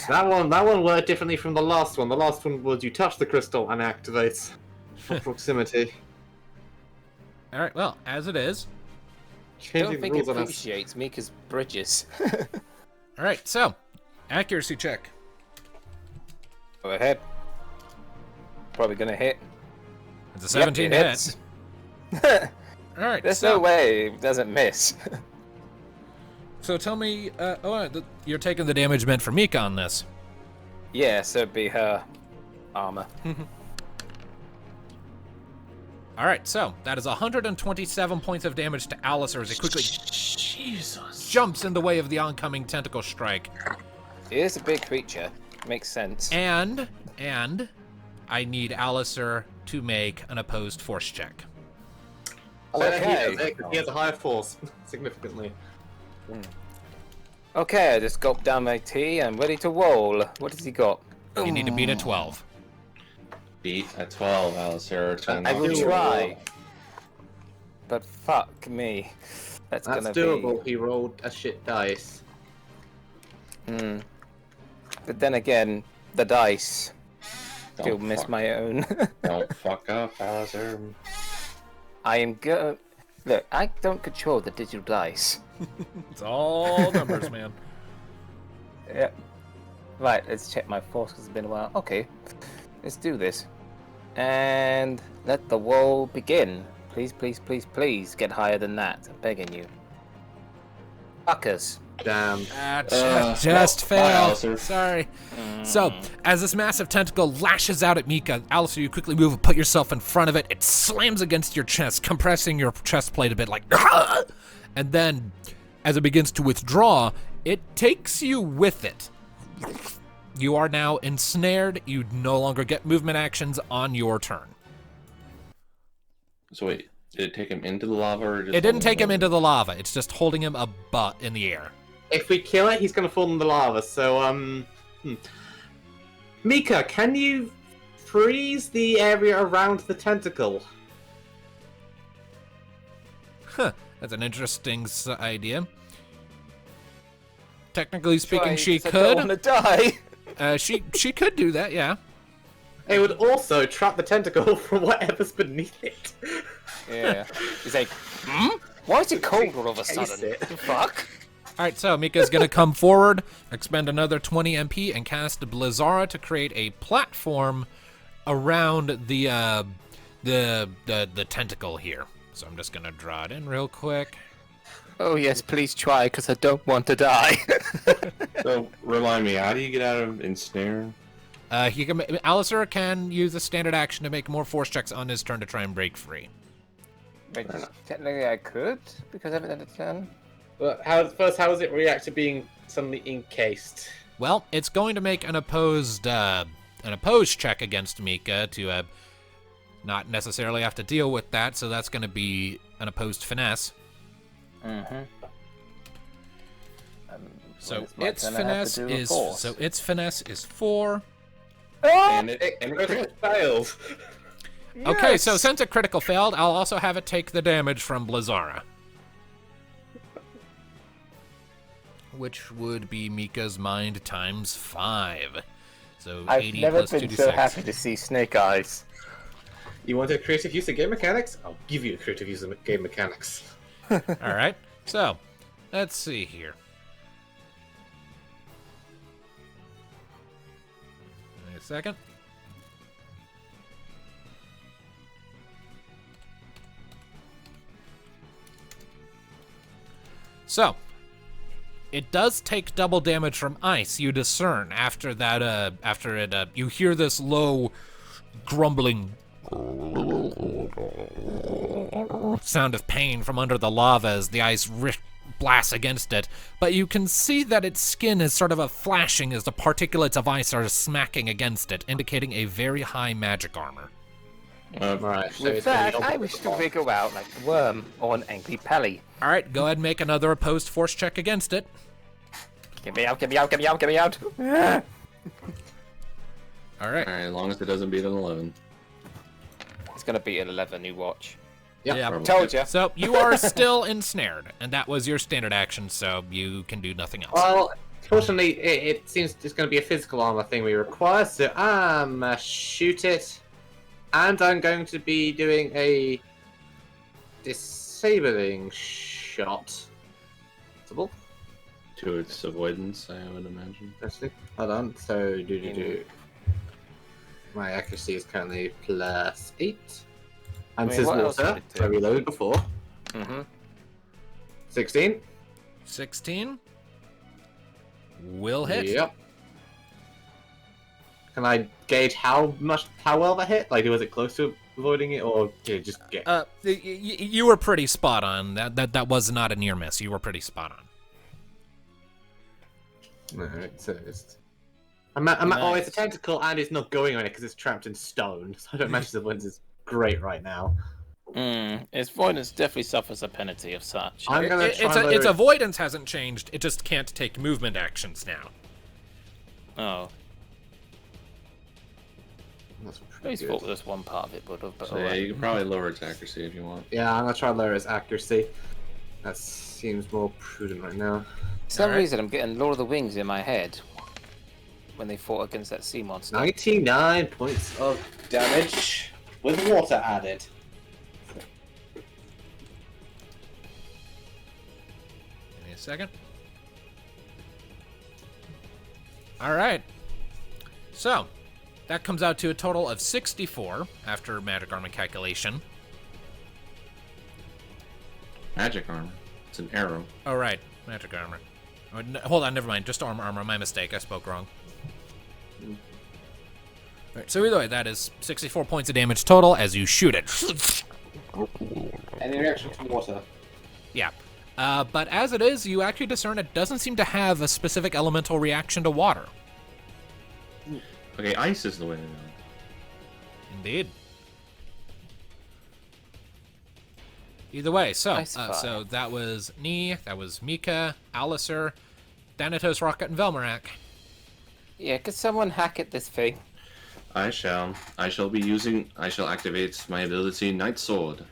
That one worked differently from the last one. The last one was you touch the crystal and it activates for proximity. All right, well, as it is. I Changing don't the think it rules on us. appreciates Mika's bridges. All right, so accuracy check. Go ahead. Probably gonna hit. It's a 17 Yep, to it hit. hits. All right, There's so no way it doesn't miss. so tell me, you're taking the damage meant for Mika on this. Yeah, so it'd be her armor. All right, so that is 127 points of damage to Alistair as he quickly jumps in the way of the oncoming tentacle strike. It is a big creature. Makes sense. And I need Alistair to make an opposed force check. Okay. He has a higher force, significantly. Okay, I just gulped down my tea. I'm ready to roll. What has he got? You need to beat a 12. Beat a 12, Alistair. I will try. But fuck me. That's That's gonna doable. He rolled a shit dice. be... But then again, the dice. Still Don't miss fuck- my own. Don't fuck up, Alistair. I am go. Look, I don't control the digital dice. It's all numbers, man. Yep. Right, let's check my force because it's been a while. Okay, let's do this. And let the roll begin. Please, please, please, please get higher than that. I'm begging you. Fuckers. Damn. Just bye, failed. Alistair. Sorry. So, as this massive tentacle lashes out at Mika, Alistair, you quickly move and put yourself in front of it. It slams against your chest, compressing your chest plate a bit like... And then, as it begins to withdraw, it takes you with it. You are now ensnared. You no longer get movement actions on your turn. So wait, did it take him into the lava or just... It didn't take him into the lava. It's just holding him a butt in the air. If we kill it, he's gonna fall in the lava. So, Mika, can you freeze the area around the tentacle? Huh, that's an interesting idea. Technically speaking, Try, she 'cause I don't could. wanna die. She could do that, yeah. It would also trap the tentacle from whatever's beneath it. Yeah. He's like, Why is it cold all of a Taste sudden? it. The fuck? All right, so Mika's gonna come forward, expend another 20 MP, and cast Blizzara to create a platform around the tentacle here. So I'm just gonna draw it in real quick. Oh yes, please try, because I don't want to die. So, remind me, how do you get out of ensnaring? Alistair can use a standard action to make more force checks on his turn to try and break free. Wait, technically I could, because I haven't had a turn. But how does it react to being suddenly encased? Well, it's going to make an opposed check against Mika to not necessarily have to deal with that. So that's going to be an opposed finesse. So its finesse is 4. And it It fails. Okay, so since a critical failed, I'll also have it take the damage from Blizzara. Which would be Mika's mind times 5. So I've 80 never plus been 2d6. so happy to see Snake Eyes. You want a creative use of game mechanics? I'll give you a creative use of game mechanics. All right, so let's see here. Wait a second. So, it does take double damage from ice. You discern after that. You hear this low, grumbling sound of pain from under the lava as the ice blasts against it, but you can see that its skin is sort of a flashing as the particulates of ice are smacking against it, indicating a very high magic armor. Right. So With it's gonna that, be I wish to wiggle out like a worm or an angry Pelly. All right, go ahead and make another opposed force check against it. Get me out, get me out, get me out, get me out! All right. Alright, as long as it doesn't beat an 11. It's gonna be an 11, you watch. Yeah. Probably. Told ya. So you are still ensnared, and that was your standard action, so you can do nothing else. Well, fortunately, it seems it's going to be a physical armor thing we require, so I'm shoot it, and I'm going to be doing a disabling shot. Possible? To its avoidance, I would imagine. Actually, hold on. So do. My accuracy is currently +8. And I mean, says what else water, would it do? so I reloaded before. Mm-hmm. 16. 16 will hit. Yep. Can I gauge how well that hit? Like, was it close to avoiding it, or did it just get? You were pretty spot on. That was not a near miss. You were pretty spot on. Alright, so it's. Oh, it's a tentacle and it's not going on it because it's trapped in stone. So I don't imagine the avoidance is great right now. Its avoidance definitely suffers a penalty of such. I'm gonna Its avoidance hasn't changed. It just can't take movement actions now. Oh, That's I pretty always good. thought there's one part of it would have, but So yeah, you can probably lower its accuracy if you want. Yeah, I'm gonna try to lower his accuracy. That seems more prudent right now. For some Alright. reason, I'm getting Lord of the Wings in my head when they fought against that sea monster. 99 points of damage with water added. Give me a second. All right. So, that comes out to a total of 64 after magic armor calculation. Magic armor. It's an arrow. Oh, right. Magic armor. Oh, hold on, never mind. Just armor. My mistake. I spoke wrong. Right, so either way, that is 64 points of damage total as you shoot it. Any reaction to water? Yeah. But as it is, you actually discern it doesn't seem to have a specific elemental reaction to water. Okay, ice is the way to go. Indeed. Either way, so Ice fire. so that was Nee, that was Mika, Alistair, Thanatos, Rocket, and Velmarak. Yeah, could someone hack at this thing? I shall activate my ability Night Sword.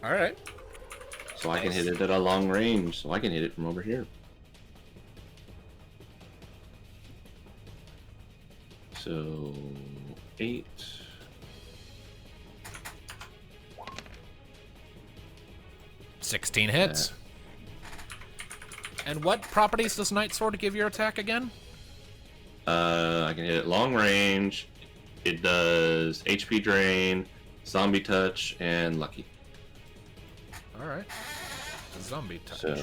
All right. So I can hit it at a long range. So I can hit it from over here. So 8. $16 hits. And what properties does Night Sword give your attack again? I can hit it long range. It does HP drain, zombie touch, and lucky. All right. Zombie touch.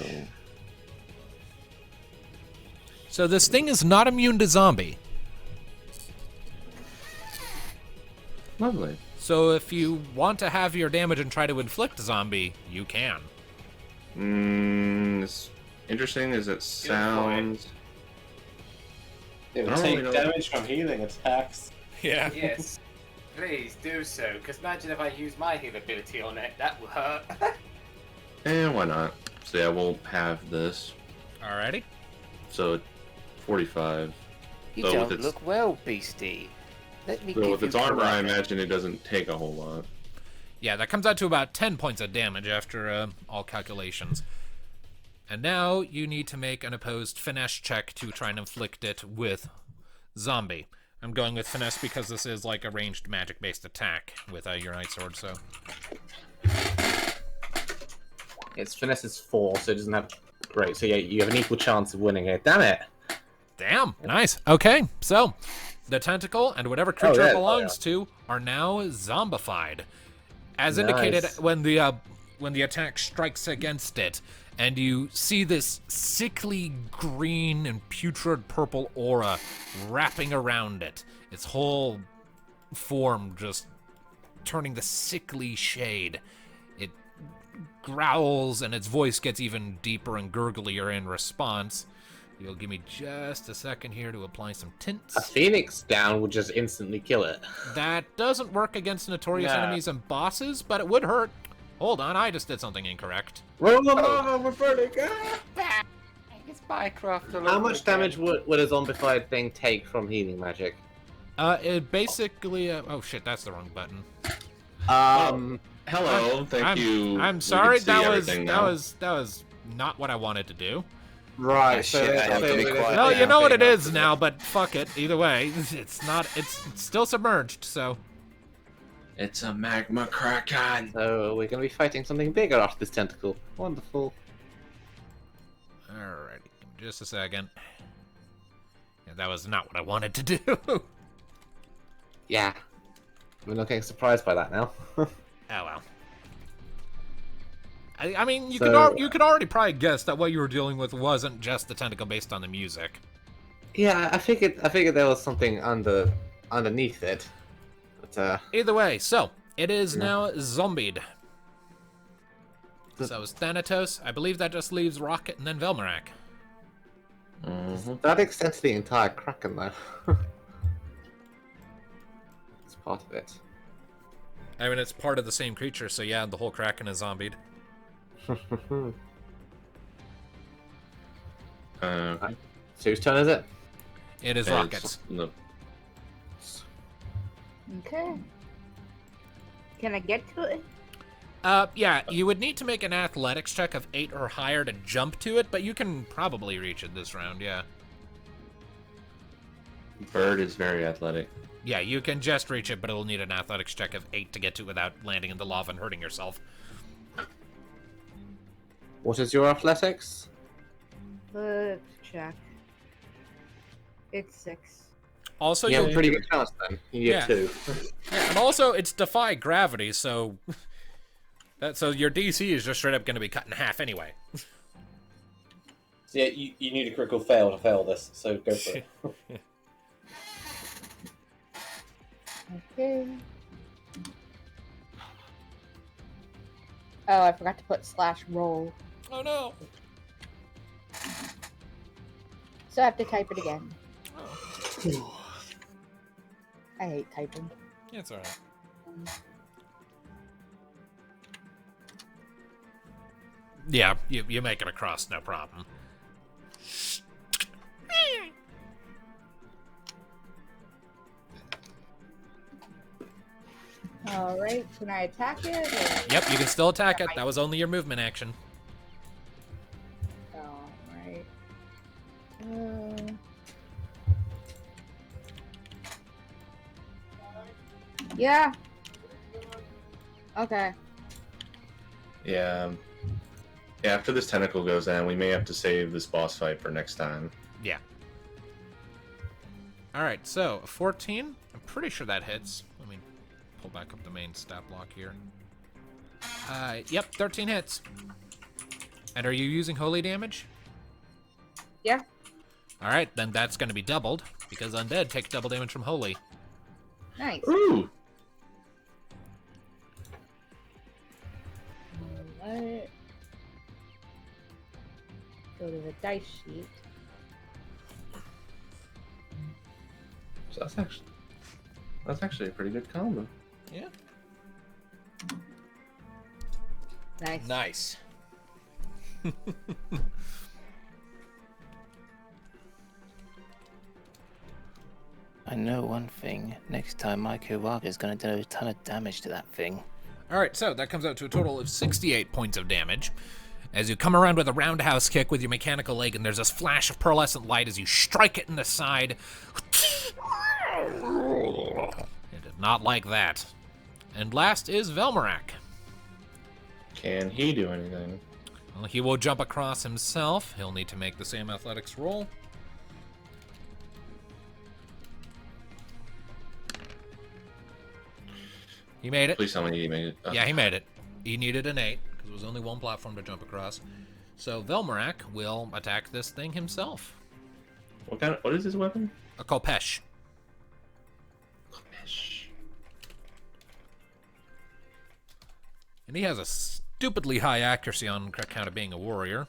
So this thing is not immune to zombie. Lovely. So if you want to have your damage and try to inflict zombie, you can. It's interesting as it sounds. It I would don't take really know. damage from healing attacks. Yeah. Yes. Please do so, because imagine if I use my heal ability on it, that would hurt. Why not? So yeah, I won't have this. Alrighty. So 45. You So don't with its- look well, beastie. Let me So give with you its armor, I correct. imagine it doesn't take a whole lot. Yeah, that comes out to about 10 points of damage after all calculations. And now you need to make an opposed finesse check to try and inflict it with zombie. I'm going with finesse because this is like a ranged magic-based attack with your Night Sword, so... Its finesse is 4, so it doesn't have great. So yeah, you have an equal chance of winning it. Damn it! Damn, nice. Okay, so the tentacle and whatever creature yeah, it belongs to are now zombified. As indicated Nice. when the attack strikes against it, and you see this sickly green and putrid purple aura wrapping around it. Its whole form just turning the sickly shade. It growls and its voice gets even deeper and gurglier in response. You'll give me just a second here to apply some A tints. phoenix down would just instantly kill it. That doesn't work against notorious Nah. enemies and bosses, but it would hurt. Hold on, I just did something incorrect. Whoa, we're burning. It's Minecraft. all How over much again. damage would a zombified thing take from healing magic? It basically, oh shit, that's the wrong button. Hello, thank you. I'm We sorry, can see that everything now. was not what I wanted to do. Right, shit, I have to be quiet. Well, Yeah, you know what it fair is now, but fuck it. Either way, it's still submerged, so. It's a magma kraken. So we're going to be fighting something bigger after this tentacle. Wonderful. Alrighty, just a second. Yeah, that was not what I wanted to do. Yeah. We're not getting surprised by that now. Oh well. I mean, you So- could already probably guess that what you were dealing with wasn't just the tentacle based on the music. Yeah, I figured there was something underneath it. But Either way, so it is Yeah. now zombied. Does- So it's Thanatos. I believe that just leaves Rocket and then Velmarak. that extends to the entire Kraken though. It's part of it. I mean, it's part of the same creature, so yeah, the whole Kraken is zombied. So whose turn is it? It is Rocket's. No. Okay. Can I get to it? Yeah, you would need to make an athletics check of 8 or higher to jump to it, but you can probably reach it this round, yeah. Bird is very athletic. Yeah, you can just reach it, but it'll need an athletics check of 8 to get to it without landing in the lava and hurting yourself. What is your athletics? Let's check. It's 6. Also, You have you'll a pretty good chance then. You Yeah. get 2. Yeah, and also it's defy gravity, so so your DC is just straight up going to be cut in half anyway. So yeah, you need a critical fail to fail this, so go for it. Okay. Oh, I forgot to put /roll. Oh no! So I have to type it again. I hate typing. Yeah, it's alright. Yeah, you make it across, no problem. Alright, can I attack it? Or... Yep, you can still attack it. That was only your movement action. Alright. Yeah. Okay. Yeah. Yeah, after this tentacle goes down, we may have to save this boss fight for next time. Yeah. Alright, so 14. I'm pretty sure that hits. Let me pull back up the main stat block here. Yep, 13 hits. And are you using holy damage? Yeah. Alright, then that's going to be doubled, because undead take double damage from holy. Nice. Ooh! Alright. Go to the dice sheet. So that's actually a pretty good combo. Yeah. Nice. Nice. I know one thing. Next time my Kurag is going to do a ton of damage to that thing. Alright, so that comes out to a total of 68 points of damage. As you come around with a roundhouse kick with your mechanical leg, and there's this flash of pearlescent light as you strike it in the side. It did not like that. And last is Velmarak. Can he do anything? Well, he will jump across himself. He'll need to make the same athletics roll. He made it. Please tell me he made it. Oh. Yeah, he made it. He needed an 8, because there was only one platform to jump across. So Velmarak will attack this thing himself. What is his weapon? A Kolpesh. And he has a stupidly high accuracy on account of being a warrior.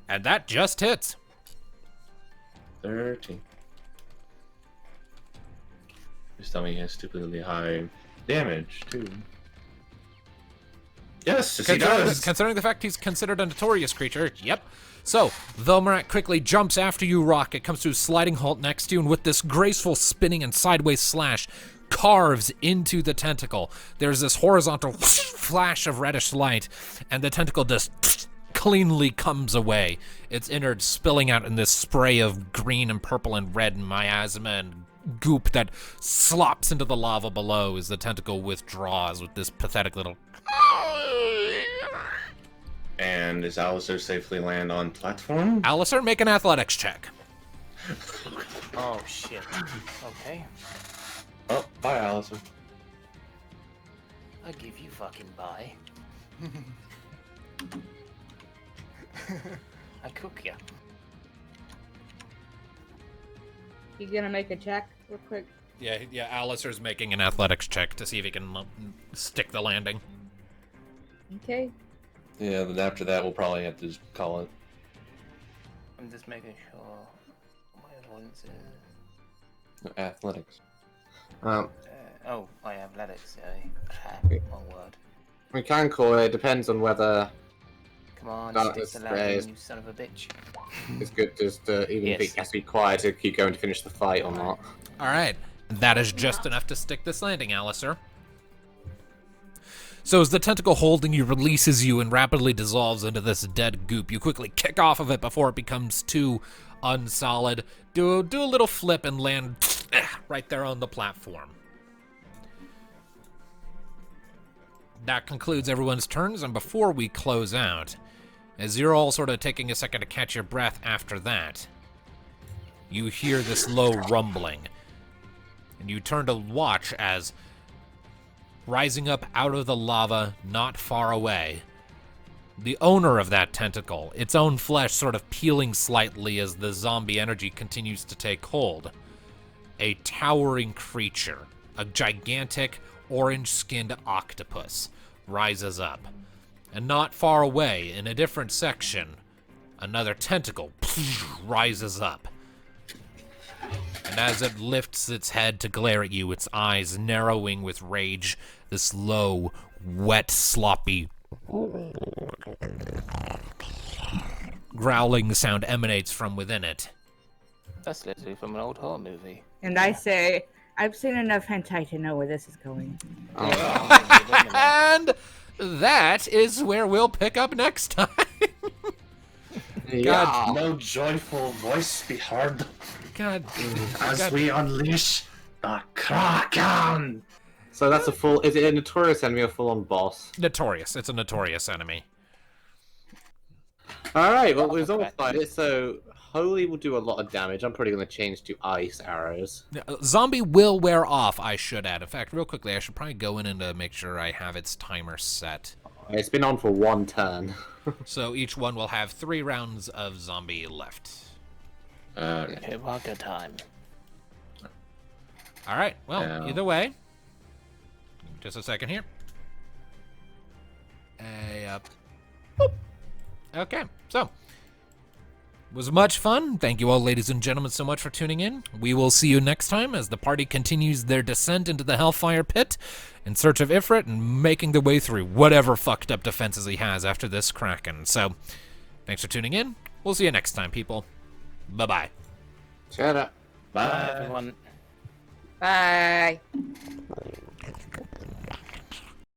And that just hits. 13. Just tell me he has stupidly high damage, too. Yes, he does! Considering the fact he's considered a notorious creature, yep. So, Velmarak quickly jumps after you, Rocket, comes to a sliding halt next to you, and with this graceful spinning and sideways slash, carves into the tentacle. There's this horizontal flash of reddish light, and the tentacle just cleanly comes away, its innards spilling out in this spray of green and purple and red miasma and goop that slops into the lava below as the tentacle withdraws with this pathetic little... And does Alistair safely land on platform? Alistair, make an athletics check. Oh, shit. Okay. Oh, bye, Alistair. I give you fucking bye. I cook ya. You gonna make a check real quick? Yeah, Alistair's making an athletics check to see if he can stick the landing. Okay. Yeah, but after that, we'll probably have to just call it. I'm just making sure my avoidance is... Athletics. oh, my athletics. Wrong word. We can call it. Depends on whether Come on, That stick is the landing, raised. you son of a bitch. it's good just to even if it has to be quiet to keep going to finish the fight or not. All right, that is just enough to stick this landing, Alistair. So as the tentacle holding you releases you and rapidly dissolves into this dead goop, you quickly kick off of it before it becomes too unsolid. Do a little flip and land right there on the platform. That concludes everyone's turns, and before we close out, as you're all sort of taking a second to catch your breath after that, you hear this low rumbling, and you turn to watch as, rising up out of the lava not far away, the owner of that tentacle, its own flesh sort of peeling slightly as the zombie energy continues to take hold. A towering creature, a gigantic orange-skinned octopus, rises up. And not far away, in a different section, another tentacle rises up. And as it lifts its head to glare at you, its eyes narrowing with rage, this low, wet, sloppy growling sound emanates from within it. That's literally from an old horror movie. And I say, I've seen enough hentai to know where this is going. And that is where we'll pick up next time. God, no joyful voice be heard God, as we unleash the Kraken. So that's a full. Is it a notorious enemy or full-on boss? Notorious. It's a notorious enemy. All right. Well, we've all decided. So holy will do a lot of damage. I'm probably going to change to ice arrows. Zombie will wear off, I should add. In fact, real quickly, I should probably go in and make sure I have its timer set. It's been on for one turn. So each one will have 3 rounds of zombie left. Okay, Waka time. All right. Well, Yeah. either way, just a second here. Boop. Okay, so was much fun. Thank you all, ladies and gentlemen, so much for tuning in. We will see you next time as the party continues their descent into the Hellfire Pit in search of Ifrit and making their way through whatever fucked up defenses he has after this Kraken. So, thanks for tuning in. We'll see you next time, people. Bye-bye. Shut up. Bye. Everyone. Bye.